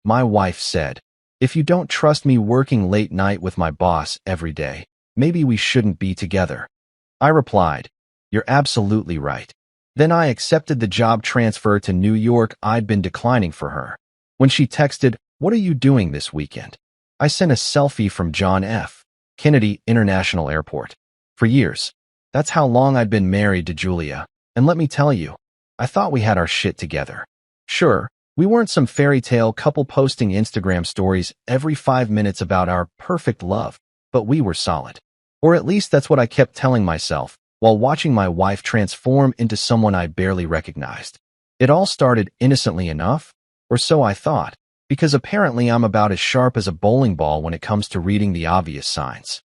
My wife said, "If you don't trust me working late night with my boss every day, maybe we shouldn't be together." I replied, "You're absolutely right." Then I accepted the job transfer to New York I'd been declining for her. When she texted, "What are you doing this weekend?" I sent a selfie from John F. Kennedy International Airport. For years, that's how long I'd been married to Julia, and let me tell you, I thought we had our shit together. Sure, we weren't some fairy tale couple posting Instagram stories every 5 minutes about our perfect love, but we were solid. Or at least that's what I kept telling myself, while watching my wife transform into someone I barely recognized. It all started innocently enough, or so I thought, because apparently I'm about as sharp as a bowling ball when it comes to reading the obvious signs.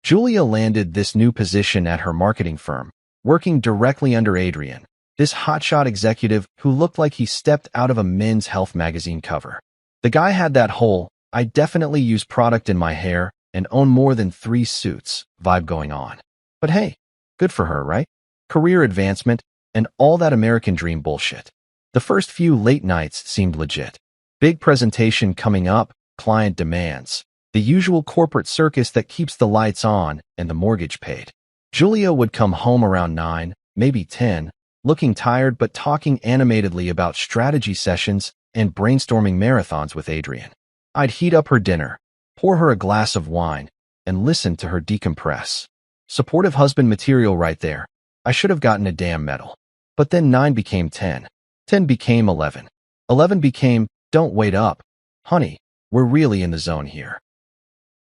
Julia landed this new position at her marketing firm, working directly under Adrian, this hotshot executive who looked like he stepped out of a Men's Health magazine cover. The guy had that whole, "I definitely use product in my hair and own more than 3 suits" vibe going on. But hey, good for her, right? Career advancement and all that American dream bullshit. The first few late nights seemed legit. Big presentation coming up, client demands. The usual corporate circus that keeps the lights on and the mortgage paid. Julia would come home around 9, maybe 10, looking tired but talking animatedly about strategy sessions and brainstorming marathons with Adrian. I'd heat up her dinner, pour her a glass of wine, and listen to her decompress. Supportive husband material right there. I should have gotten a damn medal. But then 9 became 10. 10 became 11. 11 became, "Don't wait up, honey, we're really in the zone here."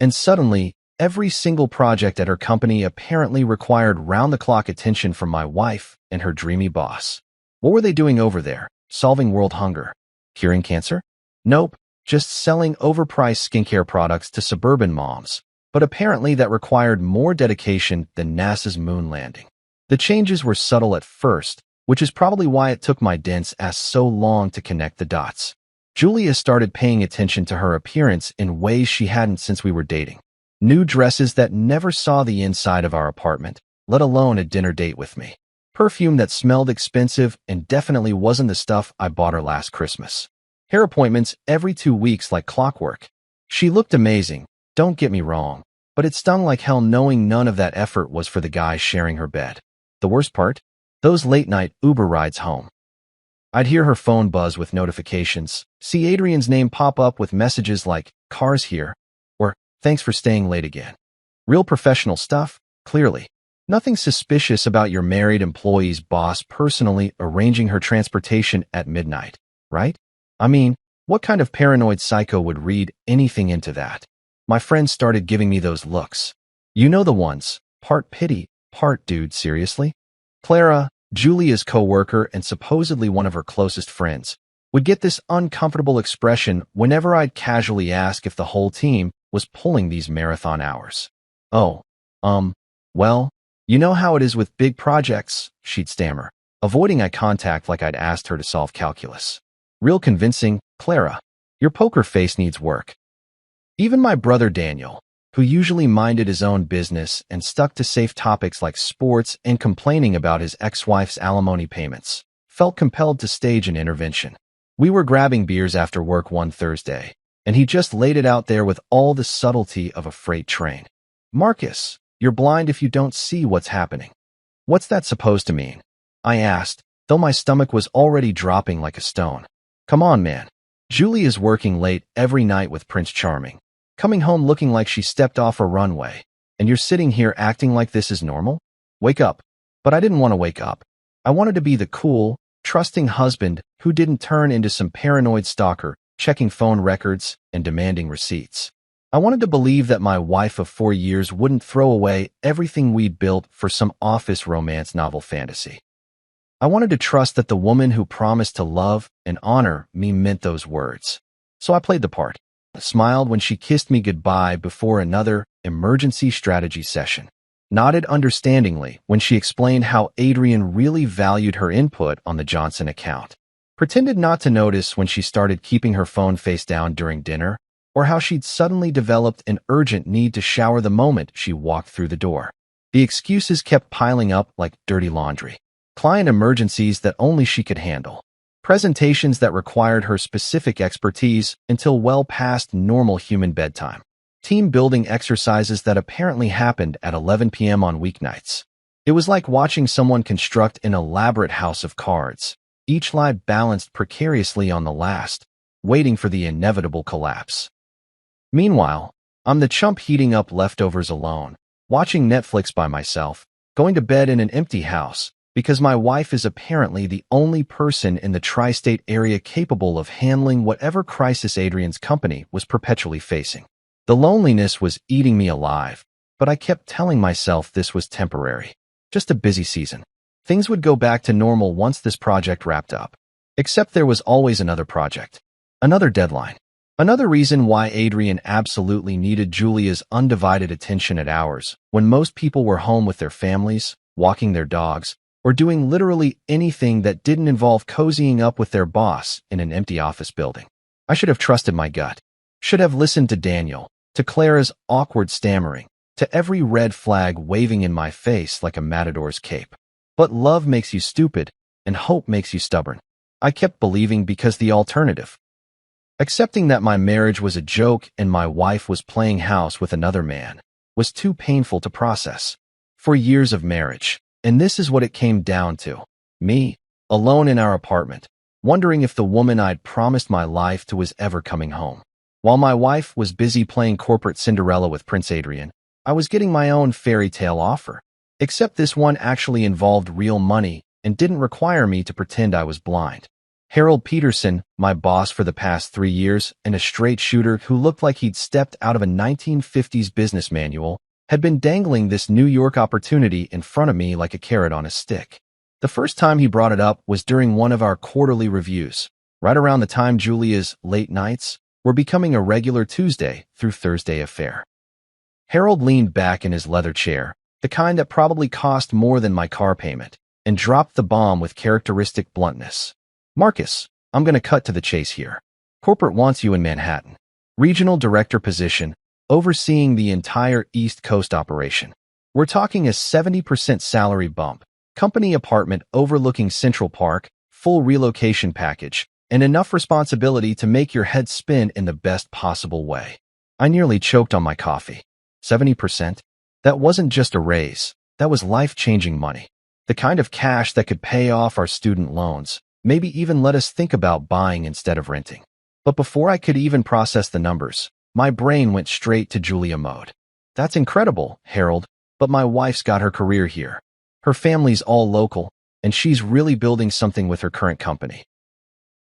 And suddenly, every single project at her company apparently required round-the-clock attention from my wife and her dreamy boss. What were they doing over there? Solving world hunger? Curing cancer? Nope, just selling overpriced skincare products to suburban moms. But apparently that required more dedication than NASA's moon landing. The changes were subtle at first, which is probably why it took my dense ass so long to connect the dots. Julia started paying attention to her appearance in ways she hadn't since we were dating. New dresses that never saw the inside of our apartment, let alone a dinner date with me. Perfume that smelled expensive and definitely wasn't the stuff I bought her last Christmas. Hair appointments every 2 weeks like clockwork. She looked amazing, don't get me wrong, but it stung like hell knowing none of that effort was for the guy sharing her bed. The worst part? Those late-night Uber rides home. I'd hear her phone buzz with notifications, see Adrian's name pop up with messages like, "Car's here," or "Thanks for staying late again." Real professional stuff, clearly. Nothing suspicious about your married employee's boss personally arranging her transportation at midnight, right? I mean, what kind of paranoid psycho would read anything into that? My friends started giving me those looks. You know the ones, part pity, part dude, seriously? Clara, Julia's coworker and supposedly one of her closest friends, would get this uncomfortable expression whenever I'd casually ask if the whole team was pulling these marathon hours. "Oh, well, you know how it is with big projects," she'd stammer, avoiding eye contact like I'd asked her to solve calculus. Real convincing, "Clara, your poker face needs work." Even my brother Daniel, who usually minded his own business and stuck to safe topics like sports and complaining about his ex-wife's alimony payments, felt compelled to stage an intervention. We were grabbing beers after work one Thursday, and he just laid it out there with all the subtlety of a freight train. "Marcus, you're blind if you don't see what's happening." "What's that supposed to mean?" I asked, though my stomach was already dropping like a stone. "Come on, man. Julie is working late every night with Prince Charming, coming home looking like she stepped off a runway, and you're sitting here acting like this is normal? Wake up." But I didn't want to wake up. I wanted to be the cool, trusting husband who didn't turn into some paranoid stalker, checking phone records and demanding receipts. I wanted to believe that my wife of 4 years wouldn't throw away everything we'd built for some office romance novel fantasy. I wanted to trust that the woman who promised to love and honor me meant those words. So I played the part. Smiled when she kissed me goodbye before another emergency strategy session. Nodded understandingly when she explained how Adrian really valued her input on the Johnson account. Pretended not to notice when she started keeping her phone face down during dinner, or how she'd suddenly developed an urgent need to shower the moment she walked through the door. The excuses kept piling up like dirty laundry. Client emergencies that only she could handle. presentations that required her specific expertise until well past normal human bedtime, team building exercises that apparently happened at 11 p.m. on weeknights. It was like watching someone construct an elaborate house of cards, each lie balanced precariously on the last, waiting for the inevitable collapse. Meanwhile, I'm the chump heating up leftovers alone, watching Netflix by myself, going to bed in an empty house, because my wife is apparently the only person in the tri-state area capable of handling whatever crisis Adrian's company was perpetually facing. The loneliness was eating me alive, but I kept telling myself this was temporary, just a busy season. Things would go back to normal once this project wrapped up. Except there was always another project, another deadline. Another reason why Adrian absolutely needed Julia's undivided attention at hours when most people were home with their families, walking their dogs, or doing literally anything that didn't involve cozying up with their boss in an empty office building. I should have trusted my gut, should have listened to Daniel, to Clara's awkward stammering, to every red flag waving in my face like a matador's cape. But love makes you stupid, and hope makes you stubborn. I kept believing because the alternative. Accepting that my marriage was a joke and my wife was playing house with another man was too painful to process. For years of marriage, and this is what it came down to. Me, alone in our apartment, wondering if the woman I'd promised my life to was ever coming home. While my wife was busy playing corporate Cinderella with Prince Adrian, I was getting my own fairy tale offer. Except this one actually involved real money and didn't require me to pretend I was blind. Harold Peterson, my boss for the past 3 years and a straight shooter who looked like he'd stepped out of a 1950s business manual, had been dangling this New York opportunity in front of me like a carrot on a stick. The first time he brought it up was during one of our quarterly reviews, right around the time Julia's late nights were becoming a regular Tuesday through Thursday affair. Harold leaned back in his leather chair, the kind that probably cost more than my car payment, and dropped the bomb with characteristic bluntness. Marcus, I'm going to cut to the chase here. Corporate wants you in Manhattan. Regional director position, overseeing the entire East Coast operation. We're talking a 70% salary bump, company apartment overlooking Central Park, full relocation package, and enough responsibility to make your head spin in the best possible way. I nearly choked on my coffee. 70%? That wasn't just a raise. That was life-changing money. The kind of cash that could pay off our student loans, maybe even let us think about buying instead of renting. But before I could even process the numbers, my brain went straight to Julia mode. That's incredible, Harold, but my wife's got her career here. Her family's all local, and she's really building something with her current company.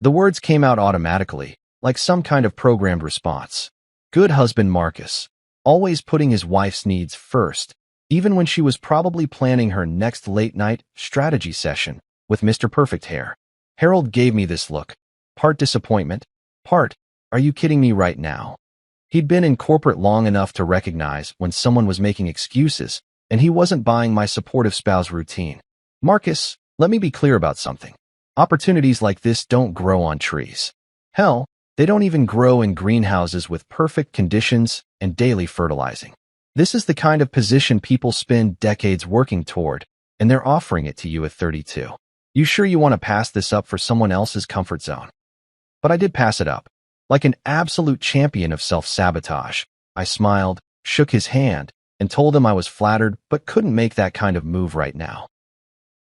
The words came out automatically, like some kind of programmed response. Good husband Marcus, always putting his wife's needs first, even when she was probably planning her next late-night strategy session with Mr. Perfect Hair. Harold gave me this look, part disappointment, part, are you kidding me right now? He'd been in corporate long enough to recognize when someone was making excuses, and he wasn't buying my supportive spouse routine. Marcus, let me be clear about something. Opportunities like this don't grow on trees. Hell, they don't even grow in greenhouses with perfect conditions and daily fertilizing. This is the kind of position people spend decades working toward, and they're offering it to you at 32. You sure you want to pass this up for someone else's comfort zone? But I did pass it up. Like an absolute champion of self-sabotage, I smiled, shook his hand, and told him I was flattered but couldn't make that kind of move right now.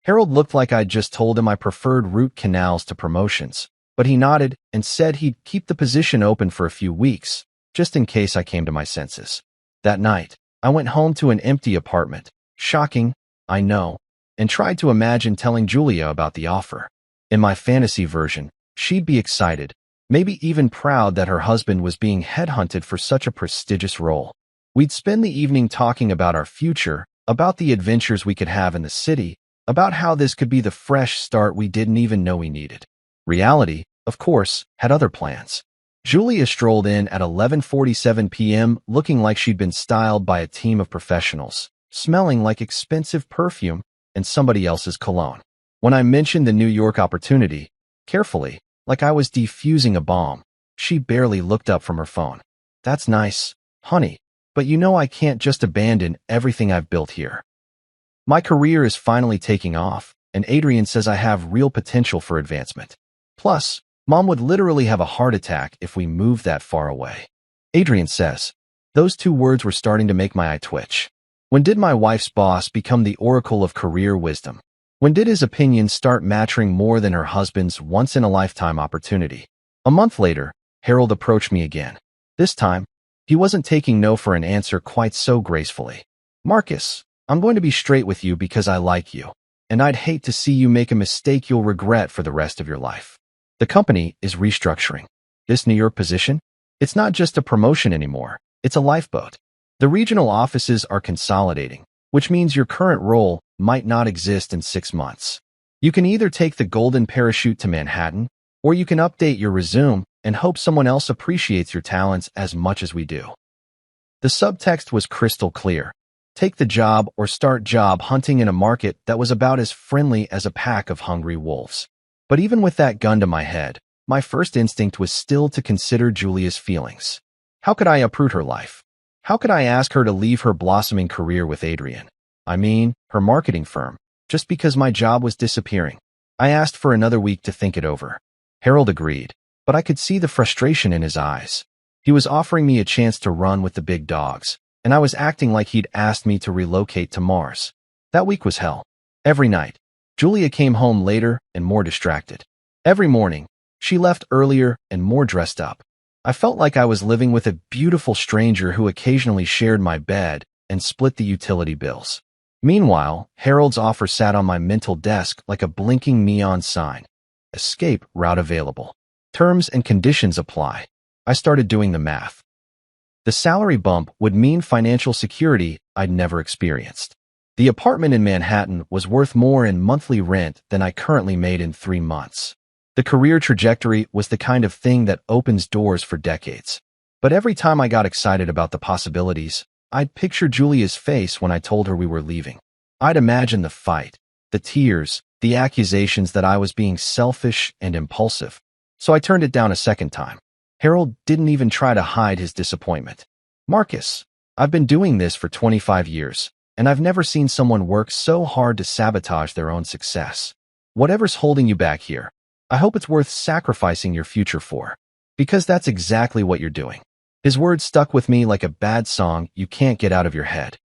Harold looked like I'd just told him I preferred root canals to promotions, but he nodded and said he'd keep the position open for a few weeks, just in case I came to my senses. That night, I went home to an empty apartment. Shocking, I know, and tried to imagine telling Julia about the offer. In my fantasy version, she'd be excited, maybe even proud that her husband was being headhunted for such a prestigious role. We'd spend the evening talking about our future, about the adventures we could have in the city, about how this could be the fresh start we didn't even know we needed. Reality, of course, had other plans. Julia strolled in at 11:47 p.m. looking like she'd been styled by a team of professionals, smelling like expensive perfume and somebody else's cologne. When I mentioned the New York opportunity, carefully, like I was defusing a bomb, she barely looked up from her phone. That's nice, honey, but you know I can't just abandon everything I've built here. My career is finally taking off, and Adrian says I have real potential for advancement. Plus, Mom would literally have a heart attack if we moved that far away. Adrian says. Those two words were starting to make my eye twitch. When did my wife's boss become the oracle of career wisdom? When did his opinions start mattering more than her husband's once-in-a-lifetime opportunity? A month later, Harold approached me again. This time, he wasn't taking no for an answer quite so gracefully. Marcus, I'm going to be straight with you because I like you, and I'd hate to see you make a mistake you'll regret for the rest of your life. The company is restructuring. This New York position? It's not just a promotion anymore, it's a lifeboat. The regional offices are consolidating, which means your current role might not exist in 6 months. You can either take the golden parachute to Manhattan, or you can update your resume and hope someone else appreciates your talents as much as we do. The subtext was crystal clear. Take the job or start job hunting in a market that was about as friendly as a pack of hungry wolves. But even with that gun to my head, my first instinct was still to consider Julia's feelings. How could I uproot her life? How could I ask her to leave her blossoming career with Adrian? I mean, her marketing firm, just because my job was disappearing. I asked for another week to think it over. Harold agreed, but I could see the frustration in his eyes. He was offering me a chance to run with the big dogs, and I was acting like he'd asked me to relocate to Mars. That week was hell. Every night, Julia came home later and more distracted. Every morning, she left earlier and more dressed up. I felt like I was living with a beautiful stranger who occasionally shared my bed and split the utility bills. Meanwhile, Harold's offer sat on my mental desk like a blinking neon sign. Escape route available. Terms and conditions apply. I started doing the math. The salary bump would mean financial security I'd never experienced. The apartment in Manhattan was worth more in monthly rent than I currently made in 3 months. The career trajectory was the kind of thing that opens doors for decades. But every time I got excited about the possibilities, I'd picture Julia's face when I told her we were leaving. I'd imagine the fight, the tears, the accusations that I was being selfish and impulsive. So I turned it down a second time. Harold didn't even try to hide his disappointment. Marcus, I've been doing this for 25 years, and I've never seen someone work so hard to sabotage their own success. Whatever's holding you back here, I hope it's worth sacrificing your future for. Because that's exactly what you're doing. His words stuck with me like a bad song you can't get out of your head.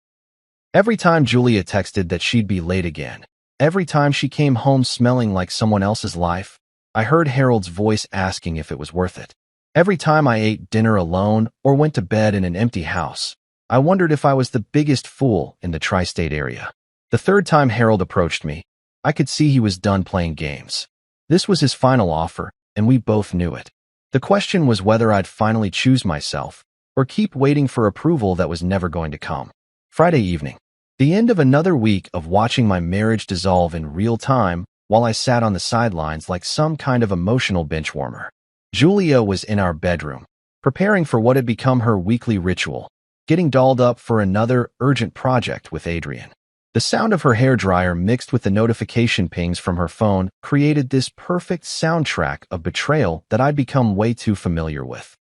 Every time Julia texted that she'd be late again, every time she came home smelling like someone else's life, I heard Harold's voice asking if it was worth it. Every time I ate dinner alone or went to bed in an empty house, I wondered if I was the biggest fool in the tri-state area. The third time Harold approached me, I could see he was done playing games. This was his final offer, and we both knew it. The question was whether I'd finally choose myself or keep waiting for approval that was never going to come. Friday evening, the end of another week of watching my marriage dissolve in real time while I sat on the sidelines like some kind of emotional bench warmer. Julia was in our bedroom, preparing for what had become her weekly ritual, getting dolled up for another urgent project with Adrian. The sound of her hairdryer mixed with the notification pings from her phone created this perfect soundtrack of betrayal that I'd become way too familiar with.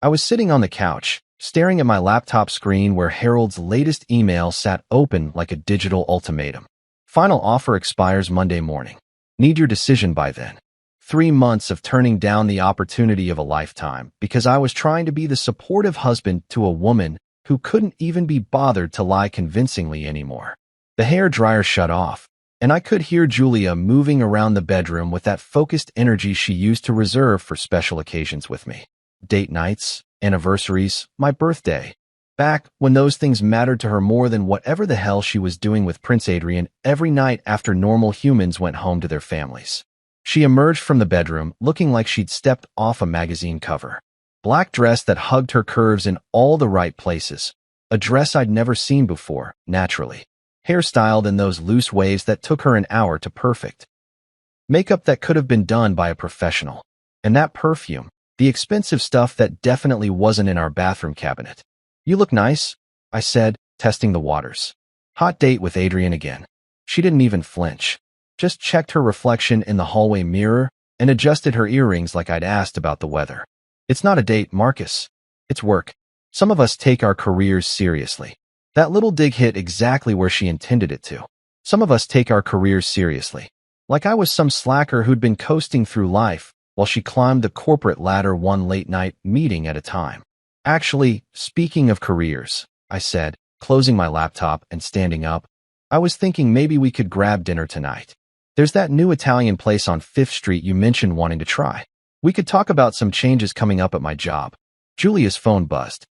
I was sitting on the couch, staring at my laptop screen where Harold's latest email sat open like a digital ultimatum. Final offer expires Monday morning. Need your decision by then. 3 months of turning down the opportunity of a lifetime because I was trying to be the supportive husband to a woman who couldn't even be bothered to lie convincingly anymore. The hairdryer shut off, and I could hear Julia moving around the bedroom with that focused energy she used to reserve for special occasions with me. Date nights, anniversaries, my birthday. Back when those things mattered to her more than whatever the hell she was doing with Prince Adrian every night after normal humans went home to their families. She emerged from the bedroom looking like she'd stepped off a magazine cover. Black dress that hugged her curves in all the right places. A dress I'd never seen before, naturally. Hairstyled in those loose waves that took her an hour to perfect. Makeup that could have been done by a professional. And that perfume, the expensive stuff that definitely wasn't in our bathroom cabinet. You look nice, I said, testing the waters. Hot date with Adrian again. She didn't even flinch. Just checked her reflection in the hallway mirror and adjusted her earrings like I'd asked about the weather. It's not a date, Marcus. It's work. Some of us take our careers seriously. That little dig hit exactly where she intended it to. Some of us take our careers seriously. like I was some slacker who'd been coasting through life while she climbed the corporate ladder one late-night meeting at a time. Actually, speaking of careers, I said, closing my laptop and standing up, I was thinking maybe we could grab dinner tonight. There's that new Italian place on 5th Street you mentioned wanting to try. We could talk about some changes coming up at my job. Julia's phone buzzed.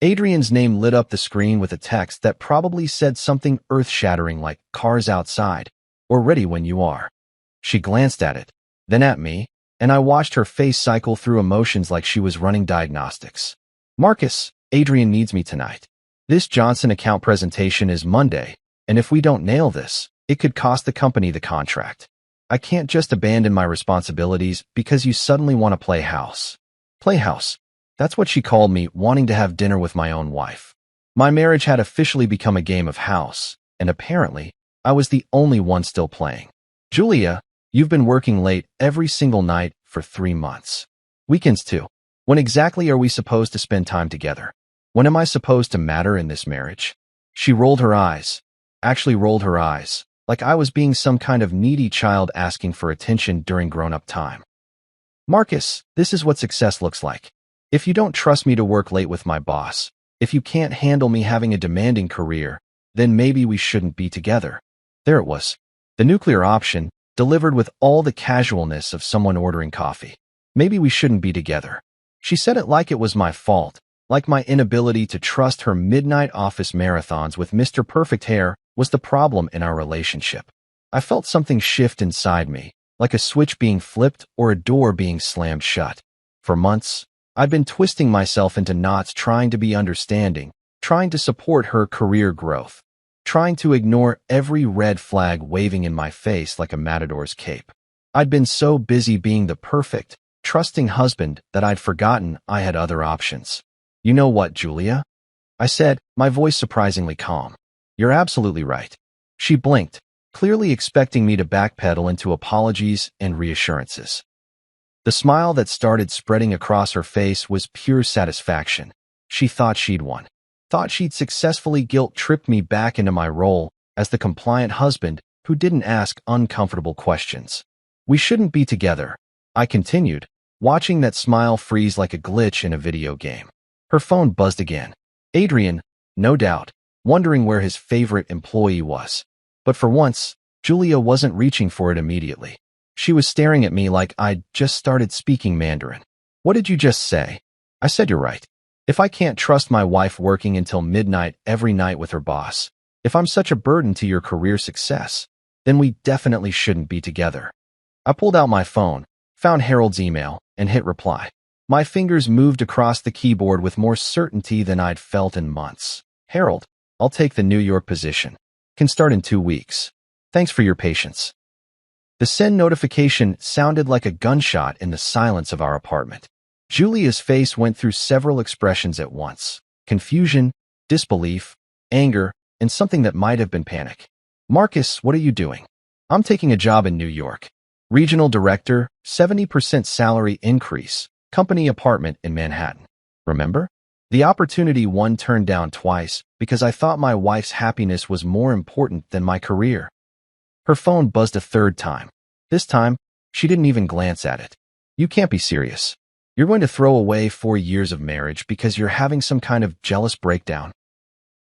Adrian's name lit up the screen with a text that probably said something earth-shattering like "Cars outside" or "Ready when you are." She glanced at it, then at me, and I watched her face cycle through emotions like she was running diagnostics. "Marcus, Adrian needs me tonight. This Johnson account presentation is Monday, and if we don't nail this, it could cost the company the contract. I can't just abandon my responsibilities because you suddenly want to play house." Play house. That's what she called me, wanting to have dinner with my own wife. My marriage had officially become a game of house, and apparently, I was the only one still playing. "Julia, you've been working late every single night for 3 months. Weekends too. When exactly are we supposed to spend time together? When am I supposed to matter in this marriage?" She rolled her eyes, like I was being some kind of needy child asking for attention during grown-up time. "Marcus, this is what success looks like. If you don't trust me to work late with my boss, if you can't handle me having a demanding career, then maybe we shouldn't be together." There it was. The nuclear option, delivered with all the casualness of someone ordering coffee. Maybe we shouldn't be together. She said it like it was my fault, like my inability to trust her midnight office marathons with Mr. Perfect Hair was the problem in our relationship. I felt something shift inside me, like a switch being flipped or a door being slammed shut. For months, I'd been twisting myself into knots trying to be understanding, trying to support her career growth, trying to ignore every red flag waving in my face like a matador's cape. I'd been so busy being the perfect, trusting husband that I'd forgotten I had other options. "You know what, Julia?" I said, my voice surprisingly calm. "You're absolutely right." She blinked, clearly expecting me to backpedal into apologies and reassurances. The smile that started spreading across her face was pure satisfaction. She thought she'd won. Thought she'd successfully guilt-tripped me back into my role as the compliant husband who didn't ask uncomfortable questions. "We shouldn't be together," I continued, watching that smile freeze like a glitch in a video game. Her phone buzzed again. Adrian, no doubt, wondering where his favorite employee was. But for once, Julia wasn't reaching for it immediately. She was staring at me like I'd just started speaking Mandarin. "What did you just say?" I said, "You're right. If I can't trust my wife working until midnight every night with her boss, if I'm such a burden to your career success, then we definitely shouldn't be together." I pulled out my phone, found Harold's email, and hit reply. My fingers moved across the keyboard with more certainty than I'd felt in months. "Harold, I'll take the New York position. Can start in 2 weeks. Thanks for your patience." The send notification sounded like a gunshot in the silence of our apartment. Julia's face went through several expressions at once: confusion, disbelief, anger, and something that might have been panic. "Marcus, what are you doing?" "I'm taking a job in New York. Regional director, 70% salary increase, company apartment in Manhattan. Remember? The opportunity one turned down twice because I thought my wife's happiness was more important than my career." Her phone buzzed a third time. This time, she didn't even glance at it. "You can't be serious. You're going to throw away 4 years of marriage because you're having some kind of jealous breakdown?"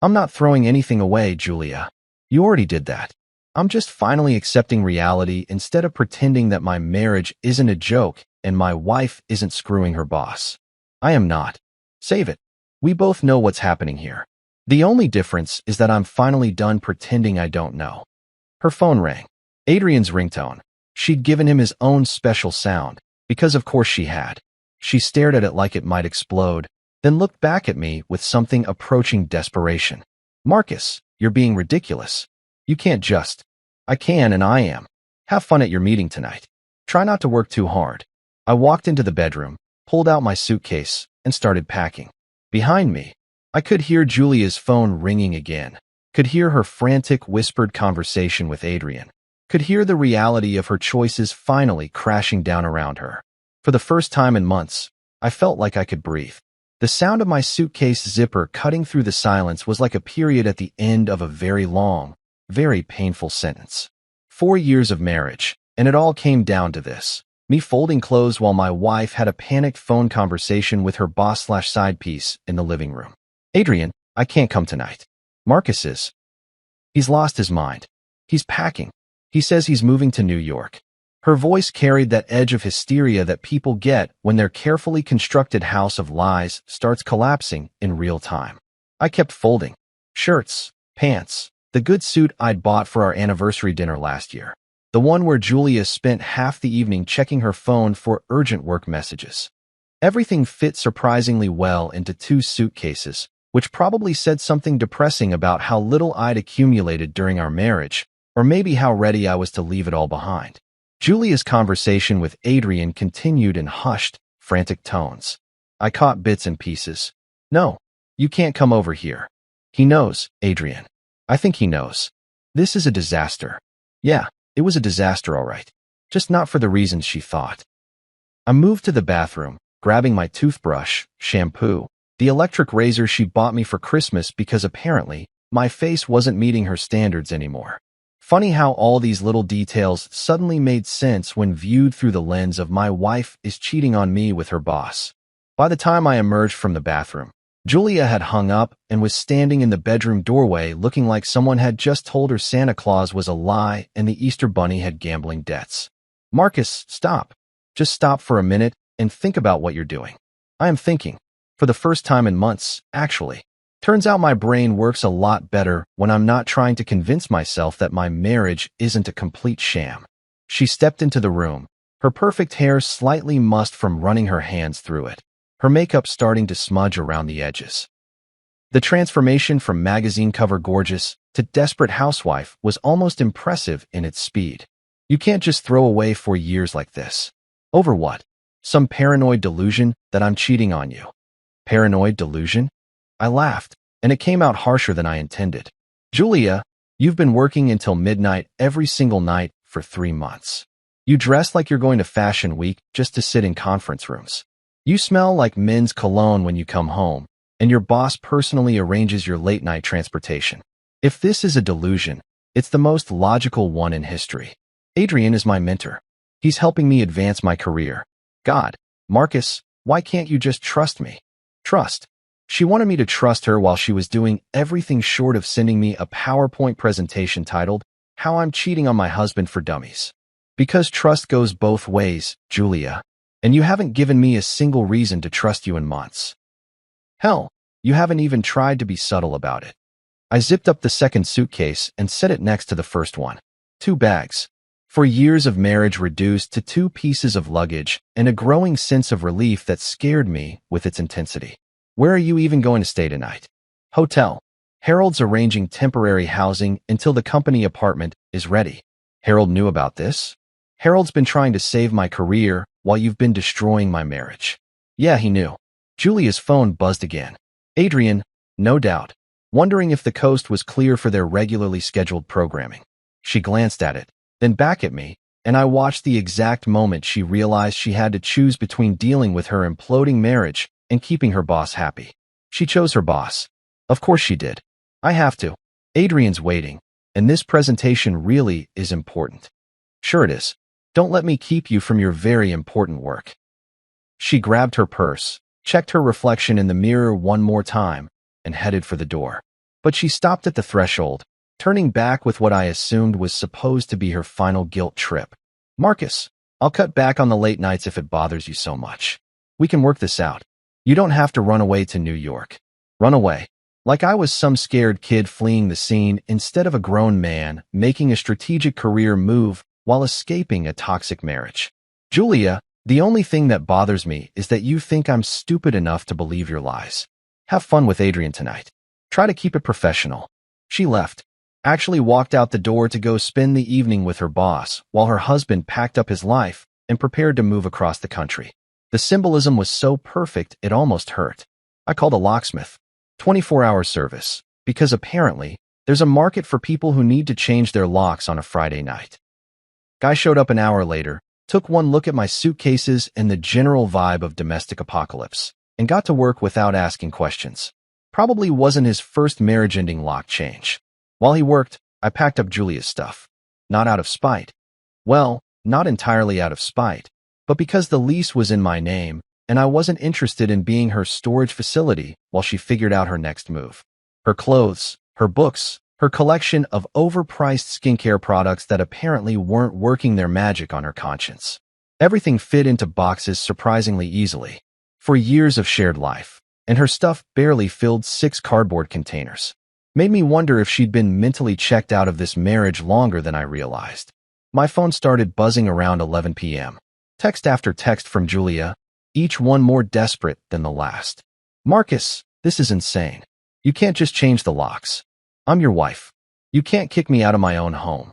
"I'm not throwing anything away, Julia. You already did that. I'm just finally accepting reality instead of pretending that my marriage isn't a joke and my wife isn't screwing her boss. I am not. Save it. We both know what's happening here. The only difference is that I'm finally done pretending I don't know." Her phone rang. Adrian's ringtone. She'd given him his own special sound, because of course she had. She stared at it like it might explode, then looked back at me with something approaching desperation. "Marcus, you're being ridiculous. You can't just." "I can and I am. Have fun at your meeting tonight. Try not to work too hard." I walked into the bedroom, pulled out my suitcase, and started packing. Behind me, I could hear Julia's phone ringing again, could hear her frantic whispered conversation with Adrian, could hear the reality of her choices finally crashing down around her. For the first time in months, I felt like I could breathe. The sound of my suitcase zipper cutting through the silence was like a period at the end of a very long, very painful sentence. 4 years of marriage, and it all came down to this. Me folding clothes while my wife had a panicked phone conversation with her boss/side piece in the living room. Adrian, I can't come tonight. Marcus is. He's lost his mind. He's packing. He says he's moving to New York. Her voice carried that edge of hysteria that people get when their carefully constructed house of lies starts collapsing in real time. I kept folding. Shirts, pants, the good suit I'd bought for our anniversary dinner last year. The one where Julia spent half the evening checking her phone for urgent work messages. Everything fit surprisingly well into 2 suitcases, which probably said something depressing about how little I'd accumulated during our marriage, or maybe how ready I was to leave it all behind. Julia's conversation with Adrian continued in hushed, frantic tones. I caught bits and pieces. No, you can't come over here. He knows, Adrian. I think he knows. This is a disaster. Yeah, it was a disaster, all right. Just not for the reasons she thought. I moved to the bathroom, grabbing my toothbrush, shampoo, the electric razor she bought me for Christmas because apparently my face wasn't meeting her standards anymore. Funny how all these little details suddenly made sense when viewed through the lens of my wife is cheating on me with her boss. By the time I emerged from the bathroom, Julia had hung up and was standing in the bedroom doorway looking like someone had just told her Santa Claus was a lie and the Easter Bunny had gambling debts. Marcus, stop. Just stop for a minute and think about what you're doing. I am thinking. For the first time in months, actually. Turns out my brain works a lot better when I'm not trying to convince myself that my marriage isn't a complete sham. She stepped into the room, her perfect hair slightly mussed from running her hands through it, her makeup starting to smudge around the edges. The transformation from magazine cover gorgeous to desperate housewife was almost impressive in its speed. You can't just throw away 4 years like this. Over what? Some paranoid delusion that I'm cheating on you. Paranoid delusion? I laughed, and it came out harsher than I intended. Julia, you've been working until midnight every single night for 3 months. You dress like you're going to Fashion Week just to sit in conference rooms. You smell like men's cologne when you come home, and your boss personally arranges your late-night transportation. If this is a delusion, it's the most logical one in history. Adrian is my mentor. He's helping me advance my career. God, Marcus, why can't you just trust me? Trust. She wanted me to trust her while she was doing everything short of sending me a PowerPoint presentation titled, How I'm Cheating on My Husband for Dummies. Because trust goes both ways, Julia, and you haven't given me a single reason to trust you in months. Hell, you haven't even tried to be subtle about it. I zipped up the second suitcase and set it next to the first one. 2 bags. 4 years of marriage reduced to 2 pieces of luggage and a growing sense of relief that scared me with its intensity. Where are you even going to stay tonight? Hotel. Harold's arranging temporary housing until the company apartment is ready. Harold knew about this? Harold's been trying to save my career while you've been destroying my marriage. Yeah, he knew. Julia's phone buzzed again. Adrian, no doubt, wondering if the coast was clear for their regularly scheduled programming. She glanced at it, then back at me, and I watched the exact moment she realized she had to choose between dealing with her imploding marriage and keeping her boss happy. She chose her boss. Of course she did. I have to. Adrian's waiting, and this presentation really is important. Sure it is. Don't let me keep you from your very important work. She grabbed her purse, checked her reflection in the mirror one more time, and headed for the door. But she stopped at the threshold, turning back with what I assumed was supposed to be her final guilt trip. Marcus, I'll cut back on the late nights if it bothers you so much. We can work this out. You don't have to run away to New York. Run away. Like I was some scared kid fleeing the scene instead of a grown man making a strategic career move while escaping a toxic marriage. Julia, the only thing that bothers me is that you think I'm stupid enough to believe your lies. Have fun with Adrian tonight. Try to keep it professional. She left, actually walked out the door to go spend the evening with her boss while her husband packed up his life and prepared to move across the country. The symbolism was so perfect it almost hurt. I called a locksmith. 24-hour service, because apparently there's a market for people who need to change their locks on a Friday night. Guy showed up an hour later, took one look at my suitcases and the general vibe of domestic apocalypse, and got to work without asking questions. Probably wasn't his first marriage-ending lock change. While he worked, I packed up Julia's stuff. not out of spite. Well, not entirely out of spite, but because the lease was in my name, and I wasn't interested in being her storage facility while she figured out her next move. Her clothes, her books, her collection of overpriced skincare products that apparently weren't working their magic on her conscience. Everything fit into boxes surprisingly easily. For years of shared life, and her stuff barely filled 6 cardboard containers. Made me wonder if she'd been mentally checked out of this marriage longer than I realized. My phone started buzzing around 11 p.m. Text after text from Julia, each one more desperate than the last. Marcus, this is insane. You can't just change the locks. I'm your wife. You can't kick me out of my own home.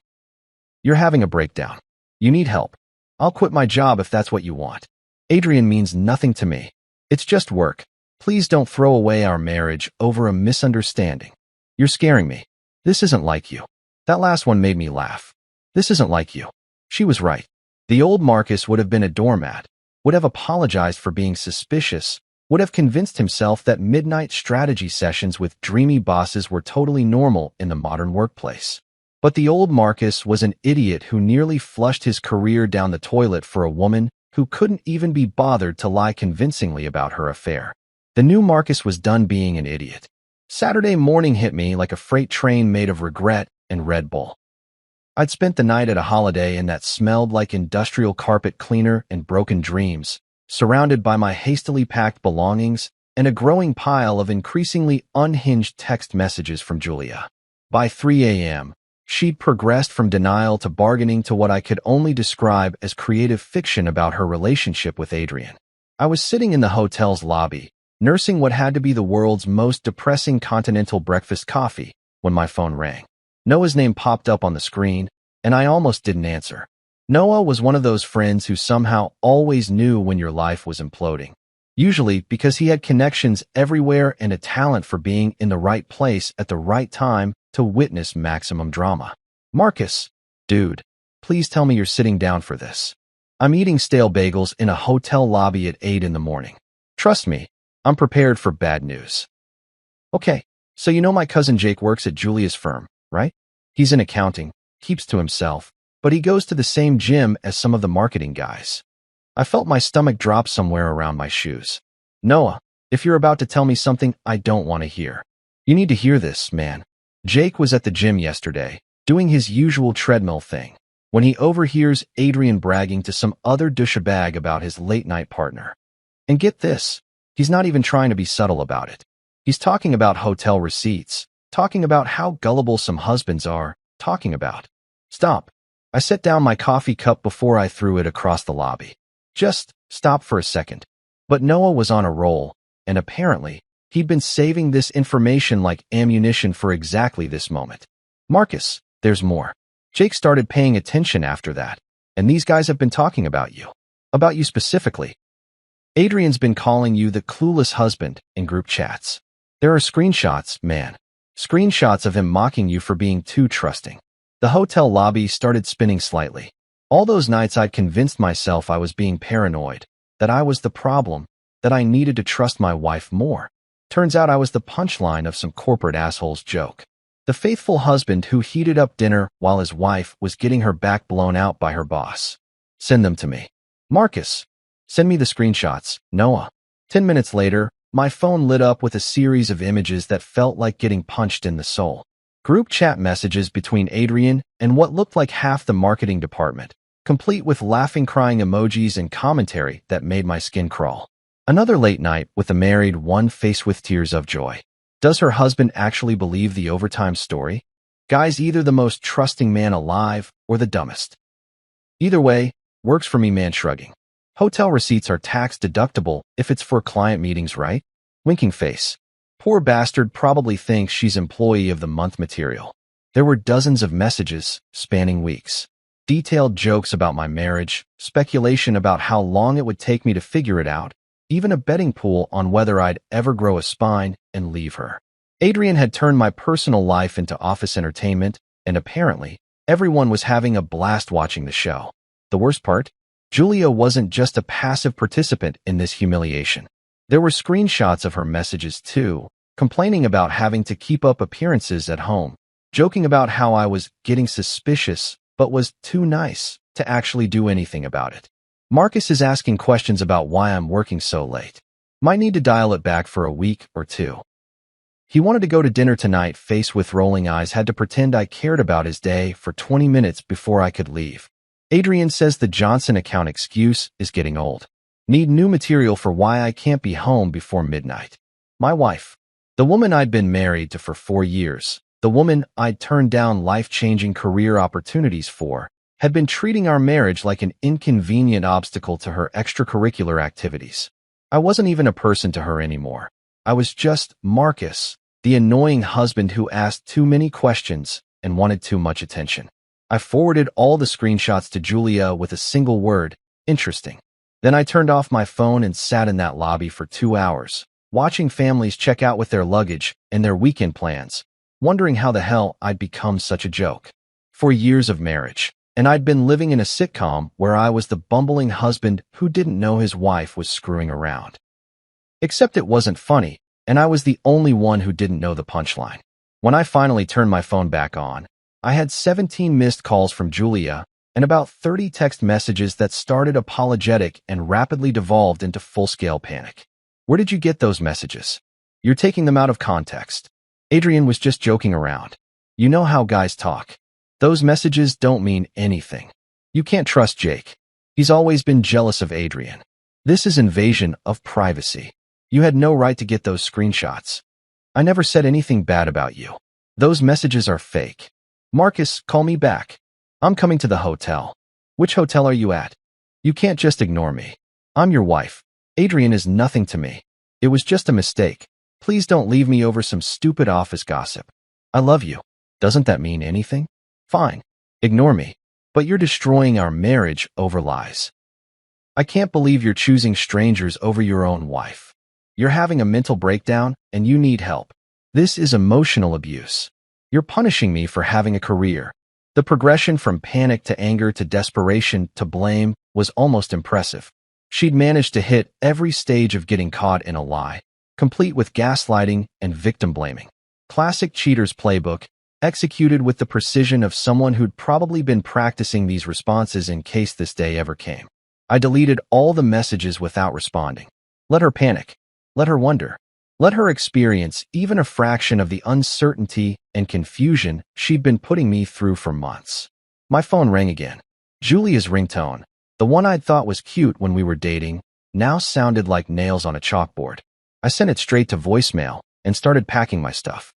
You're having a breakdown. You need help. I'll quit my job if that's what you want. Adrian means nothing to me. It's just work. Please don't throw away our marriage over a misunderstanding. You're scaring me. This isn't like you. That last one made me laugh. This isn't like you. She was right. The old Marcus would have been a doormat, would have apologized for being suspicious, would have convinced himself that midnight strategy sessions with dreamy bosses were totally normal in the modern workplace. But the old Marcus was an idiot who nearly flushed his career down the toilet for a woman who couldn't even be bothered to lie convincingly about her affair. The new Marcus was done being an idiot. Saturday morning hit me like a freight train made of regret and Red Bull. I'd spent the night at a Holiday Inn that smelled like industrial carpet cleaner and broken dreams, surrounded by my hastily packed belongings and a growing pile of increasingly unhinged text messages from Julia. By 3 a.m., she'd progressed from denial to bargaining to what I could only describe as creative fiction about her relationship with Adrian. I was sitting in the hotel's lobby, nursing what had to be the world's most depressing continental breakfast coffee, when my phone rang. Noah's name popped up on the screen, and I almost didn't answer. Noah was one of those friends who somehow always knew when your life was imploding. Usually because he had connections everywhere and a talent for being in the right place at the right time to witness maximum drama. Marcus, dude, please tell me you're sitting down for this. I'm eating stale bagels in a hotel lobby at 8 in the morning. Trust me, I'm prepared for bad news. Okay, so you know my cousin Jake works at Julia's firm, right? He's in accounting, keeps to himself, but he goes to the same gym as some of the marketing guys. I felt my stomach drop somewhere around my shoes. Noah, if you're about to tell me something I don't want to hear, you need to hear this, man. Jake was at the gym yesterday, doing his usual treadmill thing, when he overhears Adrian bragging to some other douchebag about his late-night partner. And get this, he's not even trying to be subtle about it. He's talking about hotel receipts, talking about how gullible some husbands are, talking about. Stop. I set down my coffee cup before I threw it across the lobby. Just stop for a second. But Noah was on a roll, and apparently, he'd been saving this information like ammunition for exactly this moment. Marcus, there's more. Jake started paying attention after that, and these guys have been talking about you. About you specifically. Adrian's been calling you the clueless husband in group chats. There are screenshots, man. Screenshots of him mocking you for being too trusting. The hotel lobby started spinning slightly. All those nights I'd convinced myself I was being paranoid, that I was the problem, that I needed to trust my wife more. Turns out I was the punchline of some corporate asshole's joke. The faithful husband who heated up dinner while his wife was getting her back blown out by her boss. Send them to me. Marcus, send me the screenshots, Noah. 10 minutes later, my phone lit up with a series of images that felt like getting punched in the soul. Group chat messages between Adrian and what looked like half the marketing department, complete with laughing crying emojis and commentary that made my skin crawl. Another late night with the married one faced with tears of joy. Does her husband actually believe the overtime story? Guy's either the most trusting man alive or the dumbest. Either way, works for me, man shrugging. Hotel receipts are tax deductible if it's for client meetings, right? Winking face. Poor bastard probably thinks she's employee of the month material. There were dozens of messages spanning weeks. Detailed jokes about my marriage, speculation about how long it would take me to figure it out, even a betting pool on whether I'd ever grow a spine and leave her. Adrian had turned my personal life into office entertainment, and apparently, everyone was having a blast watching the show. The worst part? Julia wasn't just a passive participant in this humiliation. There were screenshots of her messages too, complaining about having to keep up appearances at home, joking about how I was getting suspicious, but was too nice to actually do anything about it. Marcus is asking questions about why I'm working so late. Might need to dial it back for a week or two. He wanted to go to dinner tonight, face with rolling eyes, had to pretend I cared about his day for 20 minutes before I could leave. Adrian says the Johnson account excuse is getting old. Need new material for why I can't be home before midnight. My wife, the woman I'd been married to for 4 years, the woman I'd turned down life-changing career opportunities for, had been treating our marriage like an inconvenient obstacle to her extracurricular activities. I wasn't even a person to her anymore. I was just Marcus, the annoying husband who asked too many questions and wanted too much attention. I forwarded all the screenshots to Julia with a single word, interesting. Then I turned off my phone and sat in that lobby for 2 hours, watching families check out with their luggage and their weekend plans, wondering how the hell I'd become such a joke. 4 years of marriage, and I'd been living in a sitcom where I was the bumbling husband who didn't know his wife was screwing around. Except it wasn't funny, and I was the only one who didn't know the punchline. When I finally turned my phone back on, I had 17 missed calls from Julia and about 30 text messages that started apologetic and rapidly devolved into full-scale panic. Where did you get those messages? You're taking them out of context. Adrian was just joking around. You know how guys talk. Those messages don't mean anything. You can't trust Jake. He's always been jealous of Adrian. This is invasion of privacy. You had no right to get those screenshots. I never said anything bad about you. Those messages are fake. Marcus, call me back. I'm coming to the hotel. Which hotel are you at? You can't just ignore me. I'm your wife. Adrian is nothing to me. It was just a mistake. Please don't leave me over some stupid office gossip. I love you. Doesn't that mean anything? Fine. Ignore me. But you're destroying our marriage over lies. I can't believe you're choosing strangers over your own wife. You're having a mental breakdown and you need help. This is emotional abuse. You're punishing me for having a career. The progression from panic to anger to desperation to blame was almost impressive. She'd managed to hit every stage of getting caught in a lie, complete with gaslighting and victim blaming. Classic cheater's playbook, executed with the precision of someone who'd probably been practicing these responses in case this day ever came. I deleted all the messages without responding. Let her panic. Let her wonder. Let her experience even a fraction of the uncertainty and confusion she'd been putting me through for months. My phone rang again. Julia's ringtone, the one I'd thought was cute when we were dating, now sounded like nails on a chalkboard. I sent it straight to voicemail and started packing my stuff.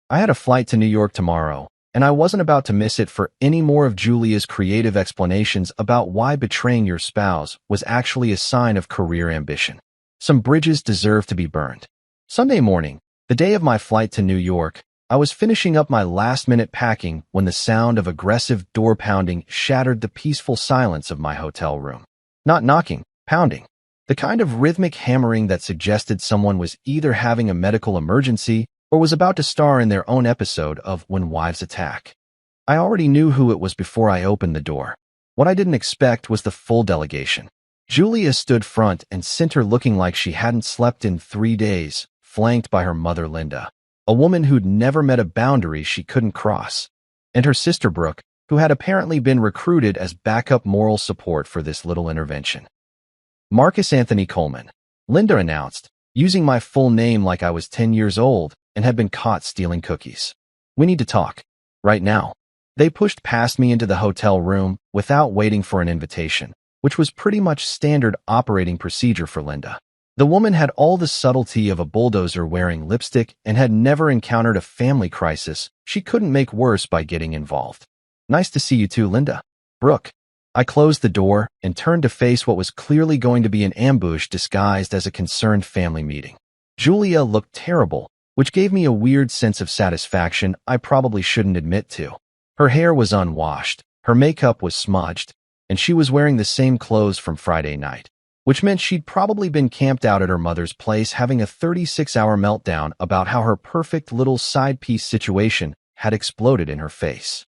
I had a flight to New York tomorrow, and I wasn't about to miss it for any more of Julia's creative explanations about why betraying your spouse was actually a sign of career ambition. Some bridges deserve to be burned. Sunday morning, the day of my flight to New York, I was finishing up my last-minute packing when the sound of aggressive door pounding shattered the peaceful silence of my hotel room. Not knocking, pounding. The kind of rhythmic hammering that suggested someone was either having a medical emergency or was about to star in their own episode of When Wives Attack. I already knew who it was before I opened the door. What I didn't expect was the full delegation. Julia stood front and center looking like she hadn't slept in 3 days, flanked by her mother Linda, a woman who'd never met a boundary she couldn't cross, and her sister Brooke, who had apparently been recruited as backup moral support for this little intervention. Marcus Anthony Coleman, Linda announced, using my full name like I was 10 years old and had been caught stealing cookies. We need to talk. Right now. They pushed past me into the hotel room without waiting for an invitation, which was pretty much standard operating procedure for Linda. The woman had all the subtlety of a bulldozer wearing lipstick and had never encountered a family crisis she couldn't make worse by getting involved. Nice to see you too, Linda. Brooke. I closed the door and turned to face what was clearly going to be an ambush disguised as a concerned family meeting. Julia looked terrible, which gave me a weird sense of satisfaction I probably shouldn't admit to. Her hair was unwashed, her makeup was smudged, and she was wearing the same clothes from Friday night, which meant she'd probably been camped out at her mother's place having a 36-hour meltdown about how her perfect little side piece situation had exploded in her face.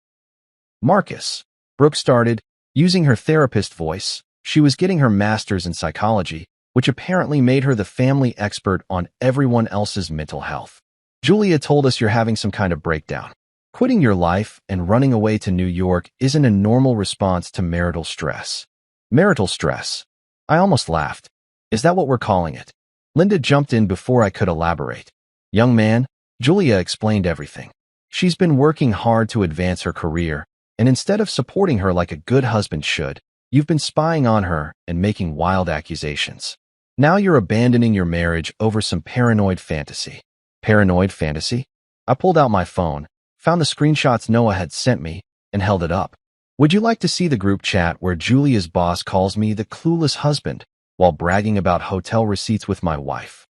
Marcus, Brooke started, using her therapist voice. She was getting her master's in psychology, which apparently made her the family expert on everyone else's mental health. Julia told us you're having some kind of breakdown. Quitting your life and running away to New York isn't a normal response to marital stress. Marital stress. I almost laughed. Is that what we're calling it? Linda jumped in before I could elaborate. Young man, Julia explained everything. She's been working hard to advance her career, and instead of supporting her like a good husband should, you've been spying on her and making wild accusations. Now you're abandoning your marriage over some paranoid fantasy. Paranoid fantasy? I pulled out my phone, found the screenshots Noah had sent me, and held it up. Would you like to see the group chat where Julia's boss calls me the clueless husband while bragging about hotel receipts with my wife?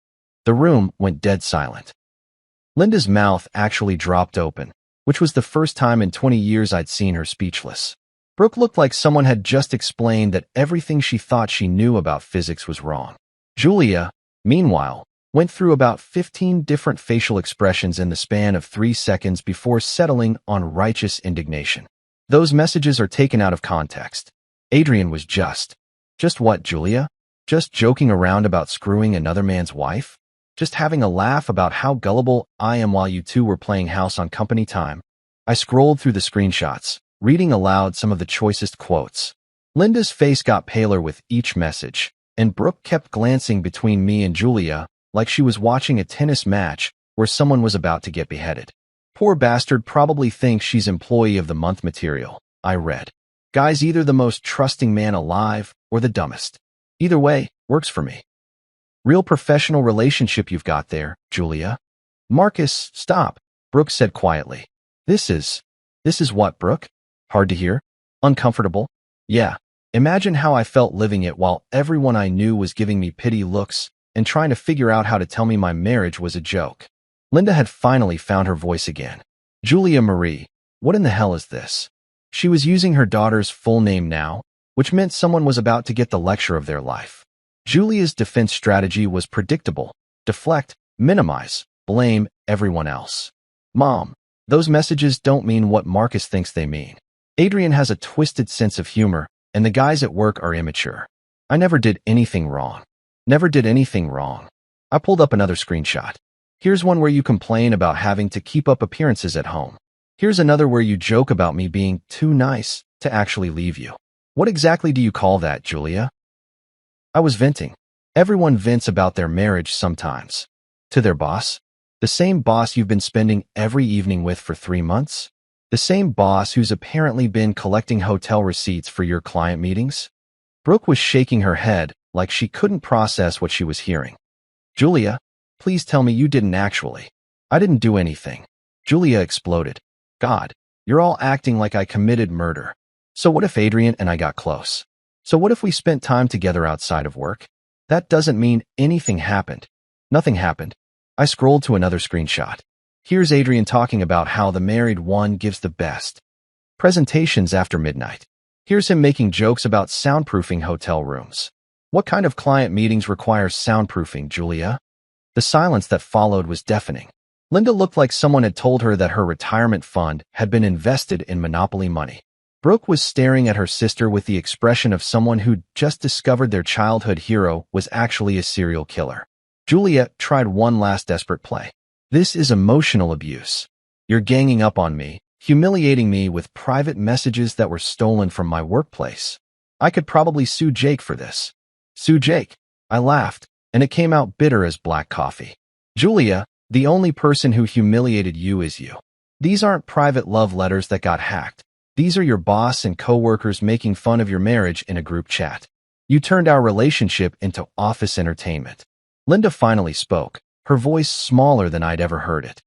The room went dead silent. Linda's mouth actually dropped open, which was the first time in 20 years I'd seen her speechless. Brooke looked like someone had just explained that everything she thought she knew about physics was wrong. Julia, meanwhile, went through about 15 different facial expressions in the span of 3 seconds before settling on righteous indignation. Those messages are taken out of context. Adrian was just what, Julia? Just joking around about screwing another man's wife? Just having a laugh about how gullible I am while you two were playing house on company time? I scrolled through the screenshots, reading aloud some of the choicest quotes. Linda's face got paler with each message, and Brooke kept glancing between me and Julia like she was watching a tennis match where someone was about to get beheaded. Poor bastard probably thinks she's employee of the month material, I read. Guy's either the most trusting man alive or the dumbest. Either way, works for me. Real professional relationship you've got there, Julia. Marcus, stop, Brooke said quietly. This is what, Brooke? Hard to hear? Uncomfortable? Yeah. Imagine how I felt living it while everyone I knew was giving me pity looks and trying to figure out how to tell me my marriage was a joke. Linda had finally found her voice again. Julia Marie, what in the hell is this? She was using her daughter's full name now, which meant someone was about to get the lecture of their life. Julia's defense strategy was predictable: deflect, minimize, blame everyone else. Mom, those messages don't mean what Marcus thinks they mean. Adrian has a twisted sense of humor, and the guys at work are immature. I never did anything wrong. Never did anything wrong. I pulled up another screenshot. Here's one where you complain about having to keep up appearances at home. Here's another where you joke about me being too nice to actually leave you. What exactly do you call that, Julia? I was venting. Everyone vents about their marriage sometimes. To their boss? The same boss you've been spending every evening with for 3 months? The same boss who's apparently been collecting hotel receipts for your client meetings? Brooke was shaking her head like she couldn't process what she was hearing. Julia, please tell me you didn't actually. I didn't do anything. Julia exploded. God, you're all acting like I committed murder. So what if Adrian and I got close? So what if we spent time together outside of work? That doesn't mean anything happened. Nothing happened. I scrolled to another screenshot. Here's Adrian talking about how the married one gives the best presentations after midnight. Here's him making jokes about soundproofing hotel rooms. What kind of client meetings require soundproofing, Julia? The silence that followed was deafening. Linda looked like someone had told her that her retirement fund had been invested in Monopoly money. Brooke was staring at her sister with the expression of someone who'd just discovered their childhood hero was actually a serial killer. Julia tried one last desperate play. This is emotional abuse. You're ganging up on me, humiliating me with private messages that were stolen from my workplace. I could probably sue Jake for this. Sue Jake. I laughed, and it came out bitter as black coffee. Julia, the only person who humiliated you is you. These aren't private love letters that got hacked. These are your boss and coworkers making fun of your marriage in a group chat. You turned our relationship into office entertainment. Linda finally spoke, her voice smaller than I'd ever heard it.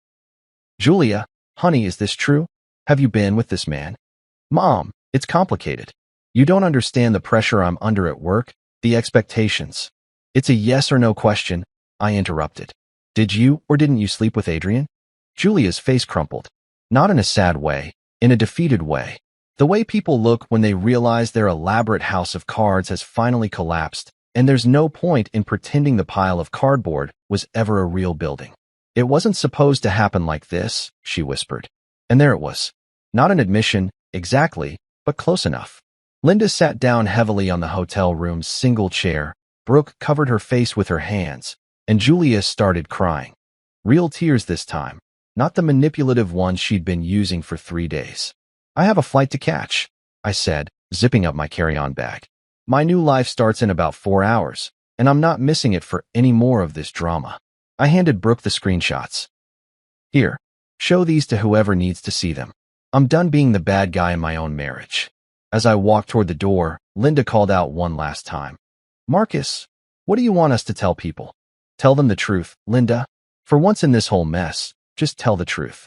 Julia, honey, is this true? Have you been with this man? Mom, it's complicated. You don't understand the pressure I'm under at work, the expectations. It's a yes or no question, I interrupted. Did you or didn't you sleep with Adrian? Julia's face crumpled. Not in a sad way, in a defeated way. The way people look when they realize their elaborate house of cards has finally collapsed, and there's no point in pretending the pile of cardboard was ever a real building. It wasn't supposed to happen like this, she whispered. And there it was. Not an admission, exactly, but close enough. Linda sat down heavily on the hotel room's single chair. Brooke covered her face with her hands, and Julia started crying. Real tears this time. not the manipulative ones she'd been using for 3 days. I have a flight to catch, I said, zipping up my carry-on bag. My new life starts in about 4 hours, and I'm not missing it for any more of this drama. I handed Brooke the screenshots. Here, show these to whoever needs to see them. I'm done being the bad guy in my own marriage. As I walked toward the door, Linda called out one last time. Marcus, what do you want us to tell people? Tell them the truth, Linda. For once in this whole mess, just tell the truth.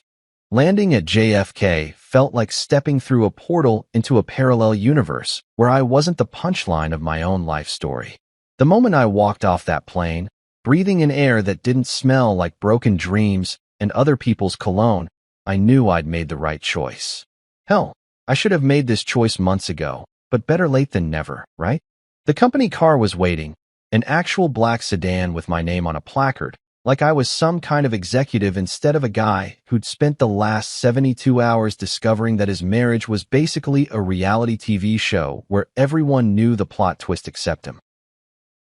Landing at JFK felt like stepping through a portal into a parallel universe where I wasn't the punchline of my own life story. The moment I walked off that plane, breathing in air that didn't smell like broken dreams and other people's cologne, I knew I'd made the right choice. Hell, I should have made this choice months ago, but better late than never, right? The company car was waiting, an actual black sedan with my name on a placard, like I was some kind of executive instead of a guy who'd spent the last 72 hours discovering that his marriage was basically a reality TV show where everyone knew the plot twist except him.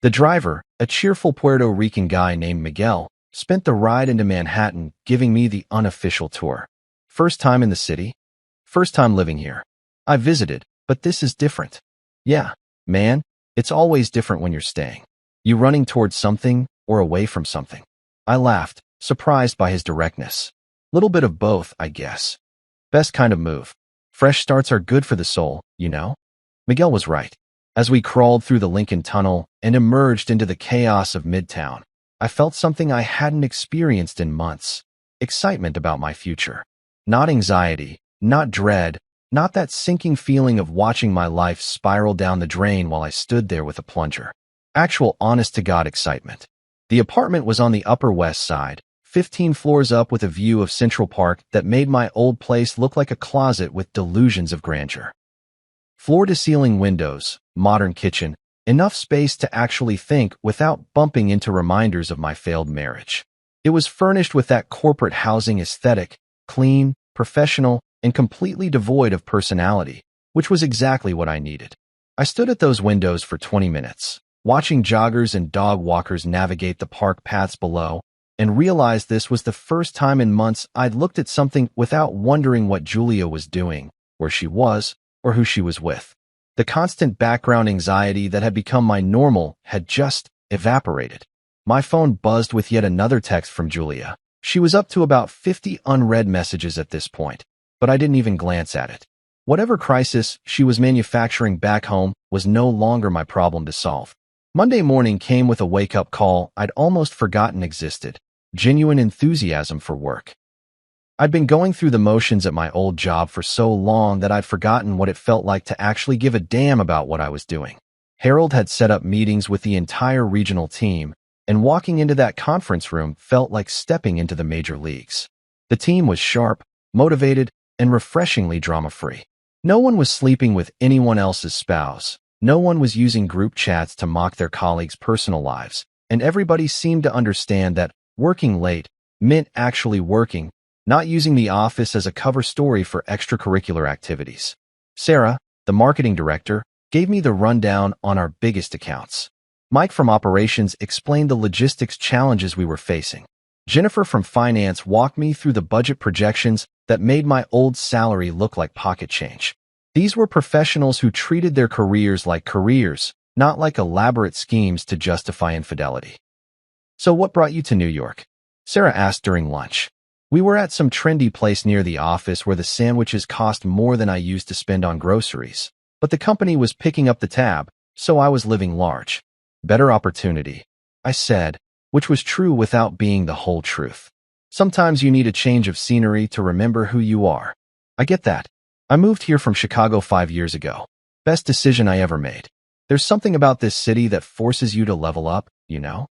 The driver, a cheerful Puerto Rican guy named Miguel, spent the ride into Manhattan giving me the unofficial tour. First time in the city? First time living here. I visited, but this is different. Yeah, man, it's always different when you're staying. You running towards something or away from something? I laughed, surprised by his directness. Little bit of both, I guess. Best kind of move. Fresh starts are good for the soul, you know? Miguel was right. As we crawled through the Lincoln Tunnel and emerged into the chaos of Midtown, I felt something I hadn't experienced in months. Excitement about my future. Not anxiety, not dread, not that sinking feeling of watching my life spiral down the drain while I stood there with a plunger. Actual honest-to-God excitement. The apartment was on the Upper West Side, 15 floors up with a view of Central Park that made my old place look like a closet with delusions of grandeur. Floor-to-ceiling windows, modern kitchen, enough space to actually think without bumping into reminders of my failed marriage. It was furnished with that corporate housing aesthetic, clean, professional, and completely devoid of personality, which was exactly what I needed. I stood at those windows for 20 minutes, watching joggers and dog walkers navigate the park paths below, and realized this was the first time in months I'd looked at something without wondering what Julia was doing, where she was, or who she was with. The constant background anxiety that had become my normal had just evaporated. My phone buzzed with yet another text from Julia. She was up to about 50 unread messages at this point, but I didn't even glance at it. Whatever crisis she was manufacturing back home was no longer my problem to solve. Monday morning came with a wake-up call I'd almost forgotten existed. Genuine enthusiasm for work. I'd been going through the motions at my old job for so long that I'd forgotten what it felt like to actually give a damn about what I was doing. Harold had set up meetings with the entire regional team, and walking into that conference room felt like stepping into the major leagues. The team was sharp, motivated, and refreshingly drama-free. No one was sleeping with anyone else's spouse. No one was using group chats to mock their colleagues' personal lives, and everybody seemed to understand that working late meant actually working, not using the office as a cover story for extracurricular activities. Sarah, the marketing director, gave me the rundown on our biggest accounts. Mike from operations explained the logistics challenges we were facing. Jennifer from finance walked me through the budget projections that made my old salary look like pocket change. These were professionals who treated their careers like careers, not like elaborate schemes to justify infidelity. So what brought you to New York? Sarah asked during lunch. We were at some trendy place near the office where the sandwiches cost more than I used to spend on groceries. But the company was picking up the tab, so I was living large. Better opportunity, I said, which was true without being the whole truth. Sometimes you need a change of scenery to remember who you are. I get that. I moved here from Chicago 5 years ago. Best decision I ever made. There's something about this city that forces you to level up, you know?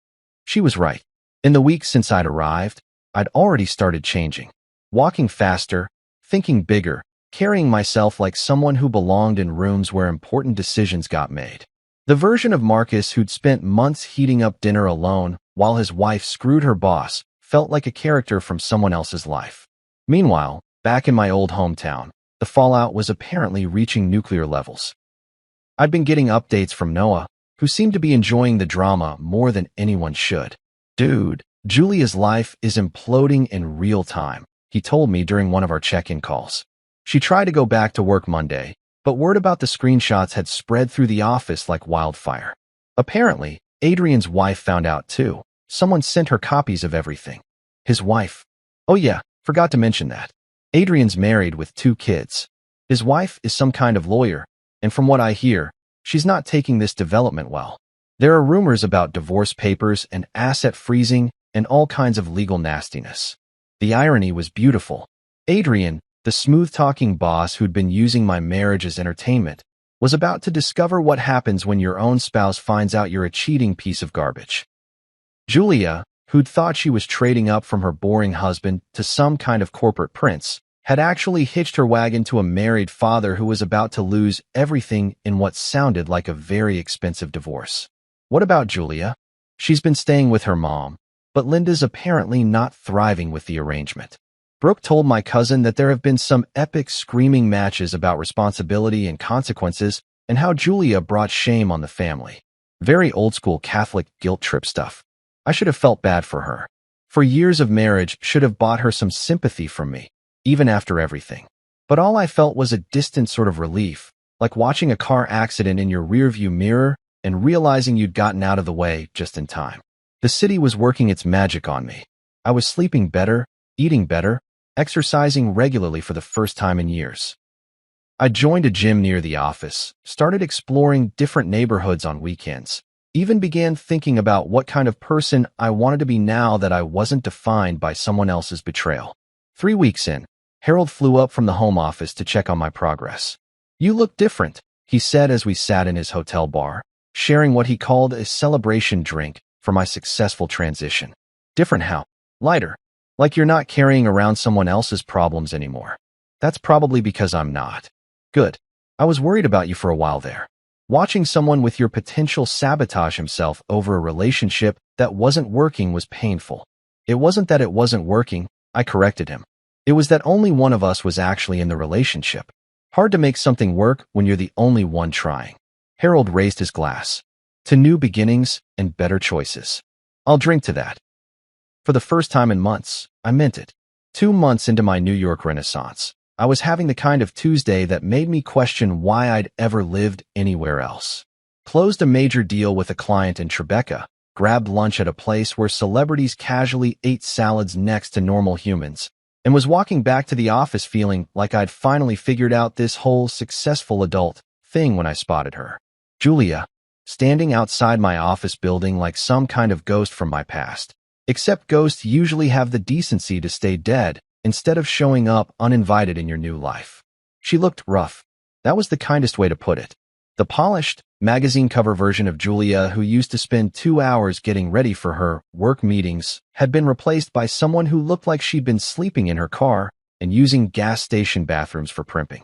She was right. In the weeks since I'd arrived, I'd already started changing. Walking faster, thinking bigger, carrying myself like someone who belonged in rooms where important decisions got made. The version of Marcus who'd spent months heating up dinner alone while his wife screwed her boss felt like a character from someone else's life. Meanwhile, back in my old hometown, the fallout was apparently reaching nuclear levels. I'd been getting updates from Noah, who seemed to be enjoying the drama more than anyone should. Dude, Julia's life is imploding in real time, he told me during one of our check-in calls. She tried to go back to work Monday, but word about the screenshots had spread through the office like wildfire. Apparently, Adrian's wife found out too. Someone sent her copies of everything. His wife. Oh yeah, forgot to mention that. Adrian's married with 2 kids. His wife is some kind of lawyer, and from what I hear, she's not taking this development well. There are rumors about divorce papers and asset freezing and all kinds of legal nastiness. The irony was beautiful. Adrian, the smooth-talking boss who'd been using my marriage as entertainment, was about to discover what happens when your own spouse finds out you're a cheating piece of garbage. Julia, who'd thought she was trading up from her boring husband to some kind of corporate prince, had actually hitched her wagon to a married father who was about to lose everything in what sounded like a very expensive divorce. What about Julia? She's been staying with her mom, but Linda's apparently not thriving with the arrangement. Brooke told my cousin that there have been some epic screaming matches about responsibility and consequences and how Julia brought shame on the family. Very old-school Catholic guilt trip stuff. I should have felt bad for her. For years of marriage should have bought her some sympathy from me, even after everything. But all I felt was a distant sort of relief, like watching a car accident in your rearview mirror and realizing you'd gotten out of the way just in time. The city was working its magic on me. I was sleeping better, eating better, exercising regularly for the first time in years. I joined a gym near the office, started exploring different neighborhoods on weekends, even began thinking about what kind of person I wanted to be now that I wasn't defined by someone else's betrayal. 3 weeks in, Harold flew up from the home office to check on my progress. "You look different," he said as we sat in his hotel bar, sharing what he called a celebration drink for my successful transition. "Different how?" "Lighter. Like you're not carrying around someone else's problems anymore." "That's probably because I'm not." "Good. I was worried about you for a while there." Watching someone with your potential sabotage himself over a relationship that wasn't working was painful. It wasn't that it wasn't working, I corrected him. It was that only one of us was actually in the relationship. Hard to make something work when you're the only one trying. Harold raised his glass. "To new beginnings and better choices." "I'll drink to that." For the first time in months, I meant it. 2 months into my New York renaissance, I was having the kind of Tuesday that made me question why I'd ever lived anywhere else. Closed a major deal with a client in Tribeca, grabbed lunch at a place where celebrities casually ate salads next to normal humans, and was walking back to the office feeling like I'd finally figured out this whole successful adult thing when I spotted her. Julia, standing outside my office building like some kind of ghost from my past. Except ghosts usually have the decency to stay dead instead of showing up uninvited in your new life. She looked rough. That was the kindest way to put it. The polished, magazine cover version of Julia who used to spend 2 hours getting ready for her work meetings had been replaced by someone who looked like she'd been sleeping in her car and using gas station bathrooms for primping.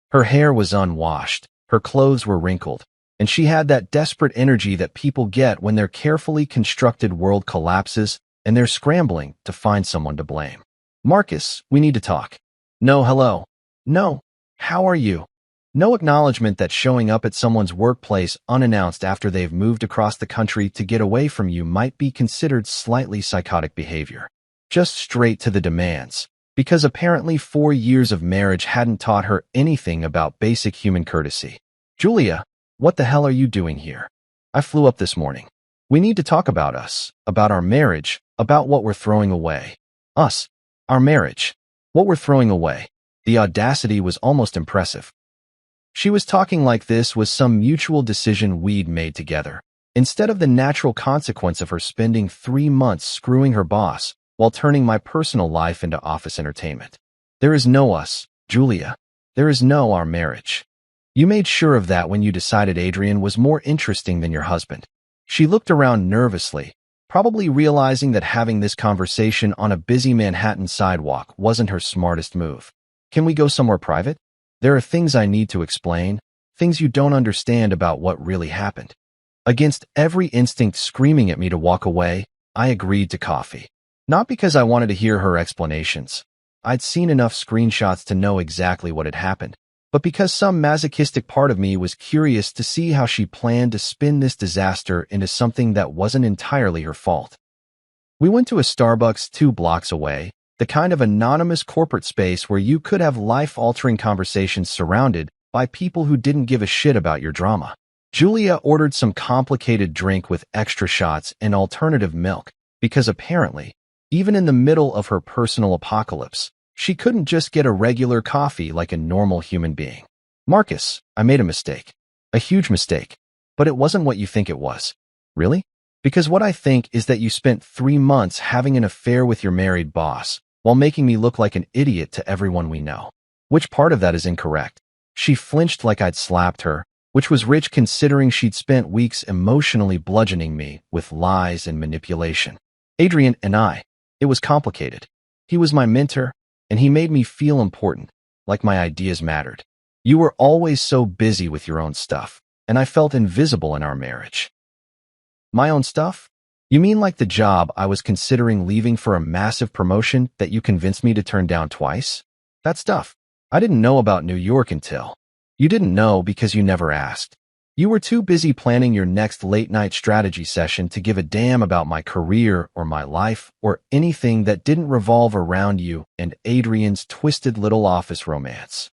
Her hair was unwashed, her clothes were wrinkled, and she had that desperate energy that people get when their carefully constructed world collapses and they're scrambling to find someone to blame. "Marcus, we need to talk." "No, hello." "No, how are you?" No acknowledgement that showing up at someone's workplace unannounced after they've moved across the country to get away from you might be considered slightly psychotic behavior. Just straight to the demands, because apparently 4 years of marriage hadn't taught her anything about basic human courtesy. "Julia, what the hell are you doing here?" "I flew up this morning. We need to talk about us, about our marriage, about what we're throwing away." "Us? Our marriage? What we're throwing away?" The audacity was almost impressive. She was talking like this was some mutual decision we'd made together, instead of the natural consequence of her spending 3 months screwing her boss while turning my personal life into office entertainment. "There is no us, Julia. There is no our marriage. You made sure of that when you decided Adrian was more interesting than your husband." She looked around nervously, probably realizing that having this conversation on a busy Manhattan sidewalk wasn't her smartest move. "Can we go somewhere private? There are things I need to explain, things you don't understand about what really happened." Against every instinct screaming at me to walk away, I agreed to coffee. Not because I wanted to hear her explanations. I'd seen enough screenshots to know exactly what had happened, but because some masochistic part of me was curious to see how she planned to spin this disaster into something that wasn't entirely her fault. We went to a Starbucks 2 blocks away, The kind of anonymous corporate space where you could have life-altering conversations surrounded by people who didn't give a shit about your drama. Julia ordered some complicated drink with extra shots and alternative milk because apparently, even in the middle of her personal apocalypse, she couldn't just get a regular coffee like a normal human being. Marcus, I made a mistake. A huge mistake. But it wasn't what you think it was. Really? Because what I think is that you spent 3 months having an affair with your married boss while making me look like an idiot to everyone we know. Which part of that is incorrect? She flinched like I'd slapped her, which was rich considering she'd spent weeks emotionally bludgeoning me with lies and manipulation. Adrian and I, it was complicated. He was my mentor, and he made me feel important, like my ideas mattered. You were always so busy with your own stuff, and I felt invisible in our marriage. My own stuff? You mean like the job I was considering leaving for a massive promotion that you convinced me to turn down twice? That stuff. I didn't know about New York until. You didn't know because you never asked. You were too busy planning your next late-night strategy session to give a damn about my career or my life or anything that didn't revolve around you and Adrian's twisted little office romance.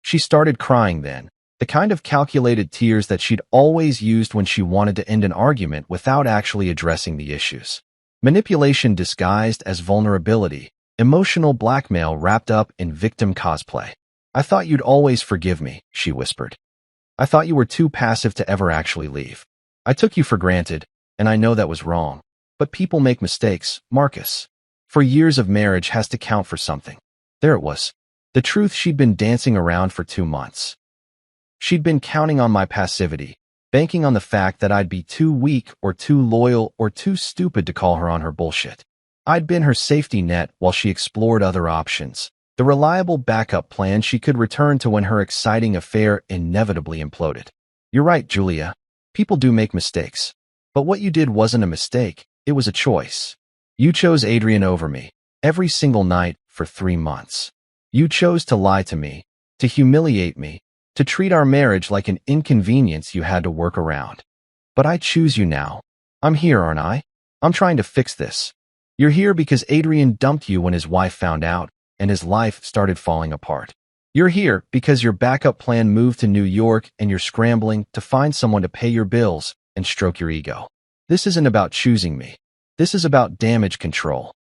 She started crying then, the kind of calculated tears that she'd always used when she wanted to end an argument without actually addressing the issues. Manipulation disguised as vulnerability, emotional blackmail wrapped up in victim cosplay. I thought you'd always forgive me, she whispered. I thought you were too passive to ever actually leave. I took you for granted, and I know that was wrong. But people make mistakes, Marcus. For years of marriage has to count for something. There it was. The truth she'd been dancing around for 2 months. She'd been counting on my passivity, banking on the fact that I'd be too weak or too loyal or too stupid to call her on her bullshit. I'd been her safety net while she explored other options, the reliable backup plan she could return to when her exciting affair inevitably imploded. You're right, Julia. People do make mistakes. But what you did wasn't a mistake, it was a choice. You chose Adrian over me, every single night for 3 months. You chose to lie to me, to humiliate me, to treat our marriage like an inconvenience you had to work around. But I choose you now. I'm here, aren't I? I'm trying to fix this. You're here because Adrian dumped you when his wife found out, and his life started falling apart. You're here because your backup plan moved to New York and you're scrambling to find someone to pay your bills and stroke your ego. This isn't about choosing me. This is about damage control.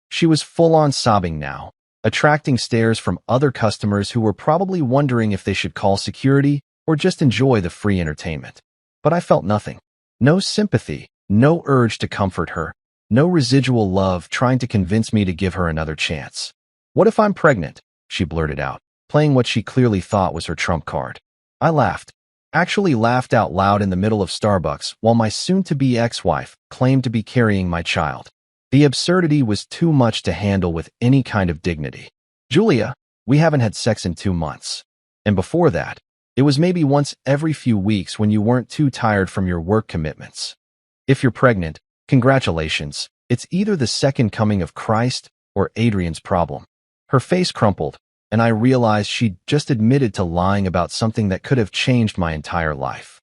She was full-on sobbing now, attracting stares from other customers who were probably wondering if they should call security or just enjoy the free entertainment. But I felt nothing. No sympathy, no urge to comfort her, no residual love trying to convince me to give her another chance. What if I'm pregnant? She blurted out, playing what she clearly thought was her trump card. I laughed. Actually laughed out loud in the middle of Starbucks while my soon-to-be ex-wife claimed to be carrying my child. The absurdity was too much to handle with any kind of dignity. Julia, we haven't had sex in 2 months. And before that, it was maybe once every few weeks when you weren't too tired from your work commitments. If you're pregnant, congratulations. It's either the second coming of Christ or Adrian's problem. Her face crumpled, and I realized she'd just admitted to lying about something that could have changed my entire life.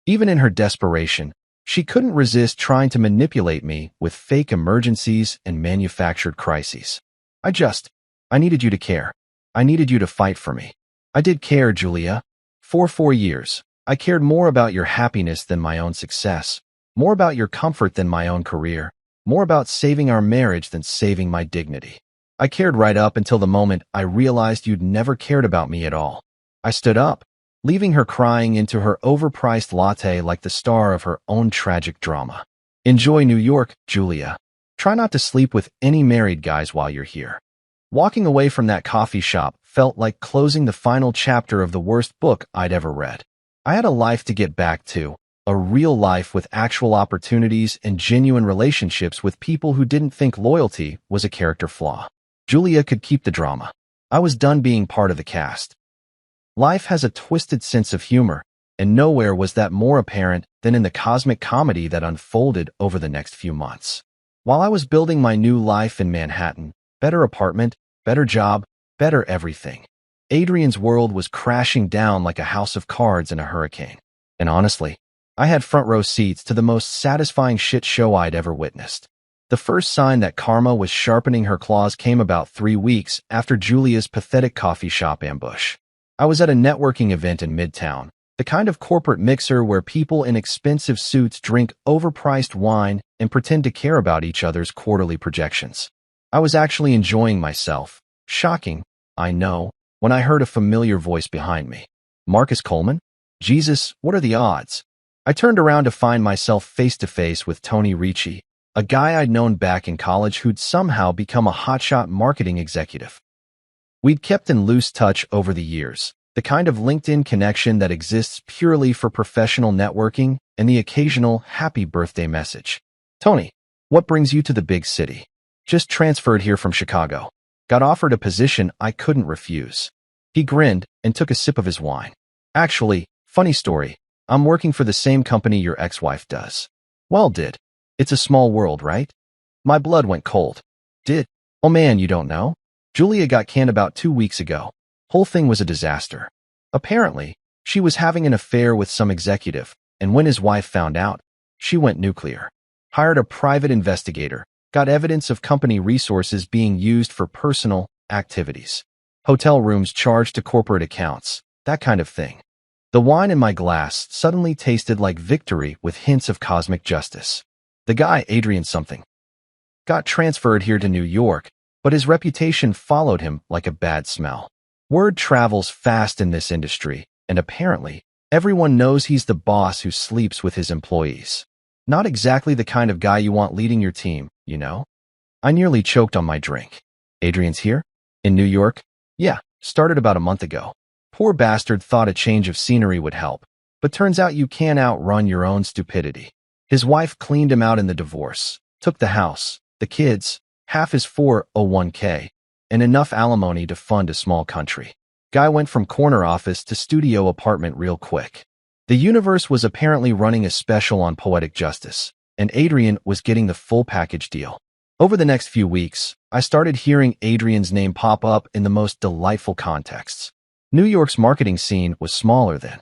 Even in her desperation, she couldn't resist trying to manipulate me with fake emergencies and manufactured crises. I needed you to care. I needed you to fight for me. I did care, Julia. For 4 years, I cared more about your happiness than my own success, more about your comfort than my own career, more about saving our marriage than saving my dignity. I cared right up until the moment I realized you'd never cared about me at all. I stood up, leaving her crying into her overpriced latte like the star of her own tragic drama. Enjoy New York, Julia. Try not to sleep with any married guys while you're here. Walking away from that coffee shop felt like closing the final chapter of the worst book I'd ever read. I had a life to get back to, a real life with actual opportunities and genuine relationships with people who didn't think loyalty was a character flaw. Julia could keep the drama. I was done being part of the cast. Life has a twisted sense of humor, and nowhere was that more apparent than in the cosmic comedy that unfolded over the next few months. While I was building my new life in Manhattan, better apartment, better job, better everything, Adrian's world was crashing down like a house of cards in a hurricane. And honestly, I had front row seats to the most satisfying shit show I'd ever witnessed. The first sign that karma was sharpening her claws came about 3 weeks after Julia's pathetic coffee shop ambush. I was at a networking event in Midtown, the kind of corporate mixer where people in expensive suits drink overpriced wine and pretend to care about each other's quarterly projections. I was actually enjoying myself. Shocking, I know, when I heard a familiar voice behind me. Marcus Coleman? Jesus, what are the odds? I turned around to find myself face to face with Tony Ricci, a guy I'd known back in college who'd somehow become a hotshot marketing executive. We'd kept in loose touch over the years, the kind of LinkedIn connection that exists purely for professional networking and the occasional happy birthday message. Tony, what brings you to the big city? Just transferred here from Chicago. Got offered a position I couldn't refuse. He grinned and took a sip of his wine. Actually, funny story, I'm working for the same company your ex-wife does. Well, did. It's a small world, right? My blood went cold. Did? Oh man, you don't know? Julia got canned about 2 weeks ago. Whole thing was a disaster. Apparently, she was having an affair with some executive, and when his wife found out, she went nuclear. Hired a private investigator, got evidence of company resources being used for personal activities. Hotel rooms charged to corporate accounts, that kind of thing. The wine in my glass suddenly tasted like victory with hints of cosmic justice. The guy, Adrian something, got transferred here to New York, but his reputation followed him like a bad smell. Word travels fast in this industry, and apparently, everyone knows he's the boss who sleeps with his employees. Not exactly the kind of guy you want leading your team, you know? I nearly choked on my drink. Adrian's here? In New York? Yeah, started about a month ago. Poor bastard thought a change of scenery would help, but turns out you can't outrun your own stupidity. His wife cleaned him out in the divorce, took the house, the kids, half his 401k, and enough alimony to fund a small country. Guy went from corner office to studio apartment real quick. The universe was apparently running a special on poetic justice, and Adrian was getting the full package deal. Over the next few weeks, I started hearing Adrian's name pop up in the most delightful contexts. New York's marketing scene was smaller then.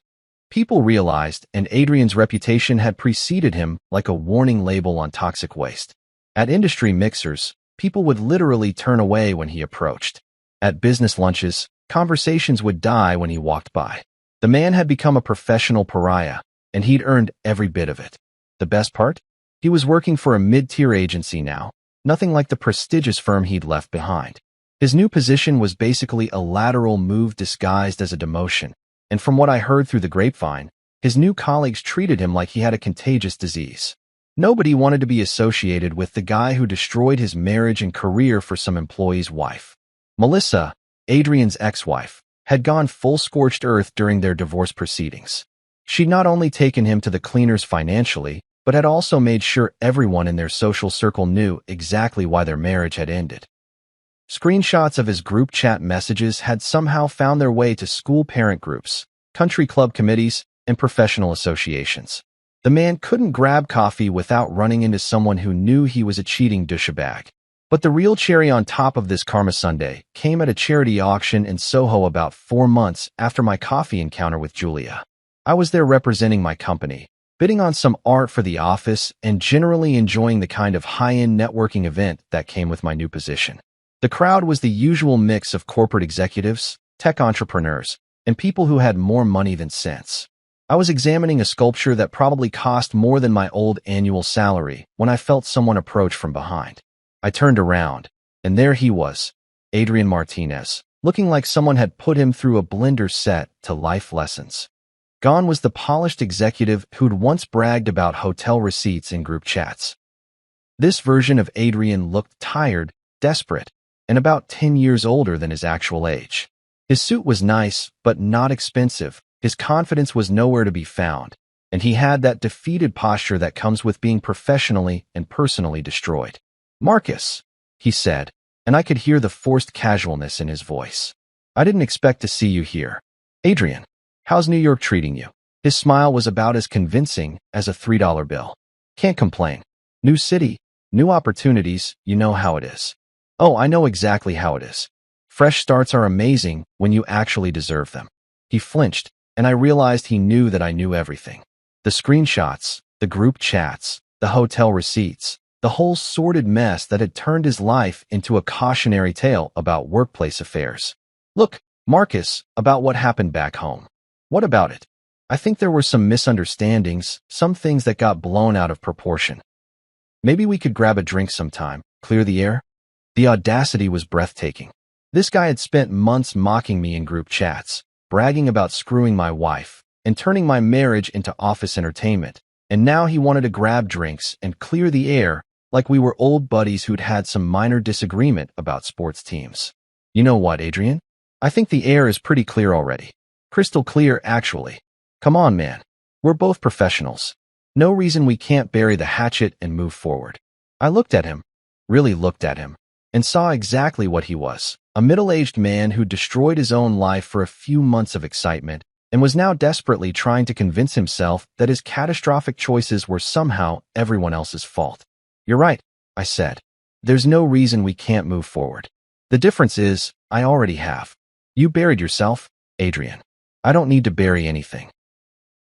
People realized, and Adrian's reputation had preceded him like a warning label on toxic waste. At industry mixers, people would literally turn away when he approached. At business lunches, conversations would die when he walked by. The man had become a professional pariah, and he'd earned every bit of it. The best part? He was working for a mid-tier agency now, nothing like the prestigious firm he'd left behind. His new position was basically a lateral move disguised as a demotion, and from what I heard through the grapevine, his new colleagues treated him like he had a contagious disease. Nobody wanted to be associated with the guy who destroyed his marriage and career for some employee's wife. Melissa, Adrian's ex-wife, had gone full scorched earth during their divorce proceedings. She'd not only taken him to the cleaners financially, but had also made sure everyone in their social circle knew exactly why their marriage had ended. Screenshots of his group chat messages had somehow found their way to school parent groups, country club committees, and professional associations. The man couldn't grab coffee without running into someone who knew he was a cheating douchebag. But the real cherry on top of this Karma Sunday came at a charity auction in Soho about 4 months after my coffee encounter with Julia. I was there representing my company, bidding on some art for the office and generally enjoying the kind of high-end networking event that came with my new position. The crowd was the usual mix of corporate executives, tech entrepreneurs, and people who had more money than sense. I was examining a sculpture that probably cost more than my old annual salary when I felt someone approach from behind. I turned around, and there he was, Adrian Martinez, looking like someone had put him through a blender set to life lessons. Gone was the polished executive who'd once bragged about hotel receipts in group chats. This version of Adrian looked tired, desperate, and about 10 years older than his actual age. His suit was nice, but not expensive. His confidence was nowhere to be found, and he had that defeated posture that comes with being professionally and personally destroyed. "Marcus," he said, and I could hear the forced casualness in his voice. "I didn't expect to see you here. Adrian, how's New York treating you?" His smile was about as convincing as a $3 bill. "Can't complain. New city, new opportunities, you know how it is." "Oh, I know exactly how it is. Fresh starts are amazing when you actually deserve them." He flinched, and I realized he knew that I knew everything. The screenshots, the group chats, the hotel receipts, the whole sordid mess that had turned his life into a cautionary tale about workplace affairs. Look, Marcus, about what happened back home. What about it? I think there were some misunderstandings, some things that got blown out of proportion. Maybe we could grab a drink sometime, clear the air? The audacity was breathtaking. This guy had spent months mocking me in group chats, bragging about screwing my wife, and turning my marriage into office entertainment. And now he wanted to grab drinks and clear the air like we were old buddies who'd had some minor disagreement about sports teams. You know what, Adrian? I think the air is pretty clear already. Crystal clear, actually. Come on, man. We're both professionals. No reason we can't bury the hatchet and move forward. I looked at him, really looked at him, and saw exactly what he was. A middle-aged man who destroyed his own life for a few months of excitement and was now desperately trying to convince himself that his catastrophic choices were somehow everyone else's fault. You're right, I said. There's no reason we can't move forward. The difference is, I already have. You buried yourself, Adrian. I don't need to bury anything.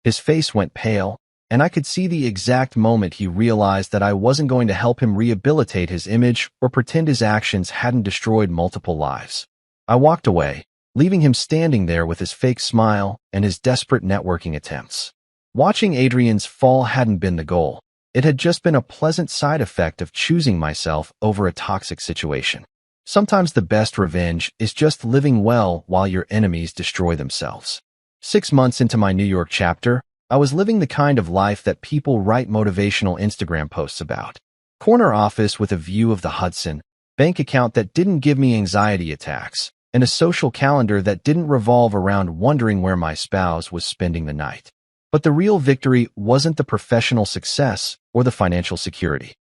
His face went pale, and I could see the exact moment he realized that I wasn't going to help him rehabilitate his image or pretend his actions hadn't destroyed multiple lives. I walked away, leaving him standing there with his fake smile and his desperate networking attempts. Watching Adrian's fall hadn't been the goal. It had just been a pleasant side effect of choosing myself over a toxic situation. Sometimes the best revenge is just living well while your enemies destroy themselves. 6 months into my New York chapter, I was living the kind of life that people write motivational Instagram posts about. Corner office with a view of the Hudson, bank account that didn't give me anxiety attacks, and a social calendar that didn't revolve around wondering where my spouse was spending the night. But the real victory wasn't the professional success or the financial security.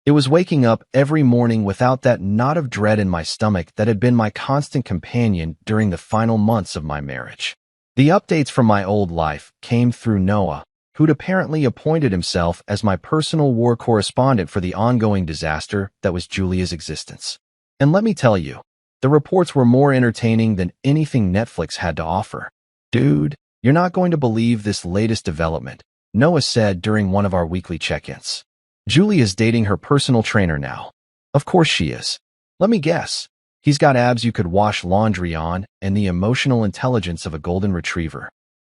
It was waking up every morning without that knot of dread in my stomach that had been my constant companion during the final months of my marriage. The updates from my old life came through Noah, who'd apparently appointed himself as my personal war correspondent for the ongoing disaster that was Julia's existence. And let me tell you, the reports were more entertaining than anything Netflix had to offer. Dude, you're not going to believe this latest development, Noah said during one of our weekly check-ins. Julia's dating her personal trainer now. Of course she is. Let me guess. He's got abs you could wash laundry on and the emotional intelligence of a golden retriever.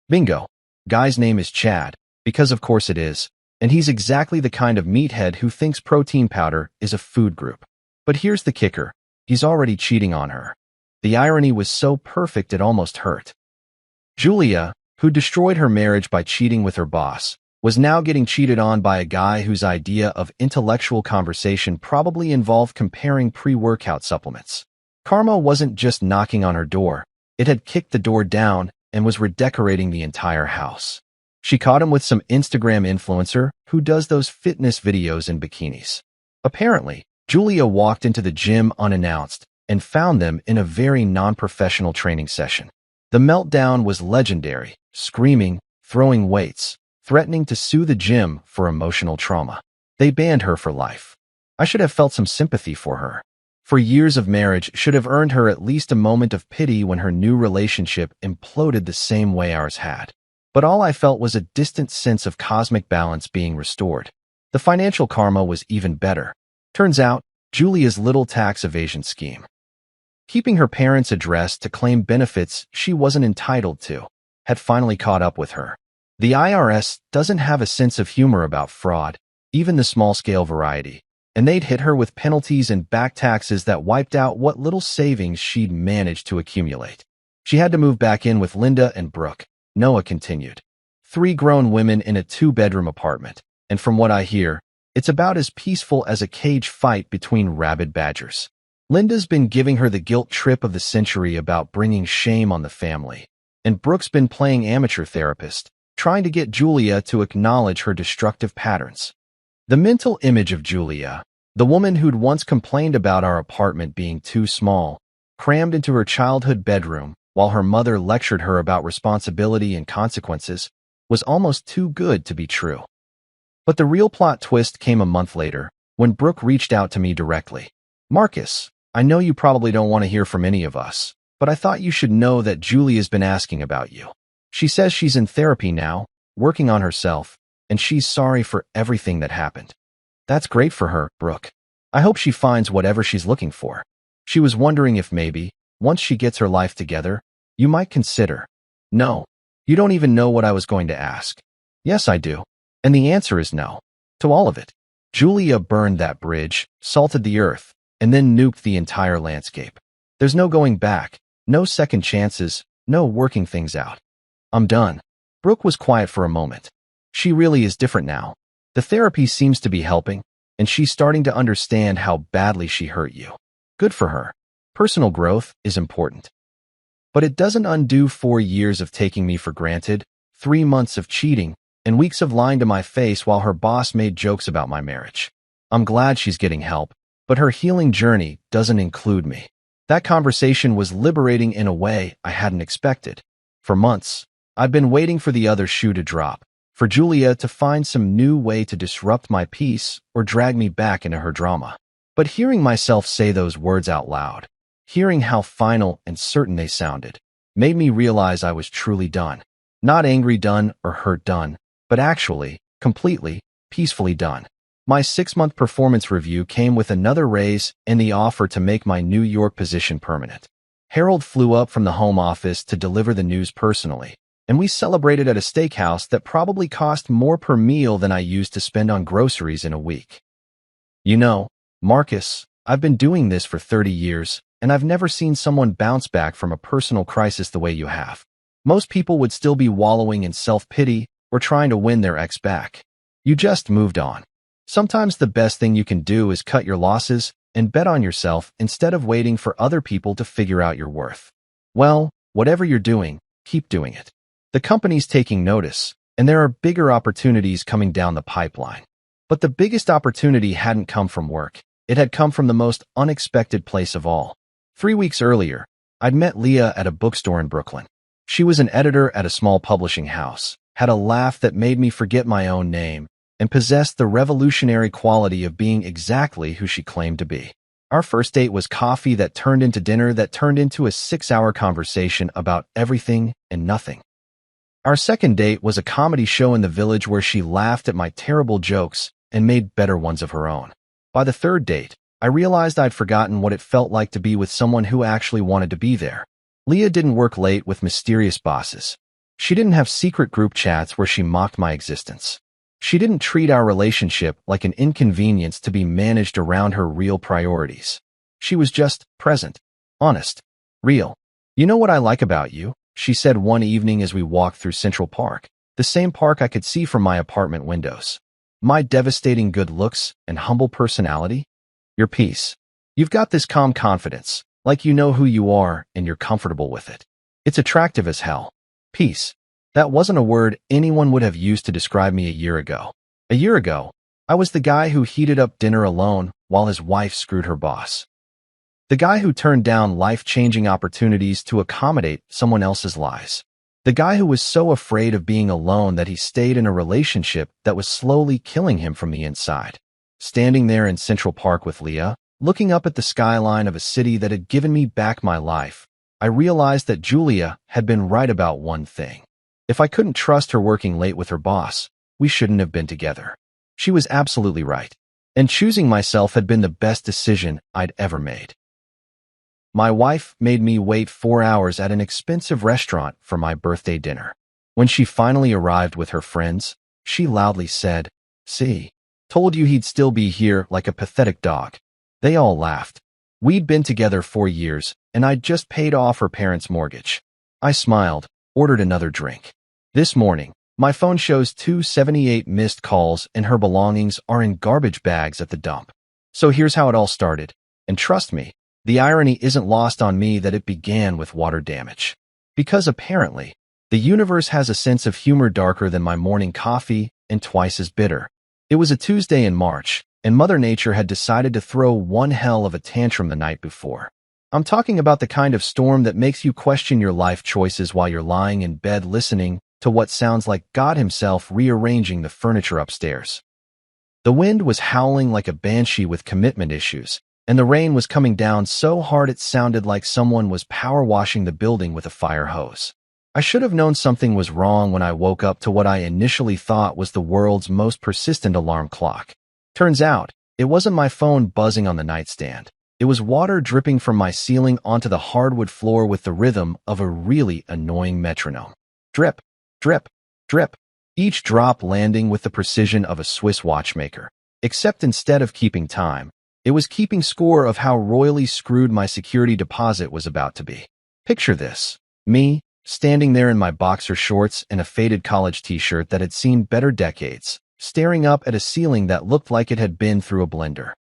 Bingo. Guy's name is Chad, because of course it is, and he's exactly the kind of meathead who thinks protein powder is a food group. But here's the kicker. He's already cheating on her. The irony was so perfect it almost hurt. Julia, who destroyed her marriage by cheating with her boss, was now getting cheated on by a guy whose idea of intellectual conversation probably involved comparing pre-workout supplements. Karma wasn't just knocking on her door, it had kicked the door down and was redecorating the entire house. She caught him with some Instagram influencer who does those fitness videos in bikinis. Apparently, Julia walked into the gym unannounced and found them in a very non-professional training session. The meltdown was legendary, screaming, throwing weights, threatening to sue the gym for emotional trauma. They banned her for life. I should have felt some sympathy for her. For years of marriage should have earned her at least a moment of pity when her new relationship imploded the same way ours had. But all I felt was a distant sense of cosmic balance being restored. The financial karma was even better. Turns out, Julia's little tax evasion scheme, keeping her parents' address to claim benefits she wasn't entitled to, had finally caught up with her. The IRS doesn't have a sense of humor about fraud, even the small-scale variety, and they'd hit her with penalties and back taxes that wiped out what little savings she'd managed to accumulate. She had to move back in with Linda and Brooke, Noah continued. 3 grown women in a 2-bedroom apartment, and from what I hear, it's about as peaceful as a cage fight between rabid badgers. Linda's been giving her the guilt trip of the century about bringing shame on the family, and Brooke's been playing amateur therapist, trying to get Julia to acknowledge her destructive patterns. The mental image of Julia, the woman who'd once complained about our apartment being too small, crammed into her childhood bedroom while her mother lectured her about responsibility and consequences, was almost too good to be true. But the real plot twist came a month later, when Brooke reached out to me directly. Marcus, I know you probably don't want to hear from any of us, but I thought you should know that Julia's been asking about you. She says she's in therapy now, working on herself, and she's sorry for everything that happened. That's great for her, Brooke. I hope she finds whatever she's looking for. She was wondering if maybe, once she gets her life together, you might consider. No. You don't even know what I was going to ask. Yes, I do. And the answer is no. To all of it. Julia burned that bridge, salted the earth, and then nuked the entire landscape. There's no going back, no second chances, no working things out. I'm done. Brooke was quiet for a moment. She really is different now. The therapy seems to be helping, and she's starting to understand how badly she hurt you. Good for her. Personal growth is important. But it doesn't undo 4 years of taking me for granted, 3 months of cheating, and weeks of lying to my face while her boss made jokes about my marriage. I'm glad she's getting help, but her healing journey doesn't include me. That conversation was liberating in a way I hadn't expected. For months, I've been waiting for the other shoe to drop, for Julia to find some new way to disrupt my peace or drag me back into her drama. But hearing myself say those words out loud, hearing how final and certain they sounded, made me realize I was truly done. Not angry done or hurt done, but actually, completely, peacefully done. My 6-month performance review came with another raise and the offer to make my New York position permanent. Harold flew up from the home office to deliver the news personally, and we celebrated at a steakhouse that probably cost more per meal than I used to spend on groceries in a week. You know, Marcus, I've been doing this for 30 years, and I've never seen someone bounce back from a personal crisis the way you have. Most people would still be wallowing in self-pity or trying to win their ex back. You just moved on. Sometimes the best thing you can do is cut your losses and bet on yourself instead of waiting for other people to figure out your worth. Well, whatever you're doing, keep doing it. The company's taking notice, and there are bigger opportunities coming down the pipeline. But the biggest opportunity hadn't come from work. It had come from the most unexpected place of all. 3 weeks earlier, I'd met Leah at a bookstore in Brooklyn. She was an editor at a small publishing house, had a laugh that made me forget my own name, and possessed the revolutionary quality of being exactly who she claimed to be. Our first date was coffee that turned into dinner that turned into a 6-hour conversation about everything and nothing. Our second date was a comedy show in the village where she laughed at my terrible jokes and made better ones of her own. By the third date, I realized I'd forgotten what it felt like to be with someone who actually wanted to be there. Leah didn't work late with mysterious bosses. She didn't have secret group chats where she mocked my existence. She didn't treat our relationship like an inconvenience to be managed around her real priorities. She was just present, honest, real. You know what I like about you? She said one evening as we walked through Central Park, the same park I could see from my apartment windows. My devastating good looks and humble personality? Your peace. You've got this calm confidence, like you know who you are and you're comfortable with it. It's attractive as hell. Peace. That wasn't a word anyone would have used to describe me a year ago. A year ago, I was the guy who heated up dinner alone while his wife screwed her boss. The guy who turned down life-changing opportunities to accommodate someone else's lies. The guy who was so afraid of being alone that he stayed in a relationship that was slowly killing him from the inside. Standing there in Central Park with Leah, looking up at the skyline of a city that had given me back my life, I realized that Julia had been right about one thing. If I couldn't trust her working late with her boss, we shouldn't have been together. She was absolutely right, and choosing myself had been the best decision I'd ever made. My wife made me wait 4 hours at an expensive restaurant for my birthday dinner. When she finally arrived with her friends, she loudly said, "See, told you he'd still be here like a pathetic dog." They all laughed. We'd been together 4 years, and I'd just paid off her parents' mortgage. I smiled, ordered another drink. This morning, my phone shows 278 missed calls and her belongings are in garbage bags at the dump. So here's how it all started. And trust me, the irony isn't lost on me that it began with water damage. Because apparently, the universe has a sense of humor darker than my morning coffee and twice as bitter. It was a Tuesday in March, and Mother Nature had decided to throw one hell of a tantrum the night before. I'm talking about the kind of storm that makes you question your life choices while you're lying in bed listening to what sounds like God himself rearranging the furniture upstairs. The wind was howling like a banshee with commitment issues, and the rain was coming down so hard it sounded like someone was power washing the building with a fire hose. I should have known something was wrong when I woke up to what I initially thought was the world's most persistent alarm clock. Turns out, it wasn't my phone buzzing on the nightstand. It was water dripping from my ceiling onto the hardwood floor with the rhythm of a really annoying metronome. Drip, drip, drip. Each drop landing with the precision of a Swiss watchmaker. Except instead of keeping time, it was keeping score of how royally screwed my security deposit was about to be. Picture this. Me, standing there in my boxer shorts and a faded college t-shirt that had seen better decades, staring up at a ceiling that looked like it had been through a blender.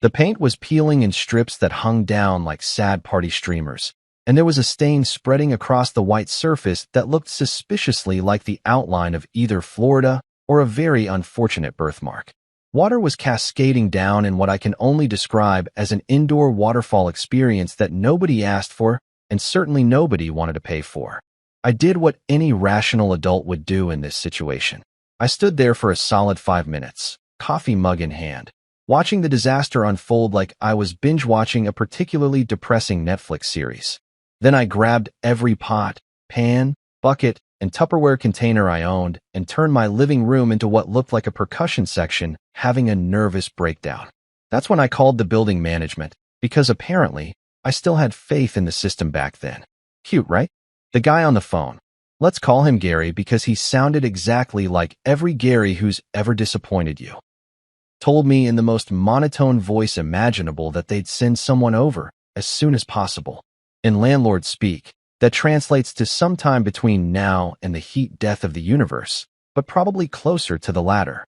The paint was peeling in strips that hung down like sad party streamers, and there was a stain spreading across the white surface that looked suspiciously like the outline of either Florida or a very unfortunate birthmark. Water was cascading down in what I can only describe as an indoor waterfall experience that nobody asked for and certainly nobody wanted to pay for. I did what any rational adult would do in this situation. I stood there for a solid 5 minutes, coffee mug in hand, watching the disaster unfold like I was binge-watching a particularly depressing Netflix series. Then I grabbed every pot, pan, bucket, and Tupperware container I owned and turned my living room into what looked like a percussion section, having a nervous breakdown. That's when I called the building management, because apparently, I still had faith in the system back then. Cute, right? The guy on the phone. Let's call him Gary because he sounded exactly like every Gary who's ever disappointed you. Told me in the most monotone voice imaginable that they'd send someone over as soon as possible. In landlord speak, that translates to sometime between now and the heat death of the universe, but probably closer to the latter.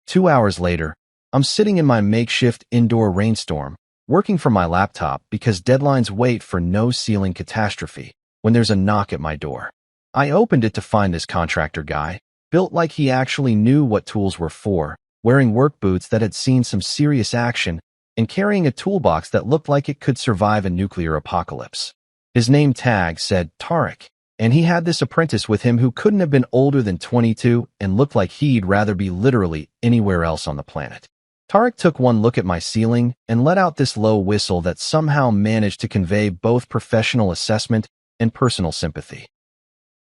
2 hours later, I'm sitting in my makeshift indoor rainstorm, working from my laptop because deadlines wait for no ceiling catastrophe, when there's a knock at my door. I opened it to find this contractor guy, built like he actually knew what tools were for, wearing work boots that had seen some serious action, and carrying a toolbox that looked like it could survive a nuclear apocalypse. His name tag said Tarek, and he had this apprentice with him who couldn't have been older than 22 and looked like he'd rather be literally anywhere else on the planet. Tarek took one look at my ceiling and let out this low whistle that somehow managed to convey both professional assessment and personal sympathy.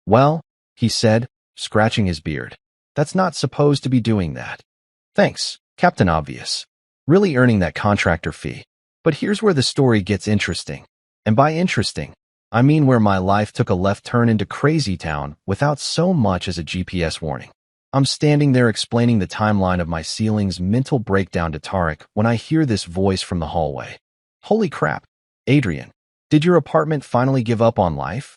Well, he said, scratching his beard, that's not supposed to be doing that. Thanks, Captain Obvious. Really earning that contractor fee. But here's where the story gets interesting. And by interesting, I mean where my life took a left turn into crazy town without so much as a GPS warning. I'm standing there explaining the timeline of my ceiling's mental breakdown to Tarek when I hear this voice from the hallway. Holy crap, Adrian, did your apartment finally give up on life?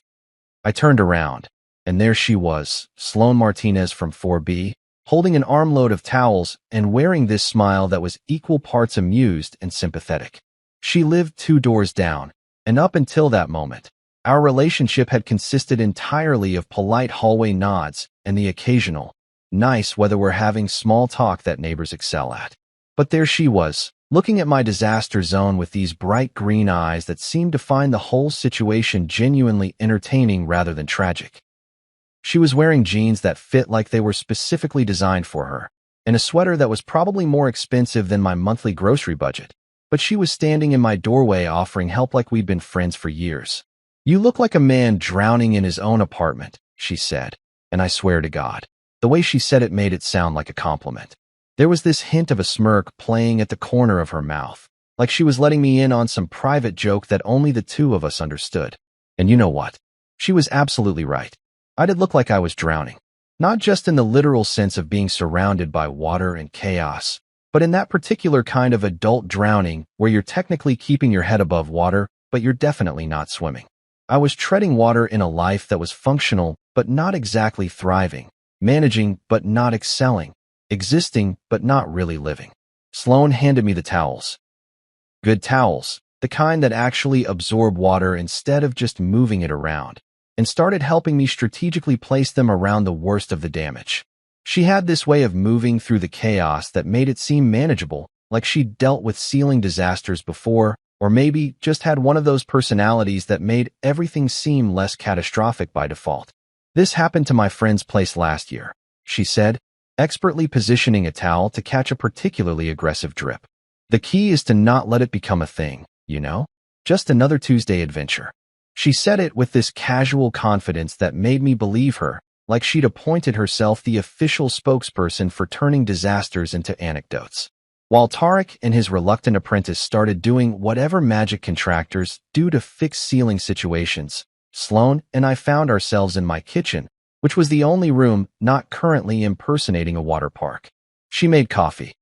I turned around, and there she was, Sloan Martinez from 4B, holding an armload of towels and wearing this smile that was equal parts amused and sympathetic. She lived 2 doors down, and up until that moment, our relationship had consisted entirely of polite hallway nods and the occasional, nice whether we're having small talk that neighbors excel at. But there she was, looking at my disaster zone with these bright green eyes that seemed to find the whole situation genuinely entertaining rather than tragic. She was wearing jeans that fit like they were specifically designed for her, and a sweater that was probably more expensive than my monthly grocery budget. But she was standing in my doorway offering help like we'd been friends for years. You look like a man drowning in his own apartment, she said, and I swear to God, the way she said it made it sound like a compliment. There was this hint of a smirk playing at the corner of her mouth, like she was letting me in on some private joke that only the two of us understood. And you know what? She was absolutely right. I did look like I was drowning, not just in the literal sense of being surrounded by water and chaos, but in that particular kind of adult drowning where you're technically keeping your head above water, but you're definitely not swimming. I was treading water in a life that was functional, but not exactly thriving, managing, but not excelling, existing, but not really living. Sloan handed me the towels. Good towels, the kind that actually absorb water instead of just moving it around, and started helping me strategically place them around the worst of the damage. She had this way of moving through the chaos that made it seem manageable, like she'd dealt with ceiling disasters before, or maybe just had one of those personalities that made everything seem less catastrophic by default. This happened to my friend's place last year, she said, expertly positioning a towel to catch a particularly aggressive drip. The key is to not let it become a thing, you know? Just another Tuesday adventure. She said it with this casual confidence that made me believe her, like she'd appointed herself the official spokesperson for turning disasters into anecdotes. While Tarek and his reluctant apprentice started doing whatever magic contractors do to fix ceiling situations, Sloan and I found ourselves in my kitchen, which was the only room not currently impersonating a water park. She made coffee,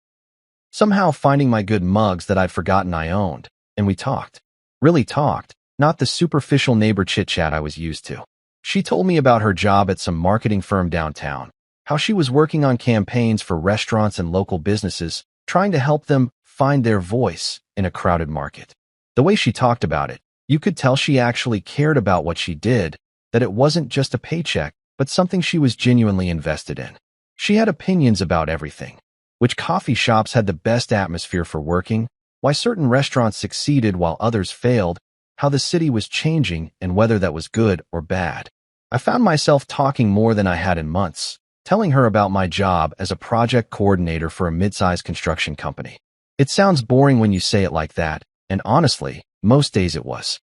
somehow finding my good mugs that I'd forgotten I owned, and we talked. Really talked, not the superficial neighbor chit-chat I was used to. She told me about her job at some marketing firm downtown, how she was working on campaigns for restaurants and local businesses, trying to help them find their voice in a crowded market. The way she talked about it, you could tell she actually cared about what she did, that it wasn't just a paycheck, but something she was genuinely invested in. She had opinions about everything. Which coffee shops had the best atmosphere for working, why certain restaurants succeeded while others failed, how the city was changing, and whether that was good or bad. I found myself talking more than I had in months, telling her about my job as a project coordinator for a mid-sized construction company. It sounds boring when you say it like that, and honestly, most days it was.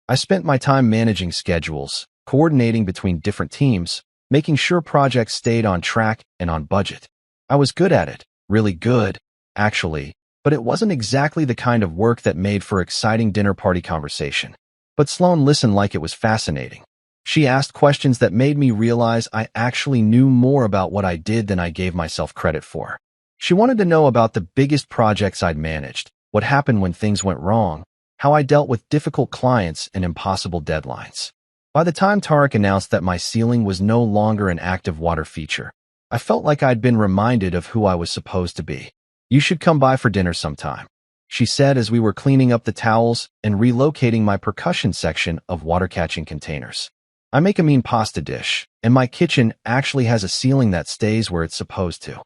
I spent my time managing schedules, coordinating between different teams, making sure projects stayed on track and on budget. I was good at it, really good, actually, but it wasn't exactly the kind of work that made for exciting dinner party conversation. But Sloan listened like it was fascinating. She asked questions that made me realize I actually knew more about what I did than I gave myself credit for. She wanted to know about the biggest projects I'd managed, what happened when things went wrong, how I dealt with difficult clients and impossible deadlines. By the time Tarek announced that my ceiling was no longer an active water feature, I felt like I'd been reminded of who I was supposed to be. "You should come by for dinner sometime," she said as we were cleaning up the towels and relocating my percussion section of water-catching containers. I make a mean pasta dish, and my kitchen actually has a ceiling that stays where it's supposed to.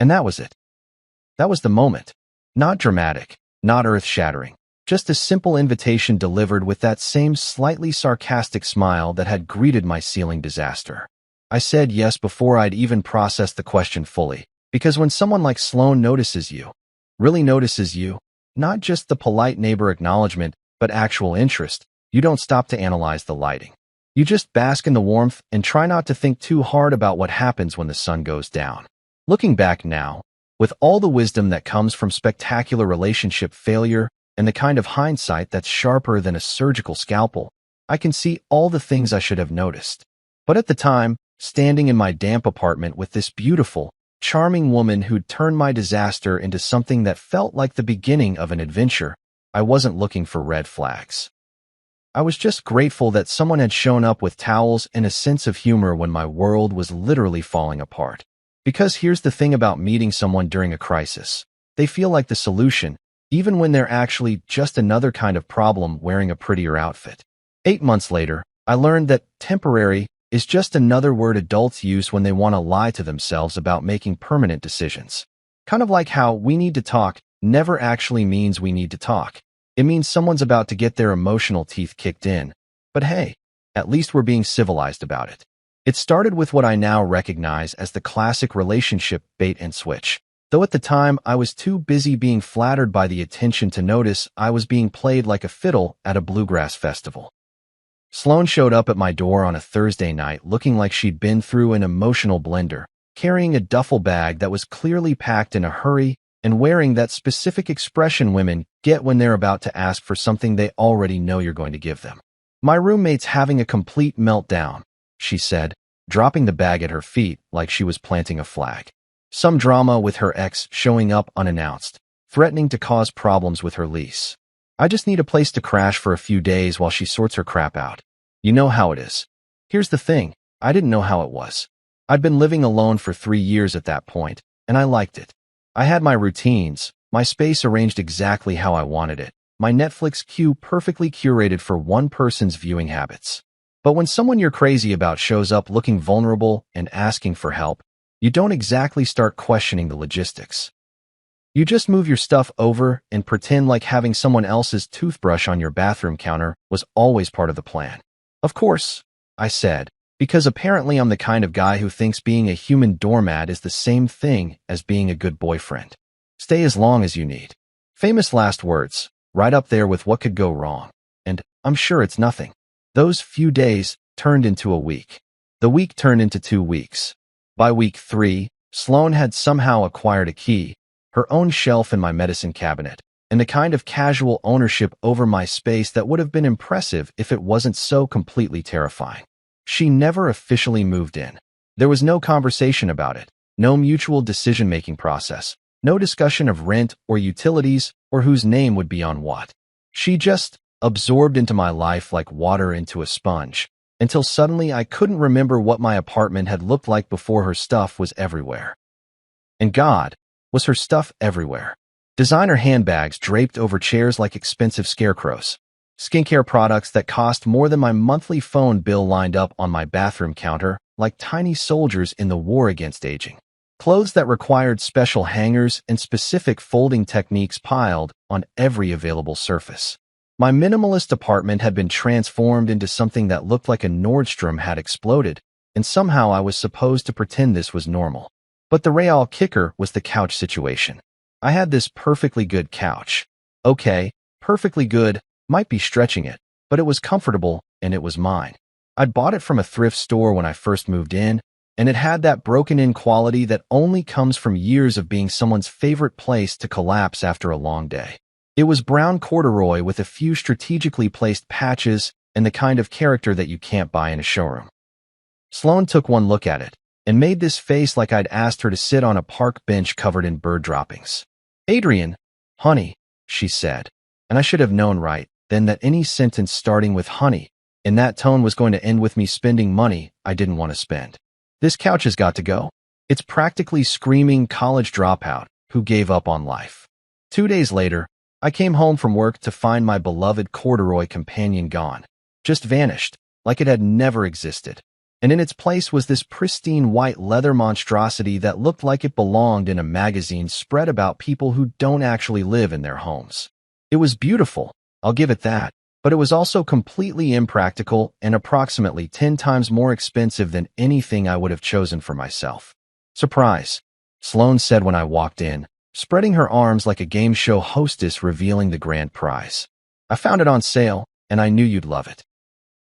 And that was it. That was the moment. Not dramatic, not earth-shattering, just a simple invitation delivered with that same slightly sarcastic smile that had greeted my ceiling disaster. I said yes before I'd even processed the question fully, because when someone like Sloan notices you, really notices you, not just the polite neighbor acknowledgement, but actual interest, you don't stop to analyze the lighting. You just bask in the warmth and try not to think too hard about what happens when the sun goes down. Looking back now, with all the wisdom that comes from spectacular relationship failure and the kind of hindsight that's sharper than a surgical scalpel, I can see all the things I should have noticed. But at the time, standing in my damp apartment with this beautiful, charming woman who'd turned my disaster into something that felt like the beginning of an adventure, I wasn't looking for red flags. I was just grateful that someone had shown up with towels and a sense of humor when my world was literally falling apart. Because here's the thing about meeting someone during a crisis. They feel like the solution, even when they're actually just another kind of problem wearing a prettier outfit. 8 months later, I learned that temporary is just another word adults use when they want to lie to themselves about making permanent decisions. Kind of like how "we need to talk" never actually means we need to talk. It means someone's about to get their emotional teeth kicked in. But hey, at least we're being civilized about it. It started with what I now recognize as the classic relationship bait and switch. Though at the time I was too busy being flattered by the attention to notice I was being played like a fiddle at a bluegrass festival. Sloan showed up at my door on a Thursday night looking like she'd been through an emotional blender, carrying a duffel bag that was clearly packed in a hurry and wearing that specific expression women get when they're about to ask for something they already know you're going to give them. "My roommate's having a complete meltdown," she said, dropping the bag at her feet like she was planting a flag. Some drama with her ex showing up unannounced, threatening to cause problems with her lease. "I just need a place to crash for a few days while she sorts her crap out. You know how it is." Here's the thing, I didn't know how it was. I'd been living alone for 3 years at that point, and I liked it. I had my routines, my space arranged exactly how I wanted it, my Netflix queue perfectly curated for one person's viewing habits. But when someone you're crazy about shows up looking vulnerable and asking for help, you don't exactly start questioning the logistics. You just move your stuff over and pretend like having someone else's toothbrush on your bathroom counter was always part of the plan. "Of course," I said, because apparently I'm the kind of guy who thinks being a human doormat is the same thing as being a good boyfriend. "Stay as long as you need." Famous last words, right up there with what could go wrong. And I'm sure it's nothing. Those few days turned into a week. The week turned into 2 weeks. By week 3, Sloan had somehow acquired a key. her own shelf in my medicine cabinet, and the kind of casual ownership over my space that would have been impressive if it wasn't so completely terrifying. She never officially moved in. There was no conversation about it, no mutual decision-making process, no discussion of rent or utilities or whose name would be on what. She just absorbed into my life like water into a sponge, until suddenly I couldn't remember what my apartment had looked like before her stuff was everywhere. And God, was her stuff everywhere. Designer handbags draped over chairs like expensive scarecrows. Skincare products that cost more than my monthly phone bill lined up on my bathroom counter like tiny soldiers in the war against aging. Clothes that required special hangers and specific folding techniques piled on every available surface. My minimalist apartment had been transformed into something that looked like a Nordstrom had exploded, and somehow I was supposed to pretend this was normal. But the real kicker was the couch situation. I had this perfectly good couch. Okay, perfectly good might be stretching it, but it was comfortable and it was mine. I'd bought it from a thrift store when I first moved in, and it had that broken-in quality that only comes from years of being someone's favorite place to collapse after a long day. It was brown corduroy with a few strategically placed patches and the kind of character that you can't buy in a showroom. Sloan took one look at it and made this face like I'd asked her to sit on a park bench covered in bird droppings. "Adrian, honey," she said, and I should have known right then that any sentence starting with honey in that tone was going to end with me spending money I didn't want to spend. "This couch has got to go. It's practically screaming college dropout who gave up on life." 2 days later, I came home from work to find my beloved corduroy companion gone, just vanished, like it had never existed. And in its place was this pristine white leather monstrosity that looked like it belonged in a magazine spread about people who don't actually live in their homes. It was beautiful, I'll give it that, but it was also completely impractical and approximately 10 times more expensive than anything I would have chosen for myself. "Surprise," Sloan said when I walked in, spreading her arms like a game show hostess revealing the grand prize. "I found it on sale, and I knew you'd love it.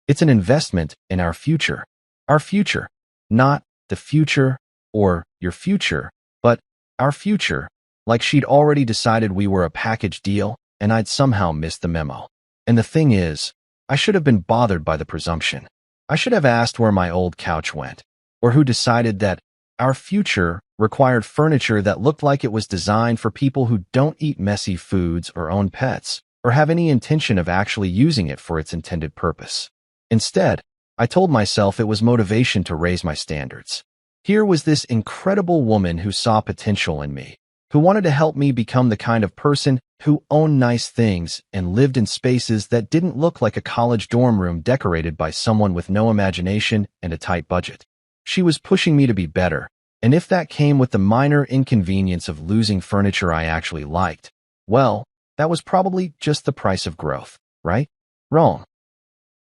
It's an investment in our future. Our future. Not the future or your future, but our future." Like she'd already decided we were a package deal, and I'd somehow missed the memo. And the thing is, I should have been bothered by the presumption. I should have asked where my old couch went, or who decided that our future required furniture that looked like it was designed for people who don't eat messy foods or own pets, or have any intention of actually using it for its intended purpose. Instead, I told myself it was motivation to raise my standards. Here was this incredible woman who saw potential in me, who wanted to help me become the kind of person who owned nice things and lived in spaces that didn't look like a college dorm room decorated by someone with no imagination and a tight budget. She was pushing me to be better, and if that came with the minor inconvenience of losing furniture I actually liked, well, that was probably just the price of growth, right? Wrong.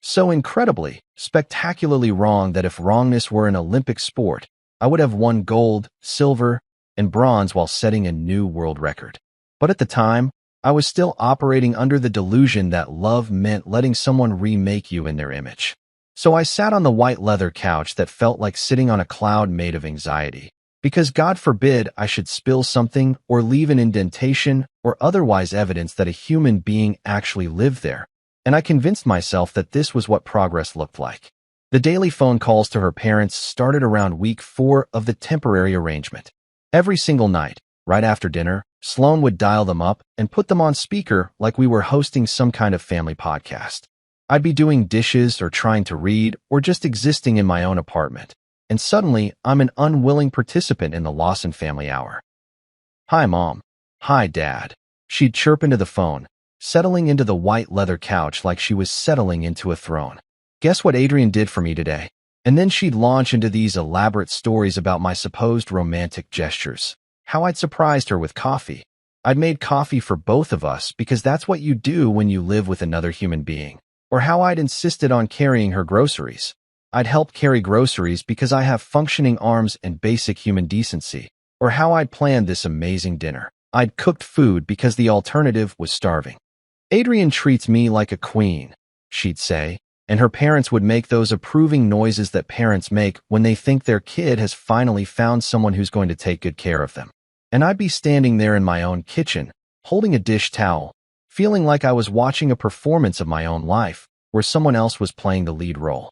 So incredibly, spectacularly wrong that if wrongness were an Olympic sport, I would have won gold, silver, and bronze while setting a new world record. But at the time, I was still operating under the delusion that love meant letting someone remake you in their image. So I sat on the white leather couch that felt like sitting on a cloud made of anxiety, because God forbid I should spill something or leave an indentation or otherwise evidence that a human being actually lived there. And I convinced myself that this was what progress looked like. The daily phone calls to her parents started around week 4 of the temporary arrangement. Every single night, right after dinner, Sloan would dial them up and put them on speaker like we were hosting some kind of family podcast. I'd be doing dishes or trying to read or just existing in my own apartment. And suddenly, I'm an unwilling participant in the Lawson family hour. "Hi, Mom." "Hi, Dad." She'd chirp into the phone, settling into the white leather couch like she was settling into a throne. "Guess what Adrian did for me today?" And then she'd launch into these elaborate stories about my supposed romantic gestures. How I'd surprised her with coffee. I'd made coffee for both of us because that's what you do when you live with another human being. Or how I'd insisted on carrying her groceries. I'd helped carry groceries because I have functioning arms and basic human decency. Or how I'd planned this amazing dinner. I'd cooked food because the alternative was starving. "Adrian treats me like a queen," she'd say, and her parents would make those approving noises that parents make when they think their kid has finally found someone who's going to take good care of them. and I'd be standing there in my own kitchen, holding a dish towel, feeling like I was watching a performance of my own life, where someone else was playing the lead role.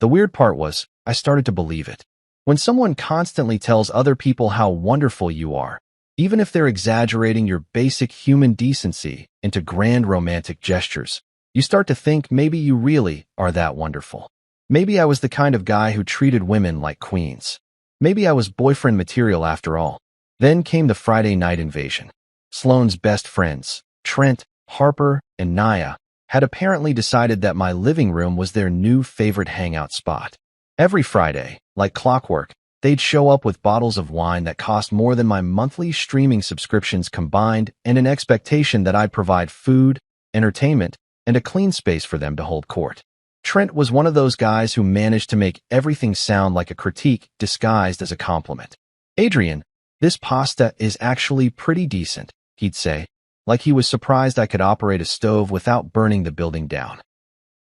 The weird part was, I started to believe it. When someone constantly tells other people how wonderful you are, even if they're exaggerating your basic human decency into grand romantic gestures, you start to think maybe you really are that wonderful. Maybe I was the kind of guy who treated women like queens. Maybe I was boyfriend material after all. Then came the Friday night invasion. Sloane's best friends, Trent, Harper, and Naya, had apparently decided that my living room was their new favorite hangout spot. Every Friday, like clockwork, they'd show up with bottles of wine that cost more than my monthly streaming subscriptions combined and an expectation that I'd provide food, entertainment, and a clean space for them to hold court. Trent was one of those guys who managed to make everything sound like a critique disguised as a compliment. "Adrian, this pasta is actually pretty decent," he'd say, like he was surprised I could operate a stove without burning the building down.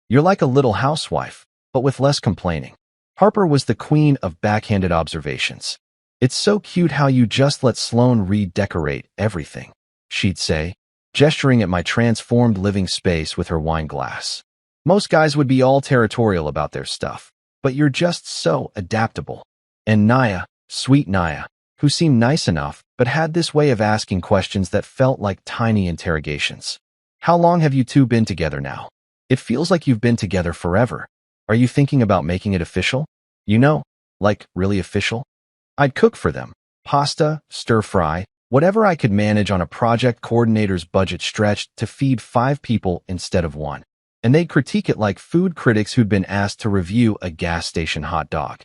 "You're like a little housewife, but with less complaining." Harper was the queen of backhanded observations. "It's so cute how you just let Sloane redecorate everything," she'd say, gesturing at my transformed living space with her wine glass. "Most guys would be all territorial about their stuff, but you're just so adaptable." And Naya, sweet Naya, who seemed nice enough, but had this way of asking questions that felt like tiny interrogations. "How long have you two been together now? It feels like you've been together forever. Are you thinking about making it official? You know, like really official?" I'd cook for them. Pasta, stir-fry, whatever I could manage on a project coordinator's budget stretched to feed 5 people instead of 1. And they'd critique it like food critics who'd been asked to review a gas station hot dog.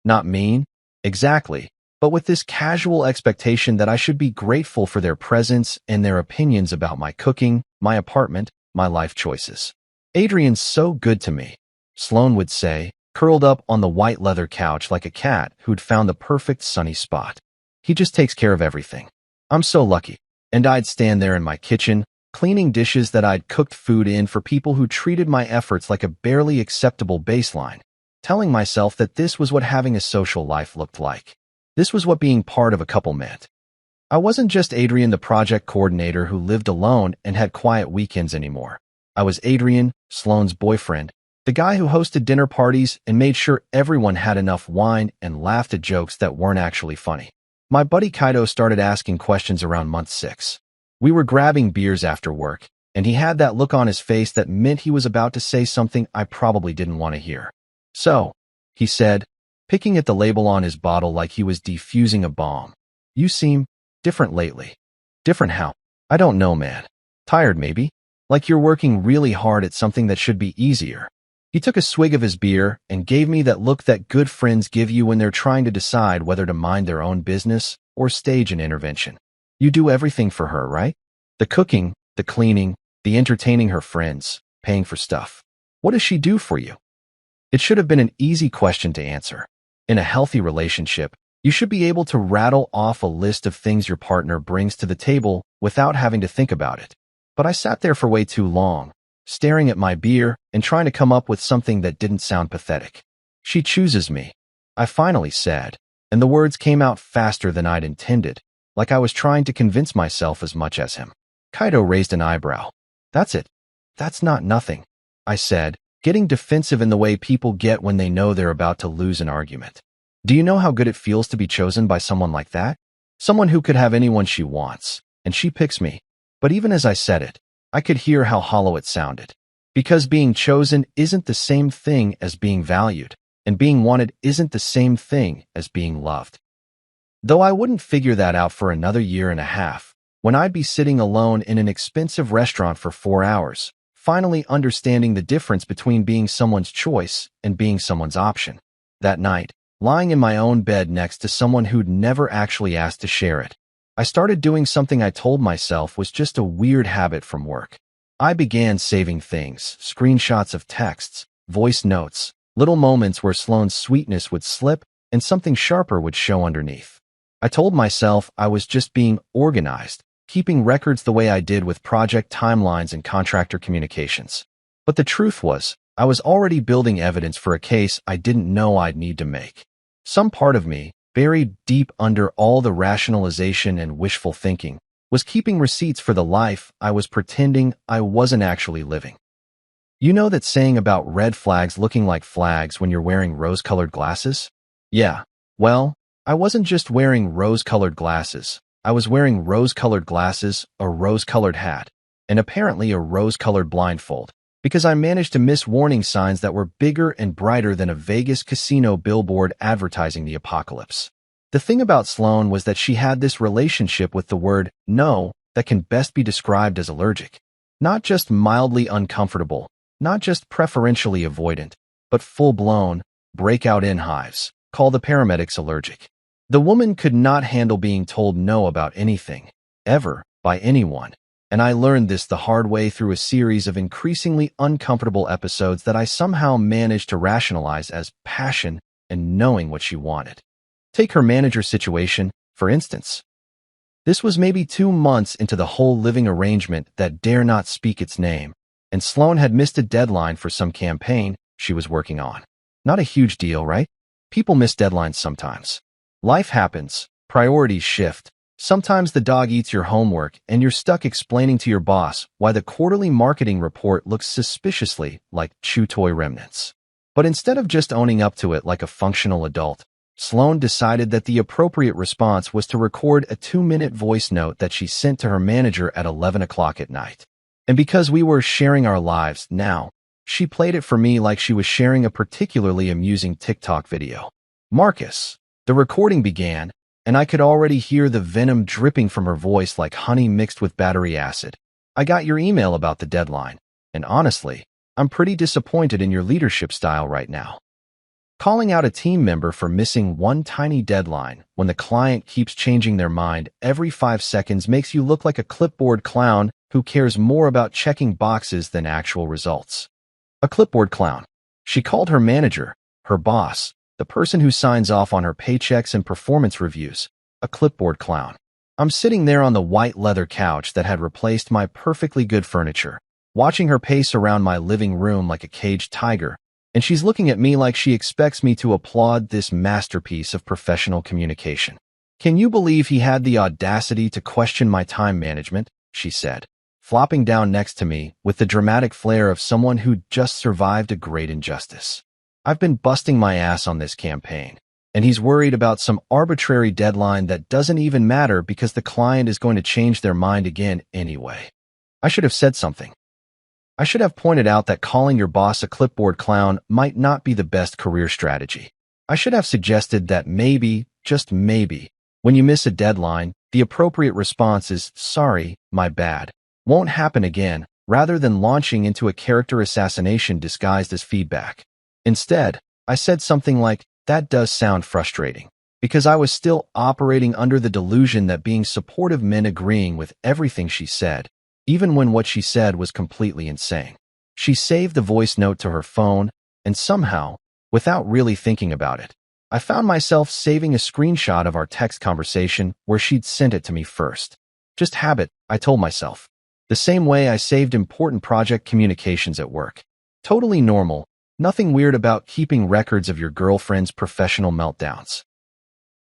Not mean, exactly, but with this casual expectation that I should be grateful for their presence and their opinions about my cooking, my apartment, my life choices. "Adrian's so good to me," Sloane would say, curled up on the white leather couch like a cat who'd found the perfect sunny spot. "He just takes care of everything. I'm so lucky." And I'd stand there in my kitchen, cleaning dishes that I'd cooked food in for people who treated my efforts like a barely acceptable baseline, telling myself that this was what having a social life looked like. This was what being part of a couple meant. I wasn't just Adrian, the project coordinator who lived alone and had quiet weekends anymore. I was Adrian, Sloane's boyfriend, the guy who hosted dinner parties and made sure everyone had enough wine and laughed at jokes that weren't actually funny. My buddy Kaito started asking questions around month 6. We were grabbing beers after work, and he had that look on his face that meant he was about to say something I probably didn't want to hear. "So," he said, picking at the label on his bottle like he was defusing a bomb, "you seem different lately." "Different how?" "I don't know, man. Tired, maybe? Like you're working really hard at something that should be easier." He took a swig of his beer and gave me that look that good friends give you when they're trying to decide whether to mind their own business or stage an intervention. "You do everything for her, right? The cooking, the cleaning, the entertaining her friends, paying for stuff. What does she do for you?" It should have been an easy question to answer. In a healthy relationship, you should be able to rattle off a list of things your partner brings to the table without having to think about it. But I sat there for way too long, staring at my beer and trying to come up with something that didn't sound pathetic. "She chooses me," I finally said, and the words came out faster than I'd intended, like I was trying to convince myself as much as him. Kaito raised an eyebrow. "That's it. That's not nothing," I said, getting defensive in the way people get when they know they're about to lose an argument. "Do you know how good it feels to be chosen by someone like that? Someone who could have anyone she wants, and she picks me." But even as I said it, I could hear how hollow it sounded. Because being chosen isn't the same thing as being valued, and being wanted isn't the same thing as being loved. Though I wouldn't figure that out for another year and a half, when I'd be sitting alone in an expensive restaurant for 4 hours, finally understanding the difference between being someone's choice and being someone's option. That night, lying in my own bed next to someone who'd never actually asked to share it, I started doing something I told myself was just a weird habit from work. I began saving things, screenshots of texts, voice notes, little moments where Sloane's sweetness would slip and something sharper would show underneath. I told myself I was just being organized, keeping records the way I did with project timelines and contractor communications. But the truth was, I was already building evidence for a case I didn't know I'd need to make. Some part of me, buried deep under all the rationalization and wishful thinking, was keeping receipts for the life I was pretending I wasn't actually living. You know that saying about red flags looking like flags when you're wearing rose-colored glasses? Yeah, well, I wasn't just wearing rose-colored glasses. I was wearing rose-colored glasses, a rose-colored hat, and apparently a rose-colored blindfold, because I managed to miss warning signs that were bigger and brighter than a Vegas casino billboard advertising the apocalypse. The thing about Sloan was that she had this relationship with the word no that can best be described as allergic. Not just mildly uncomfortable, not just preferentially avoidant, but full-blown, breakout-in hives. Call the paramedics allergic. The woman could not handle being told no about anything, ever, by anyone. And I learned this the hard way through a series of increasingly uncomfortable episodes that I somehow managed to rationalize as passion and knowing what she wanted. Take her manager situation, for instance. This was maybe 2 months into the whole living arrangement that dare not speak its name, and Sloan had missed a deadline for some campaign she was working on. Not a huge deal, right? People miss deadlines sometimes. Life happens, priorities shift. Sometimes the dog eats your homework and you're stuck explaining to your boss why the quarterly marketing report looks suspiciously like chew toy remnants. But instead of just owning up to it like a functional adult, Sloan decided that the appropriate response was to record a 2-minute voice note that she sent to her manager at 11 o'clock at night. And because we were sharing our lives now, she played it for me like she was sharing a particularly amusing TikTok video. Marcus. The recording began, and I could already hear the venom dripping from her voice like honey mixed with battery acid. I got your email about the deadline, and honestly, I'm pretty disappointed in your leadership style right now. Calling out a team member for missing one tiny deadline when the client keeps changing their mind every 5 seconds makes you look like a clipboard clown who cares more about checking boxes than actual results. A clipboard clown. She called her manager, her boss, the person who signs off on her paychecks and performance reviews, a clipboard clown. I'm sitting there on the white leather couch that had replaced my perfectly good furniture, watching her pace around my living room like a caged tiger, and she's looking at me like she expects me to applaud this masterpiece of professional communication. Can you believe he had the audacity to question my time management? She said, flopping down next to me with the dramatic flair of someone who just survived a great injustice. I've been busting my ass on this campaign, and he's worried about some arbitrary deadline that doesn't even matter because the client is going to change their mind again anyway. I should have said something. I should have pointed out that calling your boss a clipboard clown might not be the best career strategy. I should have suggested that maybe, just maybe, when you miss a deadline, the appropriate response is, sorry, my bad, won't happen again, rather than launching into a character assassination disguised as feedback. Instead, I said something like, that does sound frustrating, because I was still operating under the delusion that being supportive meant agreeing with everything she said, even when what she said was completely insane. She saved the voice note to her phone, and somehow, without really thinking about it, I found myself saving a screenshot of our text conversation where she'd sent it to me first. Just habit, I told myself. The same way I saved important project communications at work. Totally normal. Nothing weird about keeping records of your girlfriend's professional meltdowns.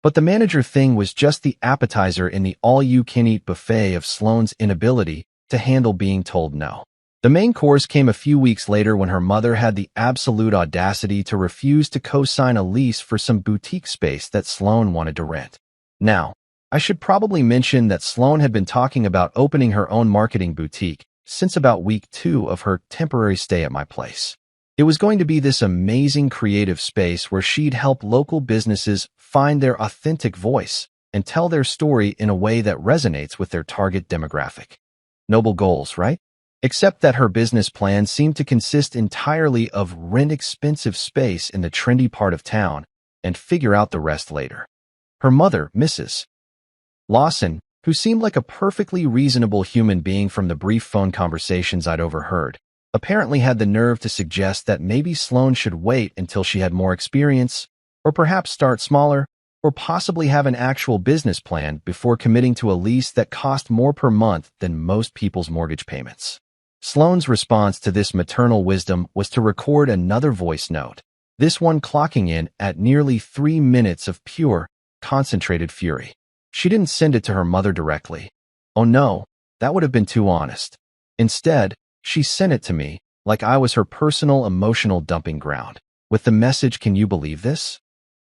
But the manager thing was just the appetizer in the all-you-can-eat buffet of Sloan's inability to handle being told no. The main course came a few weeks later when her mother had the absolute audacity to refuse to co-sign a lease for some boutique space that Sloan wanted to rent. Now, I should probably mention that Sloan had been talking about opening her own marketing boutique since about week 2 of her temporary stay at my place. It was going to be this amazing creative space where she'd help local businesses find their authentic voice and tell their story in a way that resonates with their target demographic. Noble goals, right? Except that her business plan seemed to consist entirely of rent expensive space in the trendy part of town and figure out the rest later. Her mother, Mrs. Lawson, who seemed like a perfectly reasonable human being from the brief phone conversations I'd overheard, apparently had the nerve to suggest that maybe Sloan should wait until she had more experience, or perhaps start smaller, or possibly have an actual business plan before committing to a lease that cost more per month than most people's mortgage payments. Sloan's response to this maternal wisdom was to record another voice note, this one clocking in at nearly 3 minutes of pure, concentrated fury. She didn't send it to her mother directly. Oh no, that would have been too honest. Instead, she sent it to me, like I was her personal emotional dumping ground, with the message, "Can you believe this?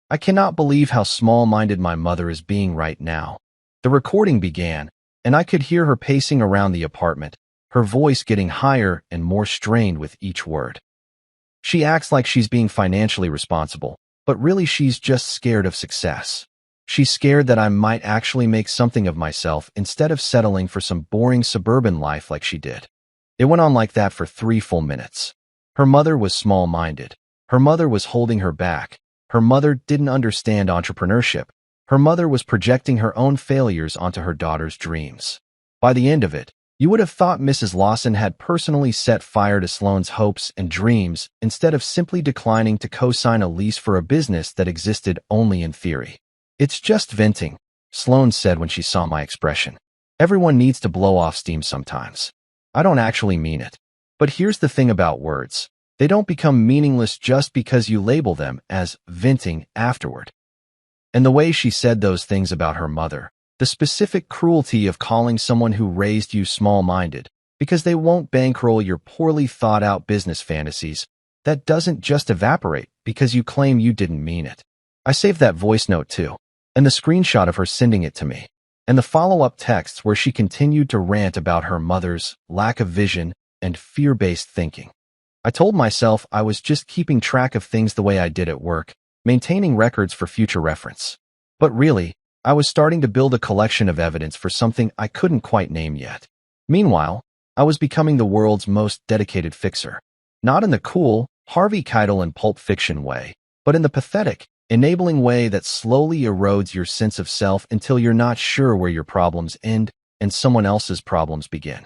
I cannot believe how small-minded my mother is being right now." The recording began, and I could hear her pacing around the apartment, her voice getting higher and more strained with each word. She acts like she's being financially responsible, but really she's just scared of success. She's scared that I might actually make something of myself instead of settling for some boring suburban life like she did. It went on like that for 3 full minutes. Her mother was small-minded. Her mother was holding her back. Her mother didn't understand entrepreneurship. Her mother was projecting her own failures onto her daughter's dreams. By the end of it, you would have thought Mrs. Lawson had personally set fire to Sloane's hopes and dreams instead of simply declining to co-sign a lease for a business that existed only in theory. "It's just venting," Sloane said when she saw my expression. "Everyone needs to blow off steam sometimes. I don't actually mean it. But here's the thing about words. They don't become meaningless just because you label them as venting afterward." And the way she said those things about her mother, the specific cruelty of calling someone who raised you small-minded because they won't bankroll your poorly thought-out business fantasies, that doesn't just evaporate because you claim you didn't mean it. I saved that voice note too, and the screenshot of her sending it to me, and the follow-up texts where she continued to rant about her mother's lack of vision and fear-based thinking. I told myself I was just keeping track of things the way I did at work, maintaining records for future reference. But really, I was starting to build a collection of evidence for something I couldn't quite name yet. Meanwhile, I was becoming the world's most dedicated fixer. Not in the cool, Harvey Keitel and Pulp Fiction way, but in the pathetic, enabling way that slowly erodes your sense of self until you're not sure where your problems end and someone else's problems begin.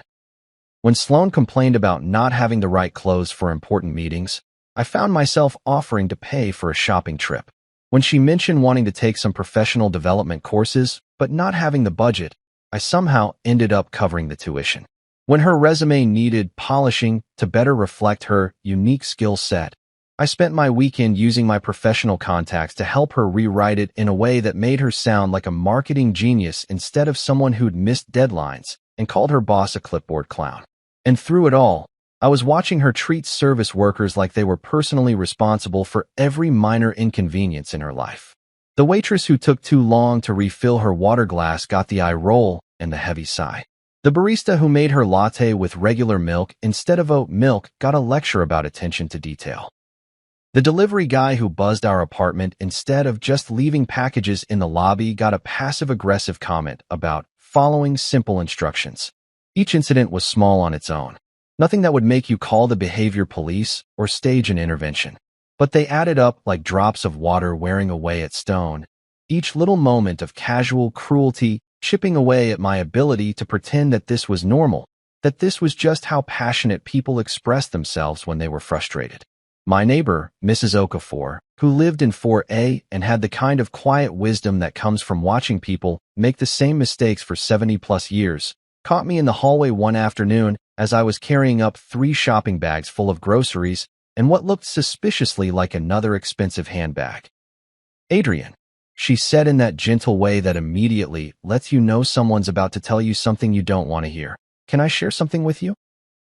When Sloane complained about not having the right clothes for important meetings, I found myself offering to pay for a shopping trip. When she mentioned wanting to take some professional development courses, but not having the budget, I somehow ended up covering the tuition. When her resume needed polishing to better reflect her unique skill set, I spent my weekend using my professional contacts to help her rewrite it in a way that made her sound like a marketing genius instead of someone who'd missed deadlines and called her boss a clipboard clown. And through it all, I was watching her treat service workers like they were personally responsible for every minor inconvenience in her life. The waitress who took too long to refill her water glass got the eye roll and the heavy sigh. The barista who made her latte with regular milk instead of oat milk got a lecture about attention to detail. The delivery guy who buzzed our apartment instead of just leaving packages in the lobby got a passive-aggressive comment about following simple instructions. Each incident was small on its own. Nothing that would make you call the behavior police or stage an intervention. But they added up like drops of water wearing away at stone. Each little moment of casual cruelty chipping away at my ability to pretend that this was normal, that this was just how passionate people expressed themselves when they were frustrated. My neighbor, Mrs. Okafor, who lived in 4A and had the kind of quiet wisdom that comes from watching people make the same mistakes for 70-plus years, caught me in the hallway one afternoon as I was carrying up 3 shopping bags full of groceries and what looked suspiciously like another expensive handbag. "Adrian," she said in that gentle way that immediately lets you know someone's about to tell you something you don't want to hear. "Can I share something with you?"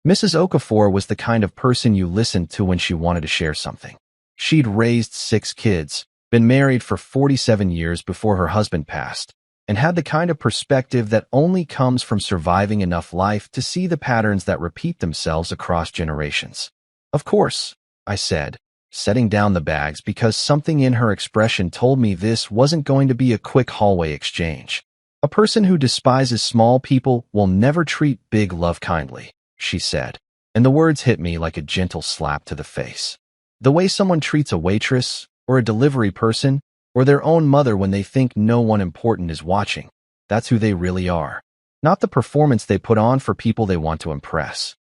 Mrs. Okafor was the kind of person you listened to when she wanted to share something. She'd raised 6 kids, been married for 47 years before her husband passed, and had the kind of perspective that only comes from surviving enough life to see the patterns that repeat themselves across generations. "Of course," I said, setting down the bags because something in her expression told me this wasn't going to be a quick hallway exchange. "A person who despises small people will never treat big love kindly," she said, and the words hit me like a gentle slap to the face. The way someone treats a waitress, or a delivery person, or their own mother when they think no one important is watching, that's who they really are, not the performance they put on for people they want to impress.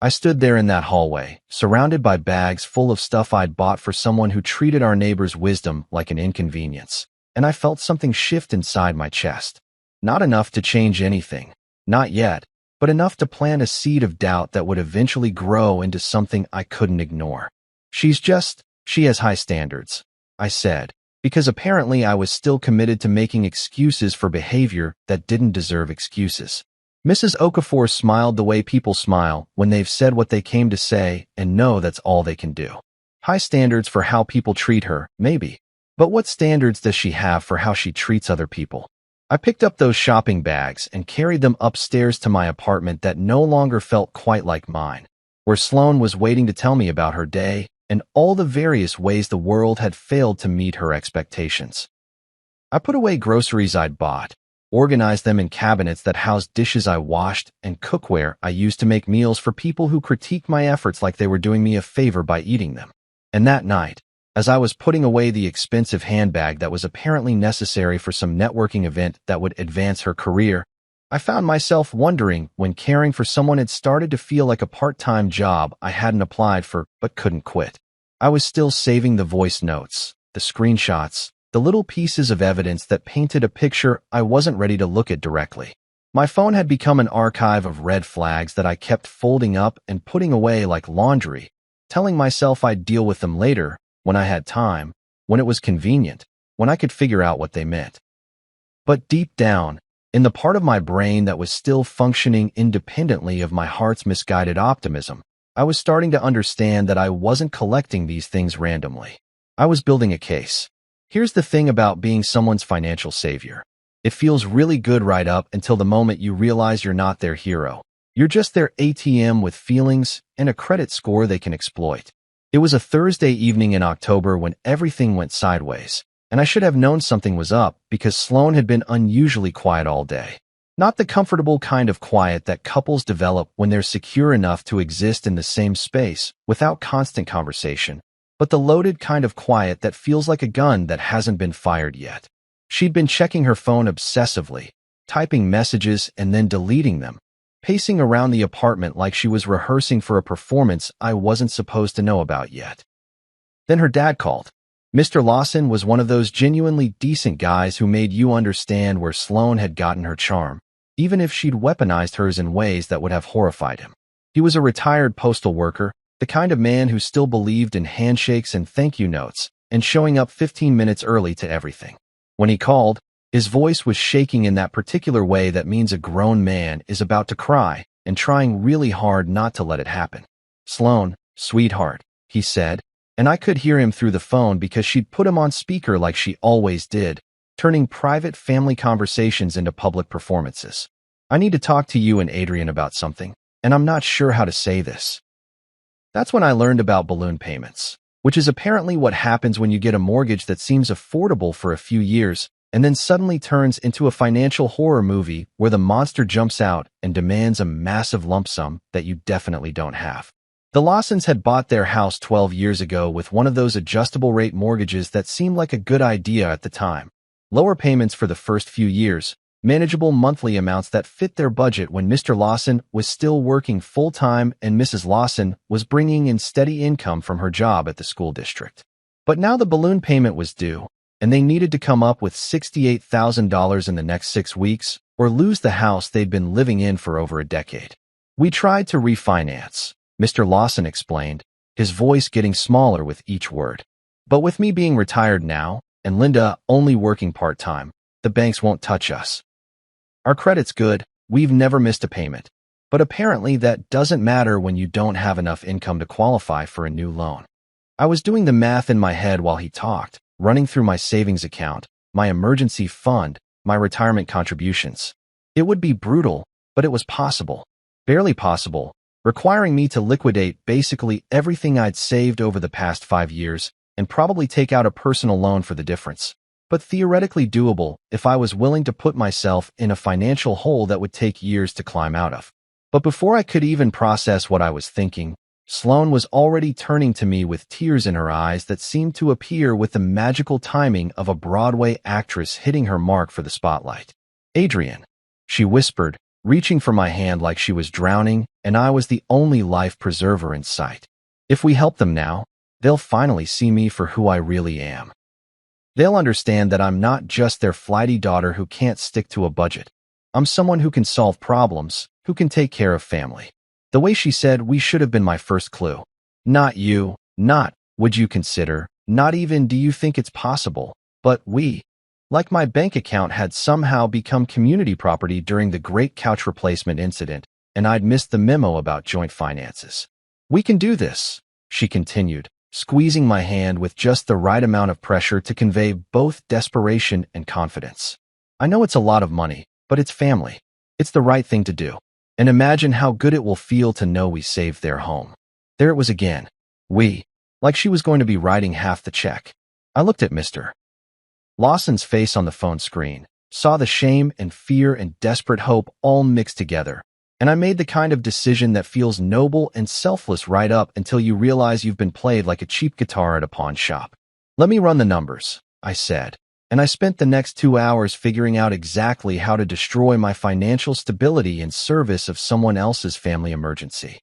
I stood there in that hallway, surrounded by bags full of stuff I'd bought for someone who treated our neighbor's wisdom like an inconvenience, and I felt something shift inside my chest. Not enough to change anything, not yet, but enough to plant a seed of doubt that would eventually grow into something I couldn't ignore. She has high standards," I said, because apparently I was still committed to making excuses for behavior that didn't deserve excuses. Mrs. Okafor smiled the way people smile when they've said what they came to say and know that's all they can do. High standards for how people treat her, maybe. But what standards does she have for how she treats other people? I picked up those shopping bags and carried them upstairs to my apartment that no longer felt quite like mine, where Sloan was waiting to tell me about her day and all the various ways the world had failed to meet her expectations. I put away groceries I'd bought, organized them in cabinets that housed dishes I washed and cookware I used to make meals for people who critiqued my efforts like they were doing me a favor by eating them. And that night, as I was putting away the expensive handbag that was apparently necessary for some networking event that would advance her career, I found myself wondering when caring for someone had started to feel like a part-time job I hadn't applied for but couldn't quit. I was still saving the voice notes, the screenshots, the little pieces of evidence that painted a picture I wasn't ready to look at directly. My phone had become an archive of red flags that I kept folding up and putting away like laundry, telling myself I'd deal with them later, when I had time, when it was convenient, when I could figure out what they meant. But deep down, in the part of my brain that was still functioning independently of my heart's misguided optimism, I was starting to understand that I wasn't collecting these things randomly. I was building a case. Here's the thing about being someone's financial savior. It feels really good right up until the moment you realize you're not their hero. You're just their ATM with feelings and a credit score they can exploit. It was a Thursday evening in October when everything went sideways, and I should have known something was up because Sloan had been unusually quiet all day. Not the comfortable kind of quiet that couples develop when they're secure enough to exist in the same space without constant conversation, but the loaded kind of quiet that feels like a gun that hasn't been fired yet. She'd been checking her phone obsessively, typing messages and then deleting them, pacing around the apartment like she was rehearsing for a performance I wasn't supposed to know about yet. Then her dad called. Mr. Lawson was one of those genuinely decent guys who made you understand where Sloan had gotten her charm, even if she'd weaponized hers in ways that would have horrified him. He was a retired postal worker, the kind of man who still believed in handshakes and thank you notes, and showing up 15 minutes early to everything. When he called, his voice was shaking in that particular way that means a grown man is about to cry and trying really hard not to let it happen. "Sloan, sweetheart," he said, and I could hear him through the phone because she'd put him on speaker like she always did, turning private family conversations into public performances. "I need to talk to you and Adrian about something, and I'm not sure how to say this." That's when I learned about balloon payments, which is apparently what happens when you get a mortgage that seems affordable for a few years and then suddenly turns into a financial horror movie where the monster jumps out and demands a massive lump sum that you definitely don't have. The Lawsons had bought their house 12 years ago with one of those adjustable rate mortgages that seemed like a good idea at the time. Lower payments for the first few years, manageable monthly amounts that fit their budget when Mr. Lawson was still working full-time and Mrs. Lawson was bringing in steady income from her job at the school district. But now the balloon payment was due, and they needed to come up with $68,000 in the next 6 weeks or lose the house they'd been living in for over a decade. "We tried to refinance," Mr. Lawson explained, his voice getting smaller with each word. "But with me being retired now, and Linda only working part-time, the banks won't touch us. Our credit's good, we've never missed a payment. But apparently that doesn't matter when you don't have enough income to qualify for a new loan." I was doing the math in my head while he talked, running through my savings account, my emergency fund, my retirement contributions. It would be brutal, but it was possible. Barely possible, requiring me to liquidate basically everything I'd saved over the past 5 years and probably take out a personal loan for the difference. But theoretically doable if I was willing to put myself in a financial hole that would take years to climb out of. But before I could even process what I was thinking, Sloan was already turning to me with tears in her eyes that seemed to appear with the magical timing of a Broadway actress hitting her mark for the spotlight. "Adrian," she whispered, reaching for my hand like she was drowning and I was the only life preserver in sight. "If we help them now, they'll finally see me for who I really am. They'll understand that I'm not just their flighty daughter who can't stick to a budget. I'm someone who can solve problems, who can take care of family." The way she said "we" should have been my first clue. Not "you," not "would you consider," not even "do you think it's possible?" But like my bank account had somehow become community property during the great couch replacement incident, and I'd missed the memo about joint finances. "We can do this," she continued, squeezing my hand with just the right amount of pressure to convey both desperation and confidence. "I know it's a lot of money, but it's family. It's the right thing to do. And imagine how good it will feel to know we saved their home." There it was again. Like she was going to be writing half the check. I looked at Mr. Lawson's face on the phone screen, saw the shame and fear and desperate hope all mixed together, and I made the kind of decision that feels noble and selfless right up until you realize you've been played like a cheap guitar at a pawn shop. "Let me run the numbers," I said, and I spent the next 2 hours figuring out exactly how to destroy my financial stability in service of someone else's family emergency.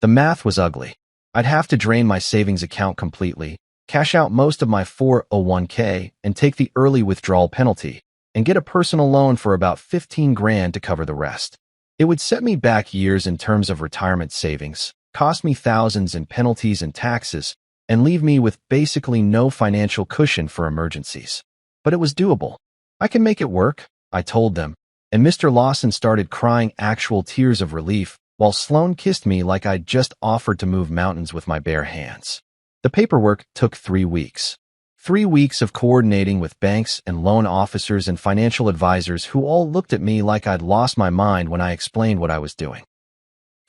The math was ugly. I'd have to drain my savings account completely, cash out most of my 401k, and take the early withdrawal penalty, and get a personal loan for about 15 grand to cover the rest. It would set me back years in terms of retirement savings, cost me thousands in penalties and taxes, and leave me with basically no financial cushion for emergencies. But it was doable. "I can make it work," I told them, and Mr. Lawson started crying actual tears of relief, while Sloan kissed me like I'd just offered to move mountains with my bare hands. The paperwork took 3 weeks. 3 weeks of coordinating with banks and loan officers and financial advisors who all looked at me like I'd lost my mind when I explained what I was doing.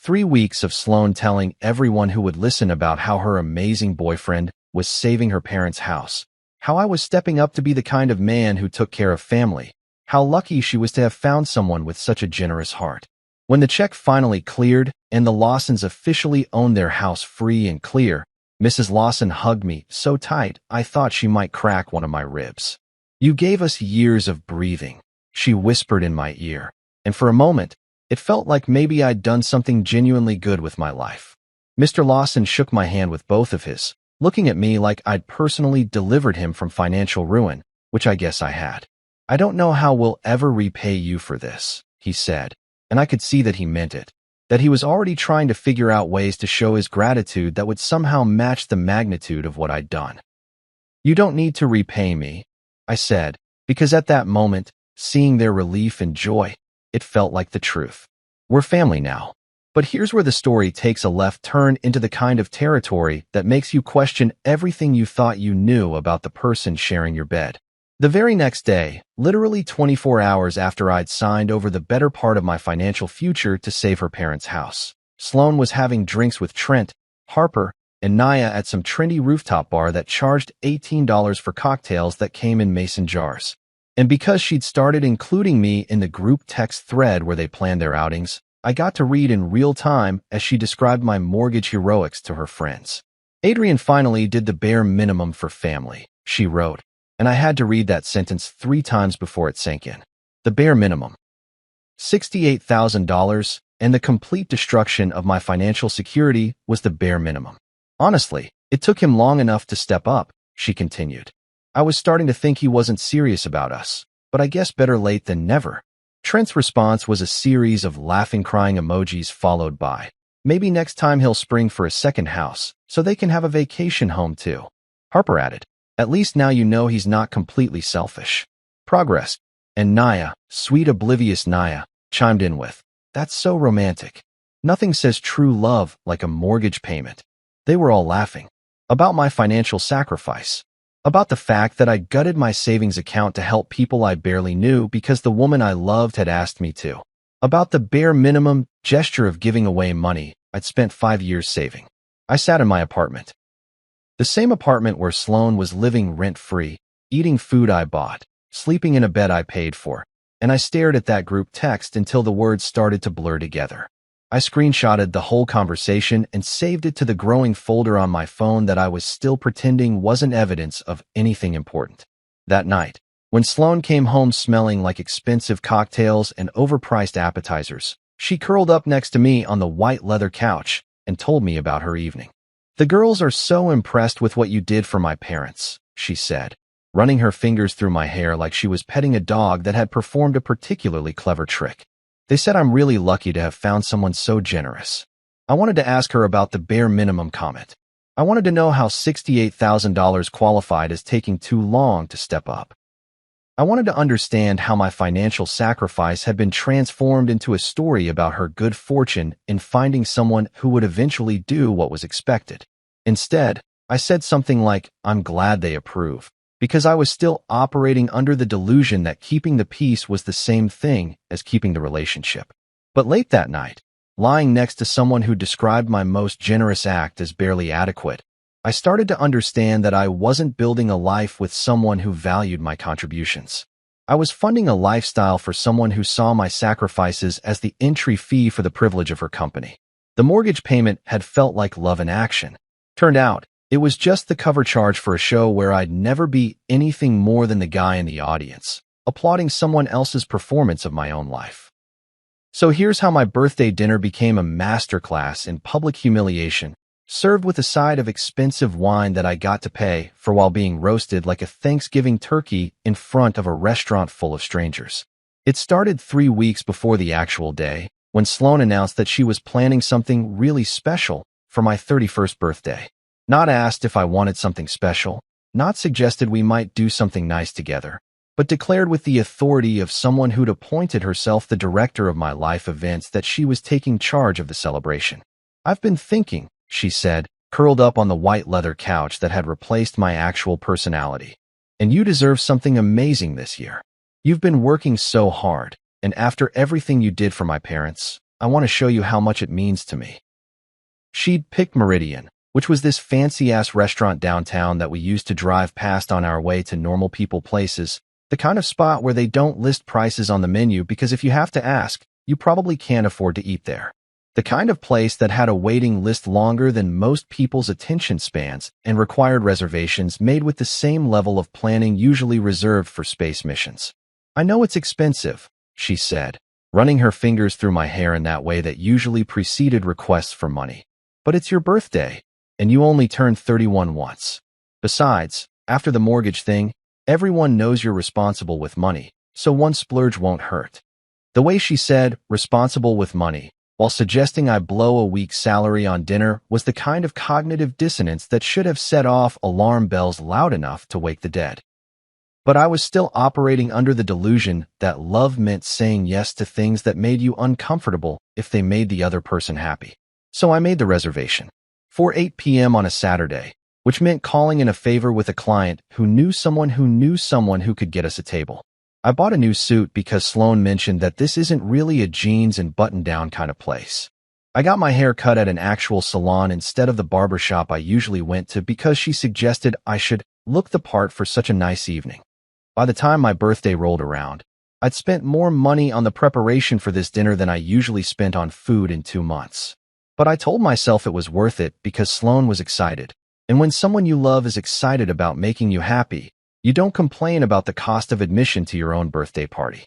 3 weeks of Sloan telling everyone who would listen about how her amazing boyfriend was saving her parents' house, how I was stepping up to be the kind of man who took care of family, how lucky she was to have found someone with such a generous heart. When the check finally cleared and the Lawsons officially owned their house free and clear, Mrs. Lawson hugged me so tight I thought she might crack one of my ribs. "You gave us years of breathing," she whispered in my ear, and for a moment, it felt like maybe I'd done something genuinely good with my life. Mr. Lawson shook my hand with both of his, looking at me like I'd personally delivered him from financial ruin, which I guess I had. "I don't know how we'll ever repay you for this," he said, and I could see that he meant it, that he was already trying to figure out ways to show his gratitude that would somehow match the magnitude of what I'd done. "You don't need to repay me," I said, because at that moment, seeing their relief and joy, it felt like the truth. "We're family now." But here's where the story takes a left turn into the kind of territory that makes you question everything you thought you knew about the person sharing your bed. The very next day, literally 24 hours after I'd signed over the better part of my financial future to save her parents' house, Sloan was having drinks with Trent, Harper, and Naya at some trendy rooftop bar that charged $18 for cocktails that came in mason jars. And because she'd started including me in the group text thread where they planned their outings, I got to read in real time as she described my mortgage heroics to her friends. "Adrian finally did the bare minimum for family," she wrote, and I had to read that sentence 3 times before it sank in. The bare minimum. $68,000, and the complete destruction of my financial security was the bare minimum. "Honestly, it took him long enough to step up," she continued. "I was starting to think he wasn't serious about us, but I guess better late than never." Trent's response was a series of laughing crying emojis followed by, "Maybe next time he'll spring for a second house, so they can have a vacation home too." Harper added, "At least now you know he's not completely selfish." Progress. And Naya, sweet oblivious Naya, chimed in with, "That's so romantic. Nothing says true love like a mortgage payment." They were all laughing. About my financial sacrifice. About the fact that I gutted my savings account to help people I barely knew because the woman I loved had asked me to. About the bare minimum gesture of giving away money I'd spent 5 years saving. I sat in my apartment. The same apartment where Sloan was living rent-free, eating food I bought, sleeping in a bed I paid for, and I stared at that group text until the words started to blur together. I screenshotted the whole conversation and saved it to the growing folder on my phone that I was still pretending wasn't evidence of anything important. That night, when Sloan came home smelling like expensive cocktails and overpriced appetizers, she curled up next to me on the white leather couch and told me about her evening. "The girls are so impressed with what you did for my parents," she said, running her fingers through my hair like she was petting a dog that had performed a particularly clever trick. "They said I'm really lucky to have found someone so generous." I wanted to ask her about the bare minimum comment. I wanted to know how $68,000 qualified as taking too long to step up. I wanted to understand how my financial sacrifice had been transformed into a story about her good fortune in finding someone who would eventually do what was expected. Instead, I said something like, "I'm glad they approve," because I was still operating under the delusion that keeping the peace was the same thing as keeping the relationship. But late that night, lying next to someone who described my most generous act as barely adequate, I started to understand that I wasn't building a life with someone who valued my contributions. I was funding a lifestyle for someone who saw my sacrifices as the entry fee for the privilege of her company. The mortgage payment had felt like love in action. Turned out, it was just the cover charge for a show where I'd never be anything more than the guy in the audience, applauding someone else's performance of my own life. So here's how my birthday dinner became a masterclass in public humiliation, served with a side of expensive wine that I got to pay for while being roasted like a Thanksgiving turkey in front of a restaurant full of strangers. It started 3 weeks before the actual day, when Sloan announced that she was planning something really special for my 31st birthday. Not asked if I wanted something special, not suggested we might do something nice together, but declared with the authority of someone who'd appointed herself the director of my life events that she was taking charge of the celebration. "I've been thinking," she said, curled up on the white leather couch that had replaced my actual personality. "And you deserve something amazing this year. You've been working so hard, and after everything you did for my parents, I want to show you how much it means to me." She'd picked Meridian, which was this fancy-ass restaurant downtown that we used to drive past on our way to normal people places, the kind of spot where they don't list prices on the menu because if you have to ask, you probably can't afford to eat there. The kind of place that had a waiting list longer than most people's attention spans and required reservations made with the same level of planning usually reserved for space missions. "I know it's expensive," she said, running her fingers through my hair in that way that usually preceded requests for money. "But it's your birthday, and you only turned 31 once. Besides, after the mortgage thing, everyone knows you're responsible with money, so one splurge won't hurt." The way she said, "responsible with money," while suggesting I blow a week's salary on dinner was the kind of cognitive dissonance that should have set off alarm bells loud enough to wake the dead. But I was still operating under the delusion that love meant saying yes to things that made you uncomfortable if they made the other person happy. So I made the reservation for 8 p.m. on a Saturday, which meant calling in a favor with a client who knew someone who could get us a table. I bought a new suit because Sloan mentioned that this isn't really a jeans and button-down kind of place. I got my hair cut at an actual salon instead of the barber shop I usually went to because she suggested I should look the part for such a nice evening. By the time my birthday rolled around, I'd spent more money on the preparation for this dinner than I usually spent on food in 2 months. But I told myself it was worth it because Sloan was excited. And when someone you love is excited about making you happy, you don't complain about the cost of admission to your own birthday party.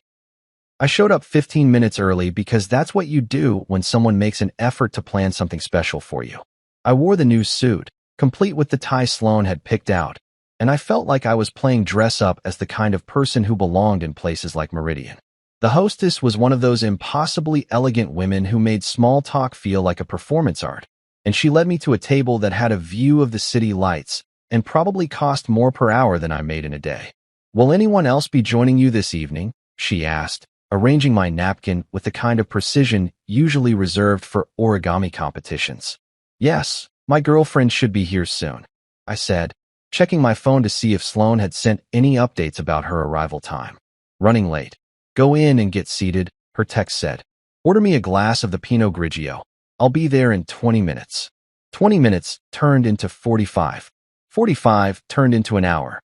I showed up 15 minutes early because that's what you do when someone makes an effort to plan something special for you. I wore the new suit, complete with the tie Sloan had picked out, and I felt like I was playing dress-up as the kind of person who belonged in places like Meridian. The hostess was one of those impossibly elegant women who made small talk feel like a performance art, and she led me to a table that had a view of the city lights and probably cost more per hour than I made in a day. "Will anyone else be joining you this evening?" she asked, arranging my napkin with the kind of precision usually reserved for origami competitions. "Yes, my girlfriend should be here soon," I said, checking my phone to see if Sloan had sent any updates about her arrival time. "Running late. Go in and get seated," her text said. "Order me a glass of the Pinot Grigio. I'll be there in 20 minutes. 20 minutes turned into 45. 45 turned into an hour.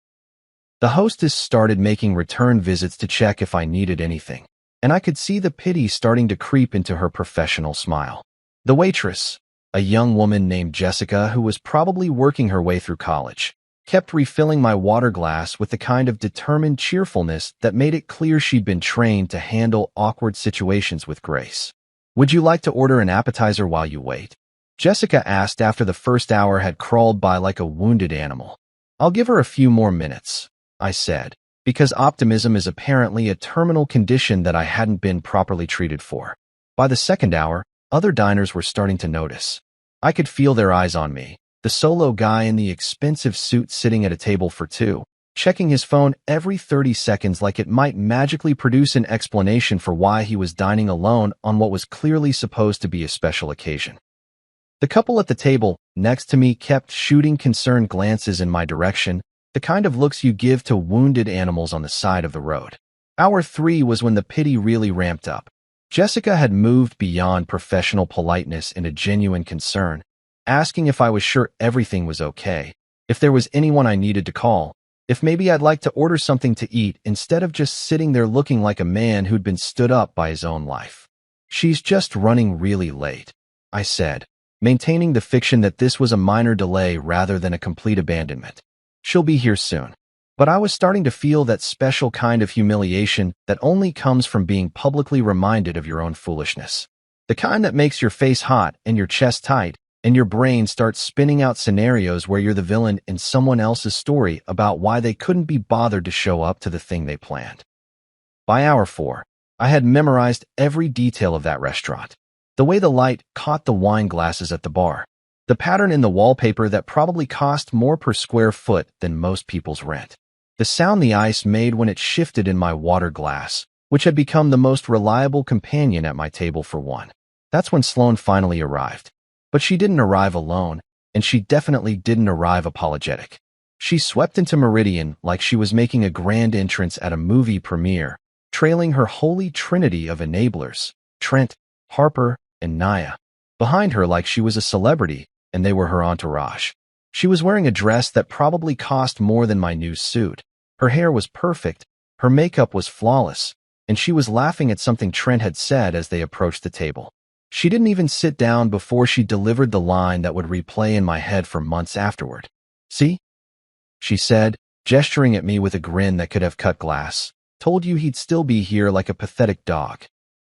The hostess started making return visits to check if I needed anything, and I could see the pity starting to creep into her professional smile. The waitress, a young woman named Jessica who was probably working her way through college, kept refilling my water glass with the kind of determined cheerfulness that made it clear she'd been trained to handle awkward situations with grace. "Would you like to order an appetizer while you wait?" Jessica asked after the first hour had crawled by like a wounded animal. "I'll give her a few more minutes," I said, because optimism is apparently a terminal condition that I hadn't been properly treated for. By the second hour, other diners were starting to notice. I could feel their eyes on me, the solo guy in the expensive suit sitting at a table for two, checking his phone every 30 seconds like it might magically produce an explanation for why he was dining alone on what was clearly supposed to be a special occasion. The couple at the table next to me kept shooting concerned glances in my direction, the kind of looks you give to wounded animals on the side of the road. Hour 3 was when the pity really ramped up. Jessica had moved beyond professional politeness into genuine concern, asking if I was sure everything was okay, if there was anyone I needed to call, if maybe I'd like to order something to eat instead of just sitting there looking like a man who'd been stood up by his own life. "She's just running really late," I said, maintaining the fiction that this was a minor delay rather than a complete abandonment. "She'll be here soon." But I was starting to feel that special kind of humiliation that only comes from being publicly reminded of your own foolishness. The kind that makes your face hot and your chest tight, and your brain starts spinning out scenarios where you're the villain in someone else's story about why they couldn't be bothered to show up to the thing they planned. By hour 4, I had memorized every detail of that restaurant. The way the light caught the wine glasses at the bar. The pattern in the wallpaper that probably cost more per square foot than most people's rent. The sound the ice made when it shifted in my water glass, which had become the most reliable companion at my table for one. That's when Sloane finally arrived. But she didn't arrive alone, and she definitely didn't arrive apologetic. She swept into Meridian like she was making a grand entrance at a movie premiere, trailing her holy trinity of enablers, Trent, Harper, and Naya, behind her like she was a celebrity and they were her entourage. She was wearing a dress that probably cost more than my new suit. Her hair was perfect, her makeup was flawless, and she was laughing at something Trent had said as they approached the table. She didn't even sit down before she delivered the line that would replay in my head for months afterward. "See?" she said, gesturing at me with a grin that could have cut glass. "Told you he'd still be here like a pathetic dog."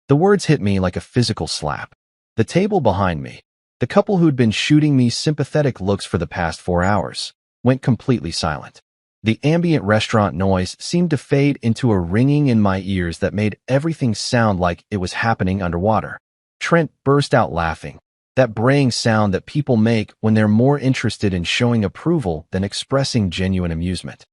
The words hit me like a physical slap. The table behind me, the couple who'd been shooting me sympathetic looks for the past 4 hours, went completely silent. The ambient restaurant noise seemed to fade into a ringing in my ears that made everything sound like it was happening underwater. Trent burst out laughing, that braying sound that people make when they're more interested in showing approval than expressing genuine amusement.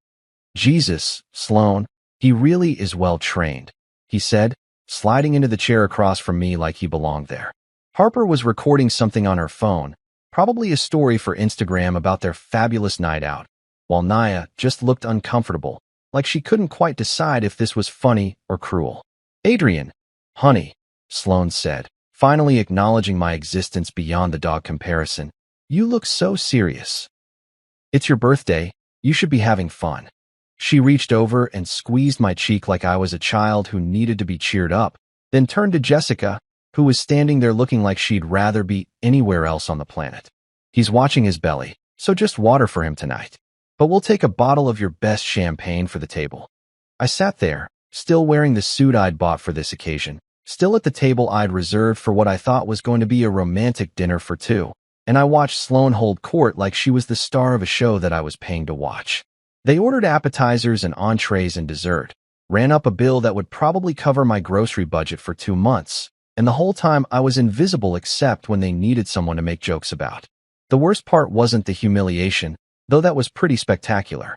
"Jesus, Sloane, he really is well trained," he said, sliding into the chair across from me like he belonged there. Harper was recording something on her phone, probably a story for Instagram about their fabulous night out, while Naya just looked uncomfortable, like she couldn't quite decide if this was funny or cruel. "Adrian, honey," Sloane said, finally acknowledging my existence beyond the dog comparison, "you look so serious. It's your birthday, you should be having fun." She reached over and squeezed my cheek like I was a child who needed to be cheered up, then turned to Jessica, who was standing there looking like she'd rather be anywhere else on the planet. "He's watching his belly, so just water for him tonight. But we'll take a bottle of your best champagne for the table." I sat there, still wearing the suit I'd bought for this occasion, still at the table I'd reserved for what I thought was going to be a romantic dinner for two, and I watched Sloane hold court like she was the star of a show that I was paying to watch. They ordered appetizers and entrees and dessert, ran up a bill that would probably cover my grocery budget for 2 months, and the whole time I was invisible except when they needed someone to make jokes about. The worst part wasn't the humiliation, though that was pretty spectacular.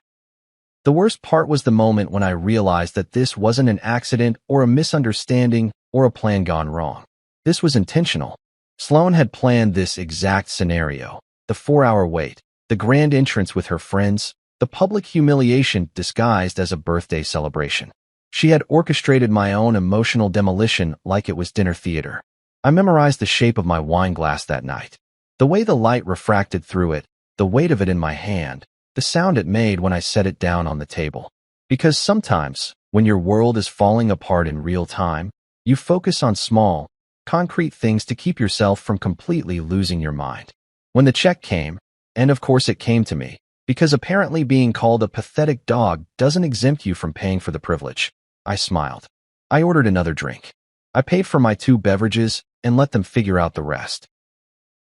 The worst part was the moment when I realized that this wasn't an accident or a misunderstanding or a plan gone wrong. This was intentional. Sloane had planned this exact scenario, the 4-hour wait, the grand entrance with her friends, the public humiliation disguised as a birthday celebration. She had orchestrated my own emotional demolition like it was dinner theater. I memorized the shape of my wine glass that night, the way the light refracted through it, the weight of it in my hand, the sound it made when I set it down on the table. Because sometimes, when your world is falling apart in real time, you focus on small, concrete things to keep yourself from completely losing your mind. When the check came, and of course it came to me, because apparently being called a pathetic dog doesn't exempt you from paying for the privilege, I smiled. I ordered another drink. I paid for my 2 beverages and let them figure out the rest.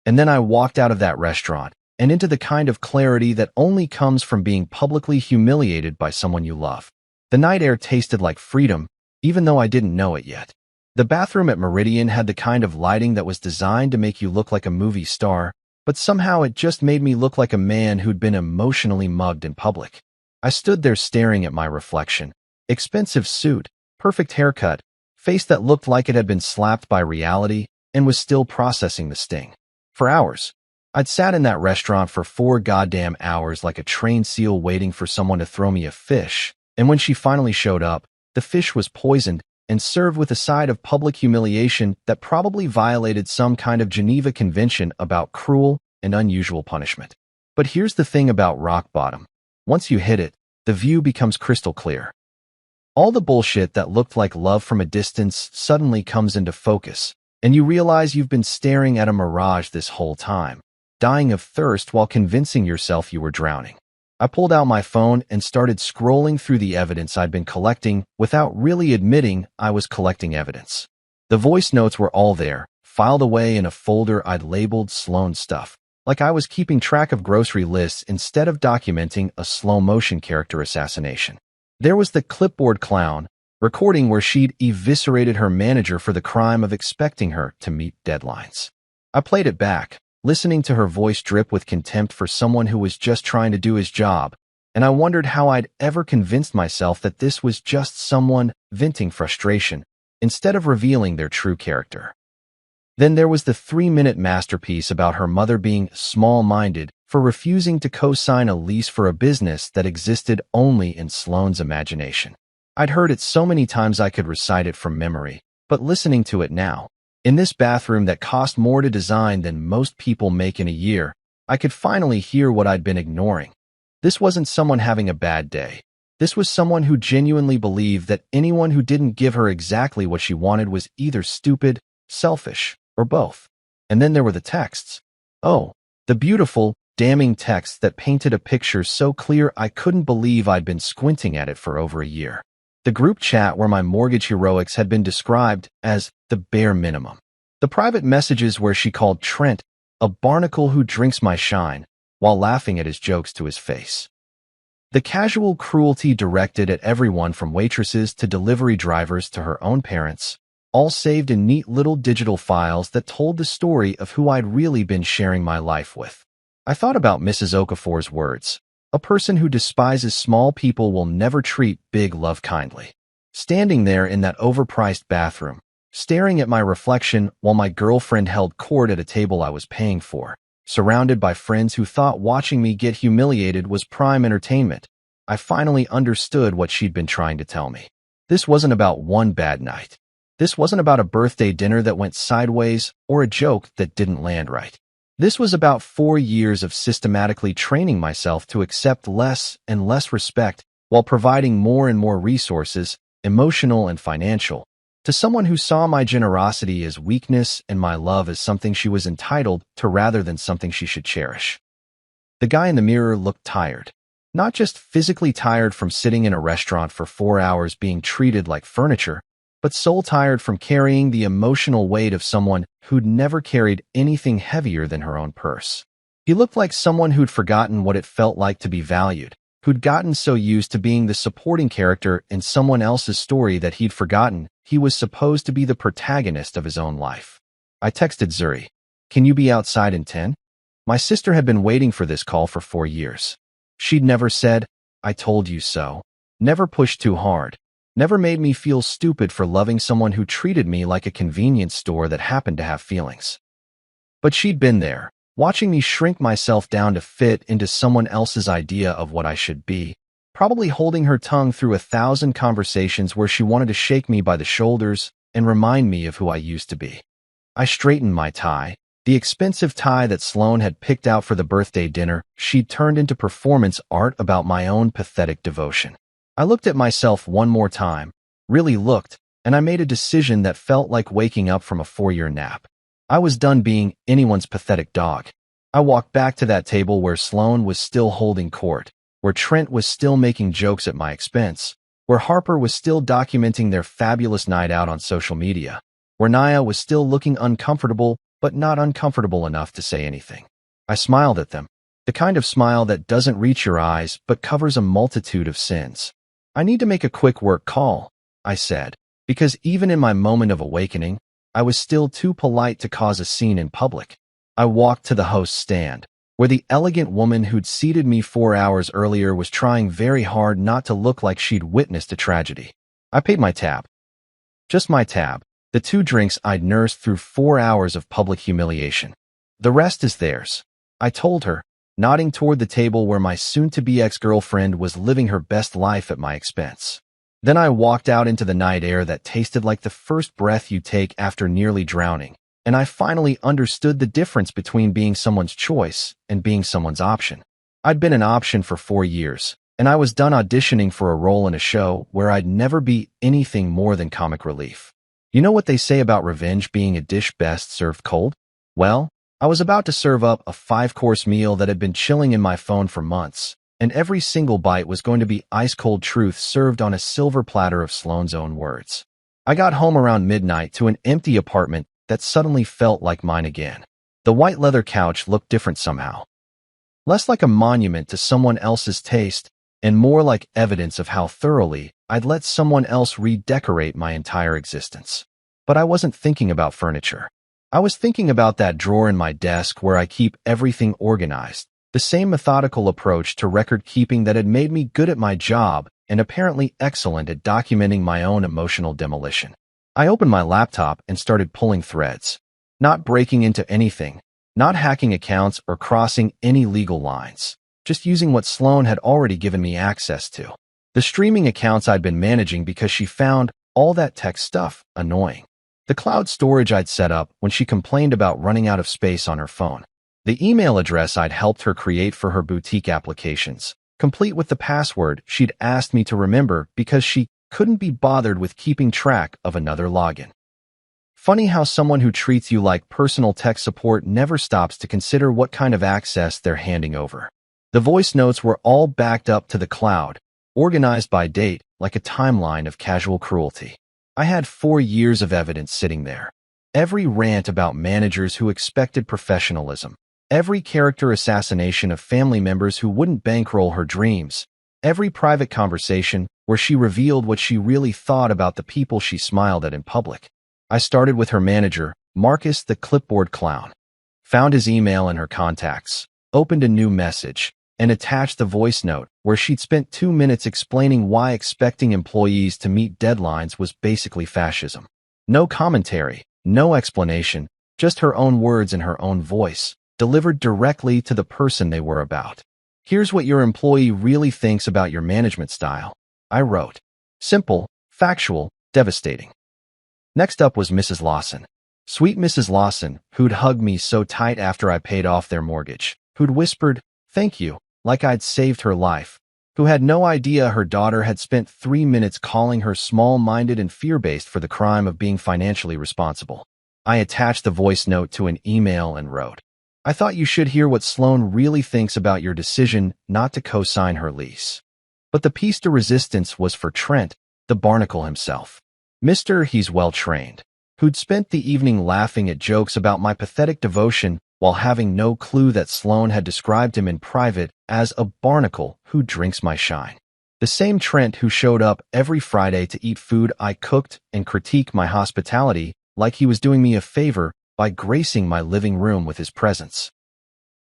And then I walked out of that restaurant and into the kind of clarity that only comes from being publicly humiliated by someone you love. The night air tasted like freedom, even though I didn't know it yet. The bathroom at Meridian had the kind of lighting that was designed to make you look like a movie star, but somehow it just made me look like a man who'd been emotionally mugged in public. I stood there staring at my reflection. Expensive suit, perfect haircut, face that looked like it had been slapped by reality, and was still processing the sting. For hours. I'd sat in that restaurant for 4 goddamn hours like a trained seal waiting for someone to throw me a fish, and when she finally showed up, the fish was poisoned and served with a side of public humiliation that probably violated some kind of Geneva Convention about cruel and unusual punishment. But here's the thing about rock bottom. Once you hit it, the view becomes crystal clear. All the bullshit that looked like love from a distance suddenly comes into focus, and you realize you've been staring at a mirage this whole time, dying of thirst while convincing yourself you were drowning. I pulled out my phone and started scrolling through the evidence I'd been collecting without really admitting I was collecting evidence. The voice notes were all there, filed away in a folder I'd labeled Sloan stuff, like I was keeping track of grocery lists instead of documenting a slow-motion character assassination. There was the clipboard clown, recording where she'd eviscerated her manager for the crime of expecting her to meet deadlines. I played it back, listening to her voice drip with contempt for someone who was just trying to do his job, and I wondered how I'd ever convinced myself that this was just someone venting frustration, instead of revealing their true character. Then there was the 3-minute masterpiece about her mother being small-minded for refusing to co-sign a lease for a business that existed only in Sloane's imagination. I'd heard it so many times I could recite it from memory, but listening to it now, in this bathroom that cost more to design than most people make in a year, I could finally hear what I'd been ignoring. This wasn't someone having a bad day. This was someone who genuinely believed that anyone who didn't give her exactly what she wanted was either stupid, selfish, or both. And then there were the texts. Oh, the beautiful, damning texts that painted a picture so clear I couldn't believe I'd been squinting at it for over a year. The group chat where my mortgage heroics had been described as the bare minimum. The private messages where she called Trent a barnacle who drinks my shine, while laughing at his jokes to his face. The casual cruelty directed at everyone from waitresses to delivery drivers to her own parents, all saved in neat little digital files that told the story of who I'd really been sharing my life with. I thought about Mrs. Okafor's words. A person who despises small people will never treat big love kindly. Standing there in that overpriced bathroom, staring at my reflection while my girlfriend held court at a table I was paying for, surrounded by friends who thought watching me get humiliated was prime entertainment, I finally understood what she'd been trying to tell me. This wasn't about one bad night. This wasn't about a birthday dinner that went sideways or a joke that didn't land right. This was about 4 years of systematically training myself to accept less and less respect while providing more and more resources, emotional and financial, to someone who saw my generosity as weakness and my love as something she was entitled to rather than something she should cherish. The guy in the mirror looked tired. Not just physically tired from sitting in a restaurant for 4 hours being treated like furniture, but soul tired from carrying the emotional weight of someone who'd never carried anything heavier than her own purse. He looked like someone who'd forgotten what it felt like to be valued, who'd gotten so used to being the supporting character in someone else's story that he'd forgotten he was supposed to be the protagonist of his own life. I texted Zuri, "Can you be outside in 10? My sister had been waiting for this call for 4 years. She'd never said, "I told you so," never pushed too hard, never made me feel stupid for loving someone who treated me like a convenience store that happened to have feelings. But she'd been there, watching me shrink myself down to fit into someone else's idea of what I should be, probably holding her tongue through 1,000 conversations where she wanted to shake me by the shoulders and remind me of who I used to be. I straightened my tie, the expensive tie that Sloan had picked out for the birthday dinner she'd turned into performance art about my own pathetic devotion. I looked at myself one more time, really looked, and I made a decision that felt like waking up from a 4-year nap. I was done being anyone's pathetic dog. I walked back to that table where Sloan was still holding court, where Trent was still making jokes at my expense, where Harper was still documenting their fabulous night out on social media, where Naya was still looking uncomfortable but not uncomfortable enough to say anything. I smiled at them, the kind of smile that doesn't reach your eyes but covers a multitude of sins. "I need to make a quick work call," I said, because even in my moment of awakening, I was still too polite to cause a scene in public. I walked to the host's stand, where the elegant woman who'd seated me 4 hours earlier was trying very hard not to look like she'd witnessed a tragedy. I paid my tab. Just my tab, the 2 drinks I'd nursed through 4 hours of public humiliation. The rest is theirs, I told her, nodding toward the table where my soon-to-be ex-girlfriend was living her best life at my expense. Then I walked out into the night air that tasted like the first breath you take after nearly drowning, and I finally understood the difference between being someone's choice and being someone's option. I'd been an option for 4 years, and I was done auditioning for a role in a show where I'd never be anything more than comic relief. You know what they say about revenge being a dish best served cold? Well, I was about to serve up a 5-course meal that had been chilling in my phone for months, and every single bite was going to be ice-cold truth served on a silver platter of Sloane's own words. I got home around midnight to an empty apartment that suddenly felt like mine again. The white leather couch looked different somehow. Less like a monument to someone else's taste, and more like evidence of how thoroughly I'd let someone else redecorate my entire existence. But I wasn't thinking about furniture. I was thinking about that drawer in my desk where I keep everything organized, the same methodical approach to record-keeping that had made me good at my job and apparently excellent at documenting my own emotional demolition. I opened my laptop and started pulling threads, not breaking into anything, not hacking accounts or crossing any legal lines, just using what Sloane had already given me access to. The streaming accounts I'd been managing because she found all that tech stuff annoying. The cloud storage I'd set up when she complained about running out of space on her phone. The email address I'd helped her create for her boutique applications, complete with the password she'd asked me to remember because she couldn't be bothered with keeping track of another login. Funny how someone who treats you like personal tech support never stops to consider what kind of access they're handing over. The voice notes were all backed up to the cloud, organized by date like a timeline of casual cruelty. I had 4 years of evidence sitting there. Every rant about managers who expected professionalism, every character assassination of family members who wouldn't bankroll her dreams, every private conversation where she revealed what she really thought about the people she smiled at in public. I started with her manager, Marcus the clipboard clown. Found his email in her contacts, opened a new message, and attached the voice note where she'd spent 2 minutes explaining why expecting employees to meet deadlines was basically fascism. No commentary, no explanation, just her own words in her own voice, delivered directly to the person they were about. Here's what your employee really thinks about your management style, I wrote. Simple, factual, devastating. Next up was Mrs. Lawson. Sweet Mrs. Lawson, who'd hugged me so tight after I paid off their mortgage, who'd whispered, "Thank you," like I'd saved her life, who had no idea her daughter had spent 3 minutes calling her small-minded and fear-based for the crime of being financially responsible. I attached the voice note to an email and wrote, "I thought you should hear what Sloane really thinks about your decision not to co-sign her lease." But the piece de resistance was for Trent, the barnacle himself. Mr. He's well-trained, who'd spent the evening laughing at jokes about my pathetic devotion while having no clue that Sloane had described him in private as a barnacle who drinks my shine. The same Trent who showed up every Friday to eat food I cooked and critique my hospitality like he was doing me a favor by gracing my living room with his presence.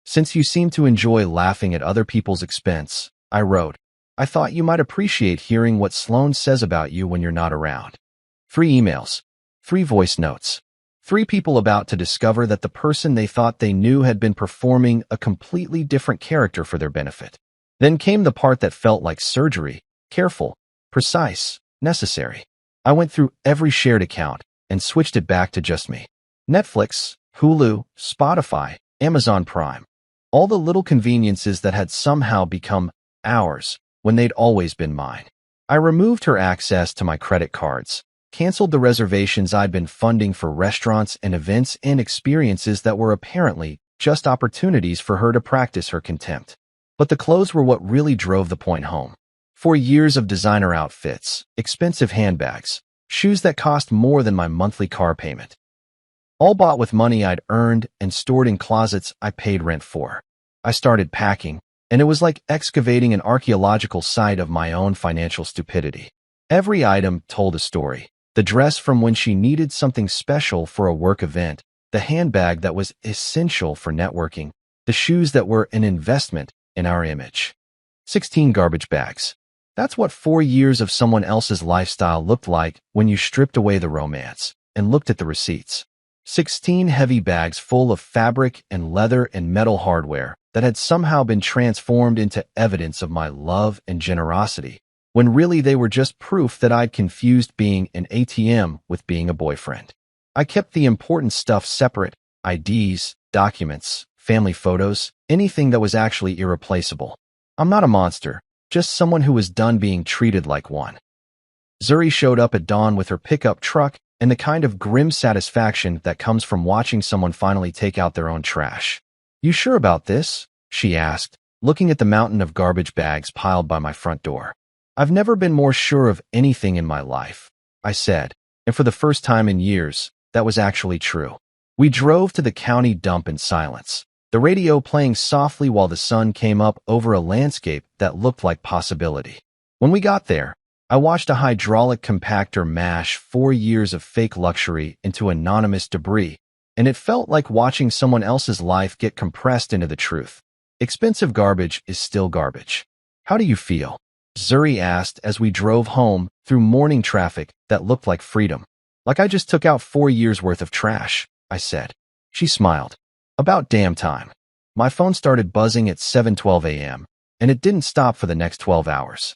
"Since you seem to enjoy laughing at other people's expense," I wrote, "I thought you might appreciate hearing what Sloane says about you when you're not around." 3 emails, 3 voice notes. 3 people about to discover that the person they thought they knew had been performing a completely different character for their benefit. Then came the part that felt like surgery, careful, precise, necessary. I went through every shared account and switched it back to just me. Netflix, Hulu, Spotify, Amazon Prime. All the little conveniences that had somehow become ours when they'd always been mine. I removed her access to my credit cards, canceled the reservations I'd been funding for restaurants and events and experiences that were apparently just opportunities for her to practice her contempt. But the clothes were what really drove the point home. 4 years of designer outfits, expensive handbags, shoes that cost more than my monthly car payment. All bought with money I'd earned and stored in closets I paid rent for. I started packing, and it was like excavating an archaeological site of my own financial stupidity. Every item told a story. The dress from when she needed something special for a work event, the handbag that was essential for networking, the shoes that were an investment in our image. 16 garbage bags. That's what 4 years of someone else's lifestyle looked like when you stripped away the romance and looked at the receipts. 16 heavy bags full of fabric and leather and metal hardware that had somehow been transformed into evidence of my love and generosity, when really they were just proof that I'd confused being an ATM with being a boyfriend. I kept the important stuff separate: IDs, documents, family photos, anything that was actually irreplaceable. I'm not a monster, just someone who was done being treated like one. Zuri showed up at dawn with her pickup truck and the kind of grim satisfaction that comes from watching someone finally take out their own trash. "You sure about this?" she asked, looking at the mountain of garbage bags piled by my front door. "I've never been more sure of anything in my life," I said, and for the first time in years, that was actually true. We drove to the county dump in silence, the radio playing softly while the sun came up over a landscape that looked like possibility. When we got there, I watched a hydraulic compactor mash 4 years of fake luxury into anonymous debris, and it felt like watching someone else's life get compressed into the truth. Expensive garbage is still garbage. "How do you feel?" Zuri asked as we drove home through morning traffic that looked like freedom. "Like I just took out 4 years worth of trash," I said. She smiled. "About damn time." My phone started buzzing at 7:12 a.m., and it didn't stop for the next 12 hours.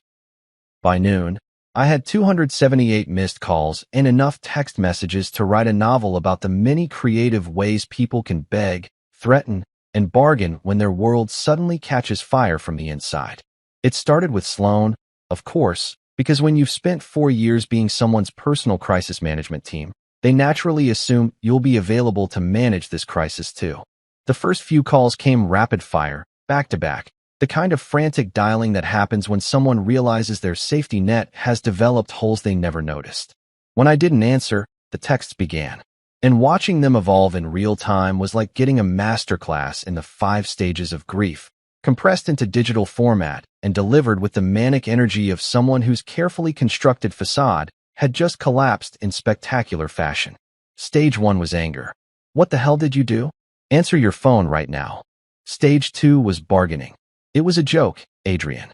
By noon, I had 278 missed calls and enough text messages to write a novel about the many creative ways people can beg, threaten, and bargain when their world suddenly catches fire from the inside. It started with Sloan, of course, because when you've spent 4 years being someone's personal crisis management team, they naturally assume you'll be available to manage this crisis too. The first few calls came rapid fire, back to back, the kind of frantic dialing that happens when someone realizes their safety net has developed holes they never noticed. When I didn't answer, the texts began. And watching them evolve in real time was like getting a masterclass in the 5 stages of grief, compressed into digital format and delivered with the manic energy of someone whose carefully constructed facade had just collapsed in spectacular fashion. Stage 1 was anger. "What the hell did you do? Answer your phone right now." Stage 2 was bargaining. "It was a joke, Adrian.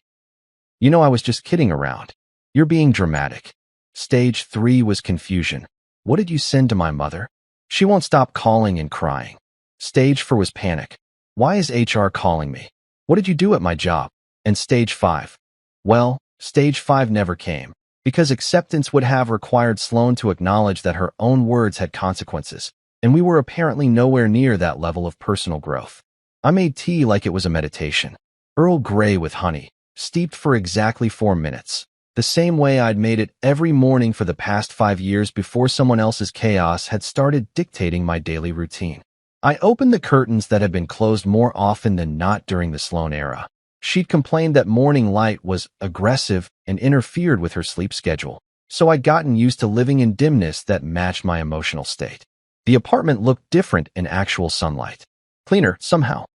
You know I was just kidding around. You're being dramatic." Stage 3 was confusion. "What did you send to my mother? She won't stop calling and crying." Stage 4 was panic. "Why is HR calling me? What did you do at my job?" And stage 5. Well, stage 5 never came, because acceptance would have required Sloan to acknowledge that her own words had consequences, and we were apparently nowhere near that level of personal growth. I made tea like it was a meditation. Earl Grey with honey, steeped for exactly 4 minutes, the same way I'd made it every morning for the past 5 years before someone else's chaos had started dictating my daily routine. I opened the curtains that had been closed more often than not during the Sloan era. She'd complained that morning light was aggressive and interfered with her sleep schedule, so I'd gotten used to living in dimness that matched my emotional state. The apartment looked different in actual sunlight. Cleaner, somehow.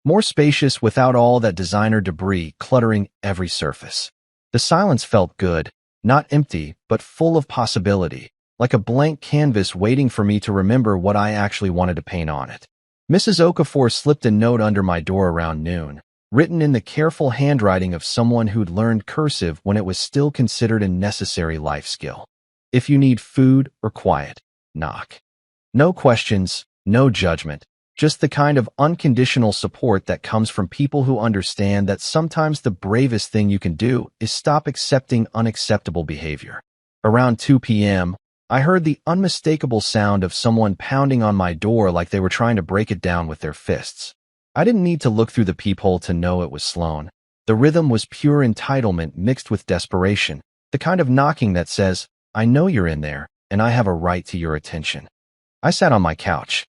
More spacious without all that designer debris cluttering every surface. The silence felt good, not empty, but full of possibility, like a blank canvas waiting for me to remember what I actually wanted to paint on it. Mrs. Okafor slipped a note under my door around noon, written in the careful handwriting of someone who'd learned cursive when it was still considered a necessary life skill. "If you need food or quiet, knock." No questions, no judgment. Just the kind of unconditional support that comes from people who understand that sometimes the bravest thing you can do is stop accepting unacceptable behavior. Around 2 p.m., I heard the unmistakable sound of someone pounding on my door like they were trying to break it down with their fists. I didn't need to look through the peephole to know it was Sloan. The rhythm was pure entitlement mixed with desperation, the kind of knocking that says, "I know you're in there, and I have a right to your attention." I sat on my couch.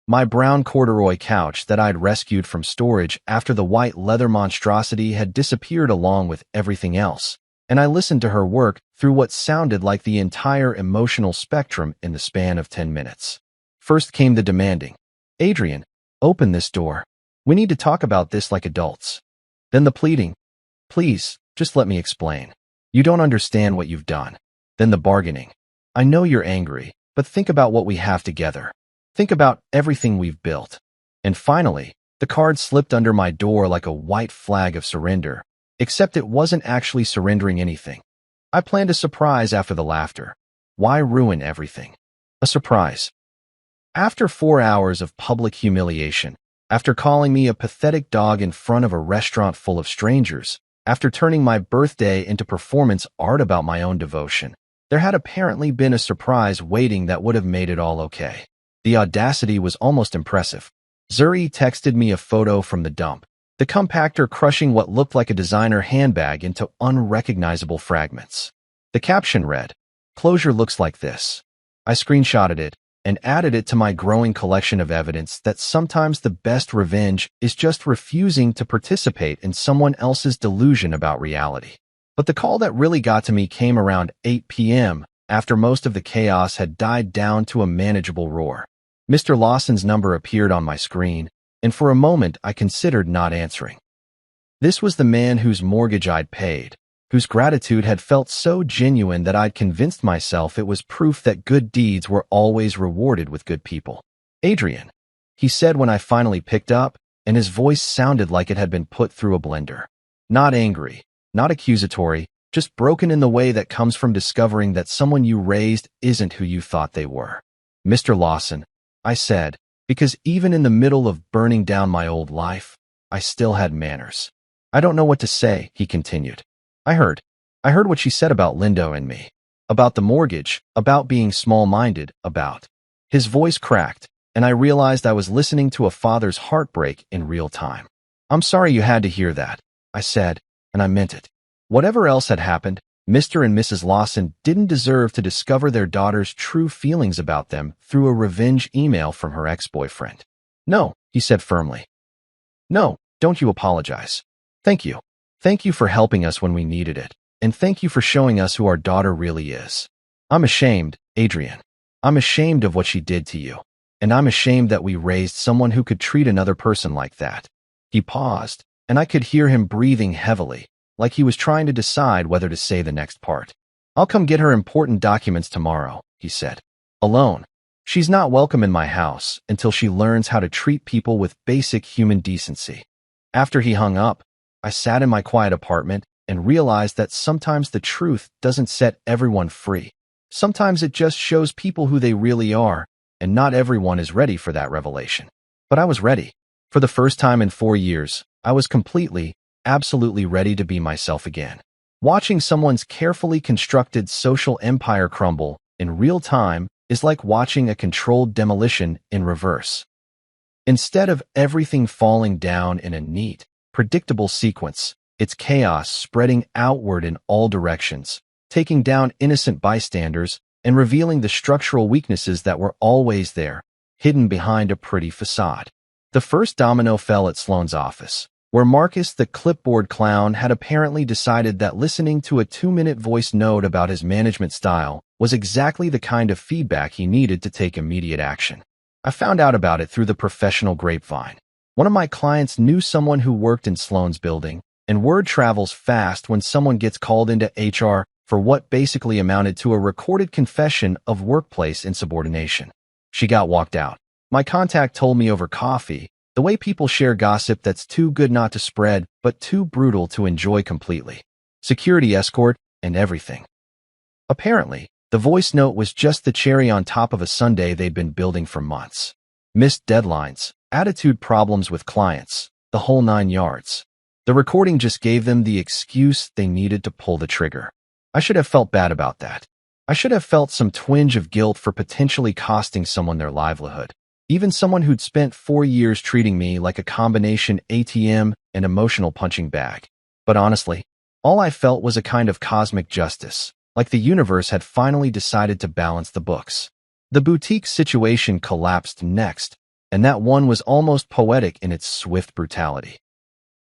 My brown corduroy couch that I'd rescued from storage after the white leather monstrosity had disappeared along with everything else, and I listened to her work through what sounded like the entire emotional spectrum in the span of 10 minutes. First came the demanding. "Adrian, open this door. We need to talk about this like adults." Then the pleading. "Please, just let me explain. You don't understand what you've done." Then the bargaining. "I know you're angry, but think about what we have together." Think about everything we've built. And finally, the card slipped under my door like a white flag of surrender, except it wasn't actually surrendering anything. I planned a surprise after the laughter. Why ruin everything? A surprise. After 4 hours of public humiliation, after calling me a pathetic dog in front of a restaurant full of strangers, after turning my birthday into performance art about my own devotion, there had apparently been a surprise waiting that would have made it all okay. The audacity was almost impressive. Zuri texted me a photo from the dump, the compactor crushing what looked like a designer handbag into unrecognizable fragments. The caption read, "Closure looks like this." I screenshotted it and added it to my growing collection of evidence that sometimes the best revenge is just refusing to participate in someone else's delusion about reality. But the call that really got to me came around 8 p.m. after most of the chaos had died down to a manageable roar. Mr. Lawson's number appeared on my screen, and for a moment I considered not answering. This was the man whose mortgage I'd paid, whose gratitude had felt so genuine that I'd convinced myself it was proof that good deeds were always rewarded with good people. "Adrian," he said when I finally picked up, and his voice sounded like it had been put through a blender. Not angry, not accusatory, just broken in the way that comes from discovering that someone you raised isn't who you thought they were. "Mr. Lawson," I said, because even in the middle of burning down my old life, I still had manners. "I don't know what to say," he continued. I heard what she said about Lindo and me, about the mortgage, about being small-minded, about." His voice cracked, and I realized I was listening to a father's heartbreak in real time. "I'm sorry you had to hear that," I said, and I meant it. Whatever else had happened, Mr. and Mrs. Lawson didn't deserve to discover their daughter's true feelings about them through a revenge email from her ex-boyfriend. "No," he said firmly. "No, don't you apologize. Thank you. Thank you for helping us when we needed it, and thank you for showing us who our daughter really is. I'm ashamed, Adrian. I'm ashamed of what she did to you, and I'm ashamed that we raised someone who could treat another person like that." He paused, and I could hear him breathing heavily, like he was trying to decide whether to say the next part. "I'll come get her important documents tomorrow," he said. "Alone. She's not welcome in my house until she learns how to treat people with basic human decency." After he hung up, I sat in my quiet apartment and realized that sometimes the truth doesn't set everyone free. Sometimes it just shows people who they really are, and not everyone is ready for that revelation. But I was ready. For the first time in 4 years, I was completely, absolutely ready to be myself again. Watching someone's carefully constructed social empire crumble in real time is like watching a controlled demolition in reverse. Instead of everything falling down in a neat, predictable sequence, it's chaos spreading outward in all directions, taking down innocent bystanders and revealing the structural weaknesses that were always there, hidden behind a pretty facade. The first domino fell at Sloan's office, where Marcus the clipboard clown had apparently decided that listening to a 2-minute voice note about his management style was exactly the kind of feedback he needed to take immediate action. I found out about it through the professional grapevine. One of my clients knew someone who worked in Sloan's building, and word travels fast when someone gets called into HR for what basically amounted to a recorded confession of workplace insubordination. She got walked out. My contact told me over coffee, the way people share gossip that's too good not to spread, but too brutal to enjoy completely. Security escort and everything. Apparently, the voice note was just the cherry on top of a sundae they'd been building for months. Missed deadlines, attitude problems with clients, the whole 9 yards. The recording just gave them the excuse they needed to pull the trigger. I should have felt bad about that. I should have felt some twinge of guilt for potentially costing someone their livelihood. Even someone who'd spent 4 years treating me like a combination ATM and emotional punching bag. But honestly, all I felt was a kind of cosmic justice, like the universe had finally decided to balance the books. The boutique situation collapsed next, and that one was almost poetic in its swift brutality.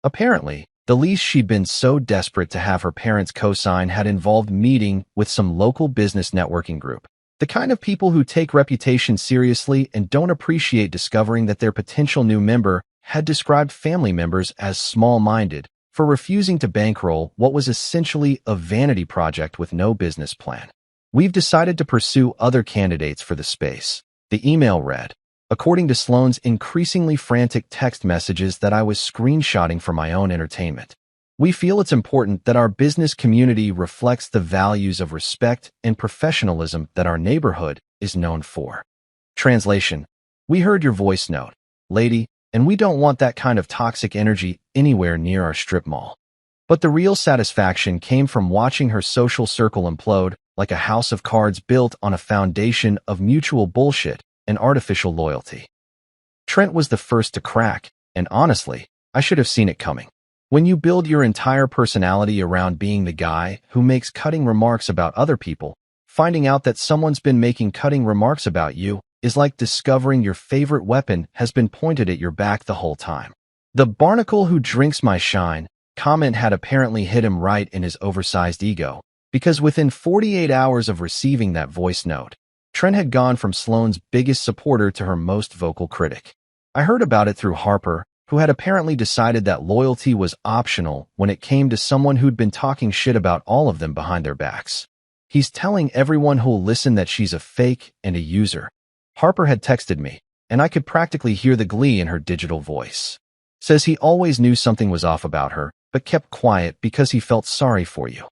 Apparently, the lease she'd been so desperate to have her parents co-sign had involved meeting with some local business networking group. The kind of people who take reputation seriously and don't appreciate discovering that their potential new member had described family members as small-minded for refusing to bankroll what was essentially a vanity project with no business plan. "We've decided to pursue other candidates for the space," the email read. according to Sloane's increasingly frantic text messages that I was screenshotting for my own entertainment. We feel it's important that our business community reflects the values of respect and professionalism that our neighborhood is known for. Translation: We heard your voice note, lady, and we don't want that kind of toxic energy anywhere near our strip mall. But the real satisfaction came from watching her social circle implode like a house of cards built on a foundation of mutual bullshit and artificial loyalty. Trent was the first to crack, and honestly, I should have seen it coming. When you build your entire personality around being the guy who makes cutting remarks about other people, finding out that someone's been making cutting remarks about you is like discovering your favorite weapon has been pointed at your back the whole time. The barnacle who drinks my shine comment had apparently hit him right in his oversized ego, because within 48 hours of receiving that voice note, Trent had gone from Sloane's biggest supporter to her most vocal critic. I heard about it through Harper, who had apparently decided that loyalty was optional when it came to someone who'd been talking shit about all of them behind their backs. He's telling everyone who'll listen that she's a fake and a user. Harper had texted me, and I could practically hear the glee in her digital voice. Says he always knew something was off about her, but kept quiet because he felt sorry for you.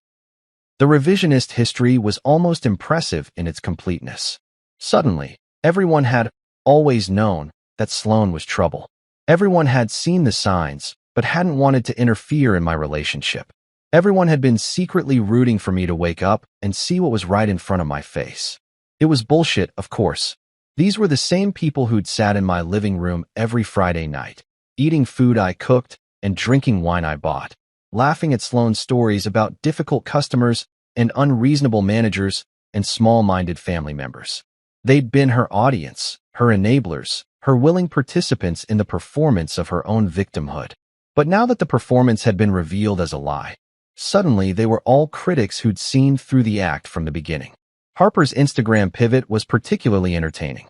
The revisionist history was almost impressive in its completeness. Suddenly, everyone had always known that Sloane was trouble. Everyone had seen the signs, but hadn't wanted to interfere in my relationship. Everyone had been secretly rooting for me to wake up and see what was right in front of my face. It was bullshit, of course. These were the same people who'd sat in my living room every Friday night, eating food I cooked and drinking wine I bought, laughing at Sloane's stories about difficult customers and unreasonable managers and small-minded family members. They'd been her audience, her enablers, her willing participants in the performance of her own victimhood. But now that the performance had been revealed as a lie, suddenly they were all critics who'd seen through the act from the beginning. Harper's Instagram pivot was particularly entertaining.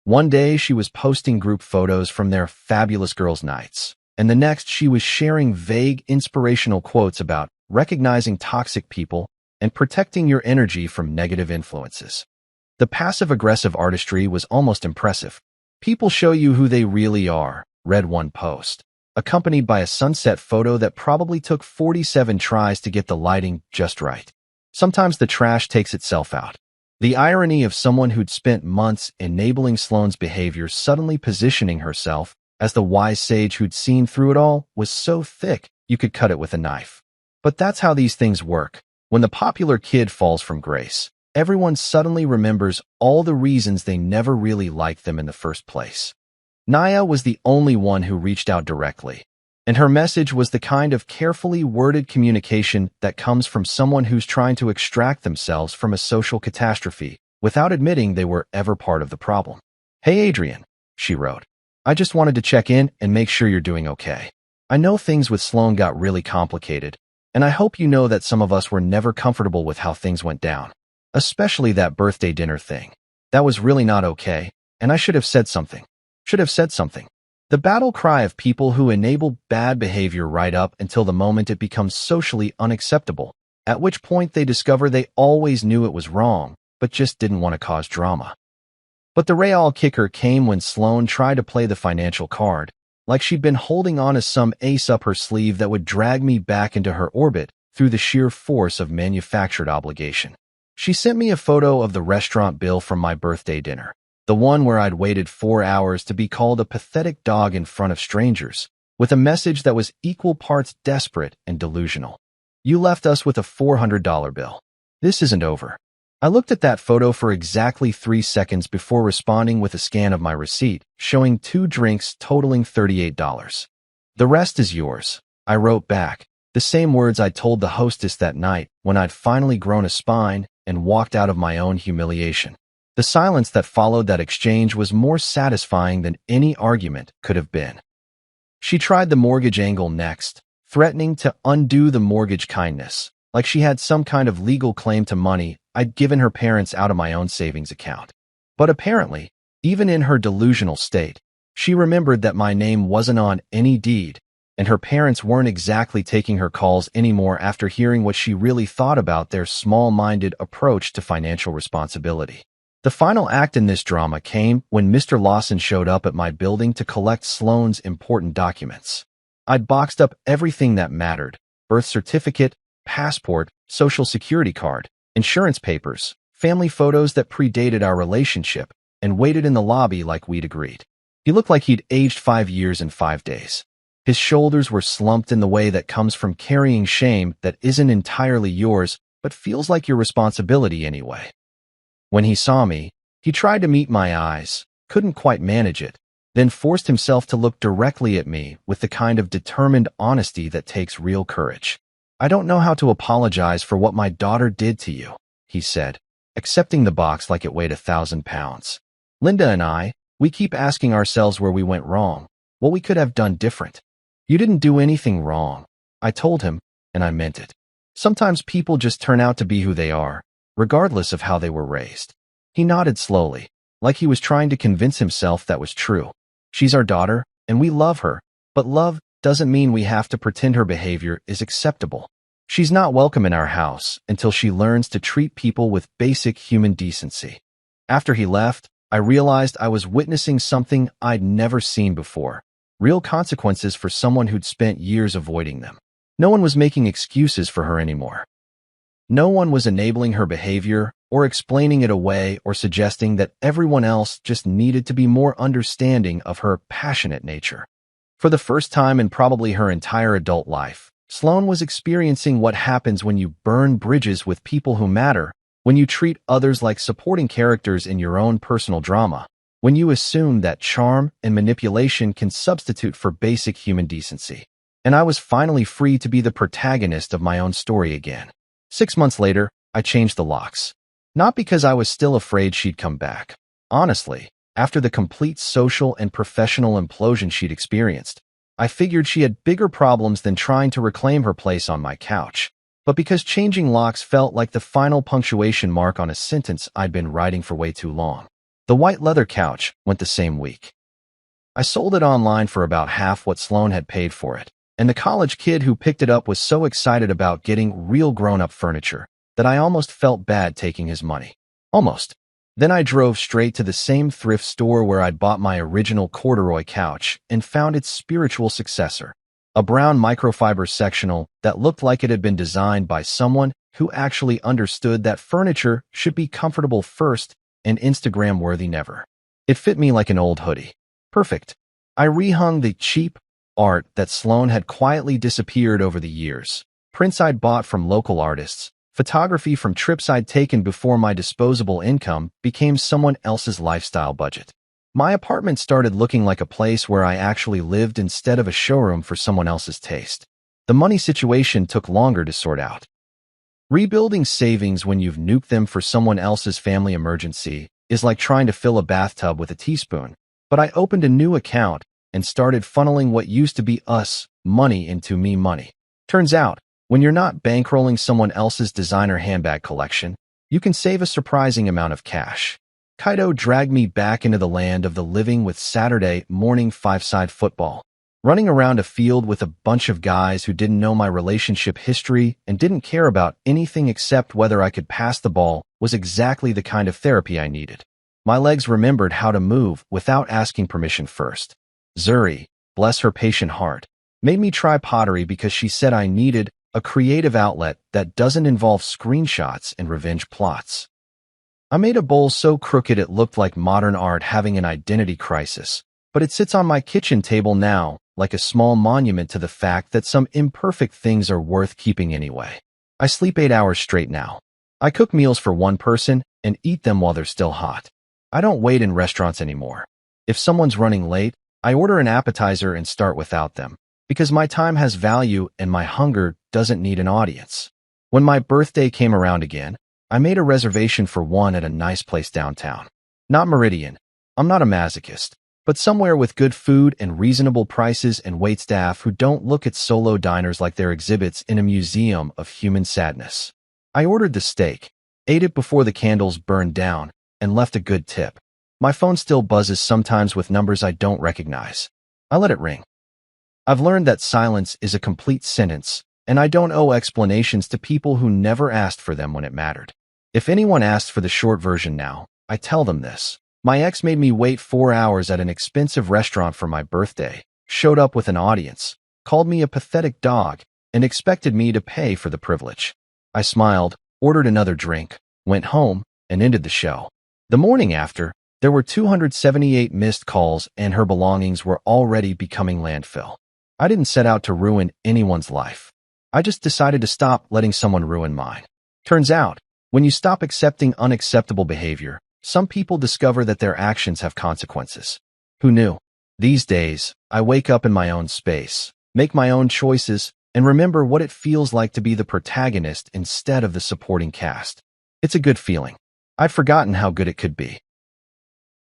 One day she was posting group photos from their fabulous girls' nights, and the next she was sharing vague inspirational quotes about recognizing toxic people and protecting your energy from negative influences. The passive-aggressive artistry was almost impressive. People show you who they really are, read one post, accompanied by a sunset photo that probably took 47 tries to get the lighting just right. Sometimes the trash takes itself out. The irony of someone who'd spent months enabling Sloane's behavior suddenly positioning herself as the wise sage who'd seen through it all was so thick you could cut it with a knife. But that's how these things work. When the popular kid falls from grace, everyone suddenly remembers all the reasons they never really liked them in the first place. Naya was the only one who reached out directly, and her message was the kind of carefully worded communication that comes from someone who's trying to extract themselves from a social catastrophe without admitting they were ever part of the problem. "Hey Adrian," she wrote. "I just wanted to check in and make sure you're doing okay. I know things with Sloane got really complicated, and I hope you know that some of us were never comfortable with how things went down. Especially that birthday dinner thing. That was really not okay, and I should have said something. The battle cry of people who enable bad behavior right up until the moment it becomes socially unacceptable, at which point they discover they always knew it was wrong, but just didn't want to cause drama. But the real kicker came when Sloane tried to play the financial card, like she'd been holding on to some ace up her sleeve that would drag me back into her orbit through the sheer force of manufactured obligation. She sent me a photo of the restaurant bill from my birthday dinner, the one where I'd waited 4 hours to be called a pathetic dog in front of strangers, with a message that was equal parts desperate and delusional. "You left us with a $400 bill. This isn't over." I looked at that photo for exactly 3 seconds before responding with a scan of my receipt, showing 2 drinks totaling $38. "The rest is yours," I wrote back, the same words I told the hostess that night when I'd finally grown a spine and walked out of my own humiliation. The silence that followed that exchange was more satisfying than any argument could have been. She tried the mortgage angle next, threatening to undo the mortgage kindness, like she had some kind of legal claim to money I'd given her parents out of my own savings account. But apparently, even in her delusional state, she remembered that my name wasn't on any deed, and her parents weren't exactly taking her calls anymore after hearing what she really thought about their small-minded approach to financial responsibility. The final act in this drama came when Mr. Lawson showed up at my building to collect Sloane's important documents. I'd boxed up everything that mattered: birth certificate, passport, social security card, insurance papers, family photos that predated our relationship, and waited in the lobby like we'd agreed. He looked like he'd aged 5 years and 5 days. His shoulders were slumped in the way that comes from carrying shame that isn't entirely yours, but feels like your responsibility anyway. When he saw me, he tried to meet my eyes, couldn't quite manage it, then forced himself to look directly at me with the kind of determined honesty that takes real courage. "I don't know how to apologize for what my daughter did to you," he said, accepting the box like it weighed 1,000 pounds. "Linda and we keep asking ourselves where we went wrong, what we could have done different." "You didn't do anything wrong," I told him, and I meant it. Sometimes people just turn out to be who they are, regardless of how they were raised. He nodded slowly, like he was trying to convince himself that was true. "She's our daughter, and we love her, but love doesn't mean we have to pretend her behavior is acceptable. She's not welcome in our house until she learns to treat people with basic human decency." After he left, I realized I was witnessing something I'd never seen before: real consequences for someone who'd spent years avoiding them. No one was making excuses for her anymore. No one was enabling her behavior or explaining it away or suggesting that everyone else just needed to be more understanding of her passionate nature. For the first time in probably her entire adult life, Sloane was experiencing what happens when you burn bridges with people who matter, when you treat others like supporting characters in your own personal drama, when you assume that charm and manipulation can substitute for basic human decency. And I was finally free to be the protagonist of my own story again. 6 months later, I changed the locks. Not because I was still afraid she'd come back. Honestly, after the complete social and professional implosion she'd experienced, I figured she had bigger problems than trying to reclaim her place on my couch. But because changing locks felt like the final punctuation mark on a sentence I'd been writing for way too long. The white leather couch went the same week. I sold it online for about half what Sloane had paid for it, and the college kid who picked it up was so excited about getting real grown-up furniture that I almost felt bad taking his money. Almost. Then I drove straight to the same thrift store where I'd bought my original corduroy couch and found its spiritual successor, a brown microfiber sectional that looked like it had been designed by someone who actually understood that furniture should be comfortable first and Instagram-worthy never. It fit me like an old hoodie. Perfect. I rehung the cheap art that Sloane had quietly disappeared over the years. Prints I'd bought from local artists, photography from trips I'd taken before my disposable income became someone else's lifestyle budget. My apartment started looking like a place where I actually lived instead of a showroom for someone else's taste. The money situation took longer to sort out. Rebuilding savings when you've nuked them for someone else's family emergency is like trying to fill a bathtub with a teaspoon. But I opened a new account and started funneling what used to be us money into me money. Turns out, when you're not bankrolling someone else's designer handbag collection, you can save a surprising amount of cash. Kaido dragged me back into the land of the living with Saturday morning five-side football. Running around a field with a bunch of guys who didn't know my relationship history and didn't care about anything except whether I could pass the ball was exactly the kind of therapy I needed. My legs remembered how to move without asking permission first. Zuri, bless her patient heart, made me try pottery because she said I needed a creative outlet that doesn't involve screenshots and revenge plots. I made a bowl so crooked it looked like modern art having an identity crisis, but it sits on my kitchen table now, like a small monument to the fact that some imperfect things are worth keeping anyway. I sleep 8 hours straight now. I cook meals for one person and eat them while they're still hot. I don't wait in restaurants anymore. If someone's running late, I order an appetizer and start without them, because my time has value and my hunger doesn't need an audience. When my birthday came around again, I made a reservation for one at a nice place downtown. Not Meridian. I'm not a masochist, but somewhere with good food and reasonable prices and waitstaff who don't look at solo diners like they're exhibits in a museum of human sadness. I ordered the steak, ate it before the candles burned down, and left a good tip. My phone still buzzes sometimes with numbers I don't recognize. I let it ring. I've learned that silence is a complete sentence, and I don't owe explanations to people who never asked for them when it mattered. If anyone asked for the short version now, I tell them this. My ex made me wait 4 hours at an expensive restaurant for my birthday, showed up with an audience, called me a pathetic dog, and expected me to pay for the privilege. I smiled, ordered another drink, went home, and ended the show. The morning after, there were 278 missed calls and her belongings were already becoming landfill. I didn't set out to ruin anyone's life. I just decided to stop letting someone ruin mine. Turns out, when you stop accepting unacceptable behavior, some people discover that their actions have consequences. Who knew? These days, I wake up in my own space, make my own choices, and remember what it feels like to be the protagonist instead of the supporting cast. It's a good feeling. I'd forgotten how good it could be.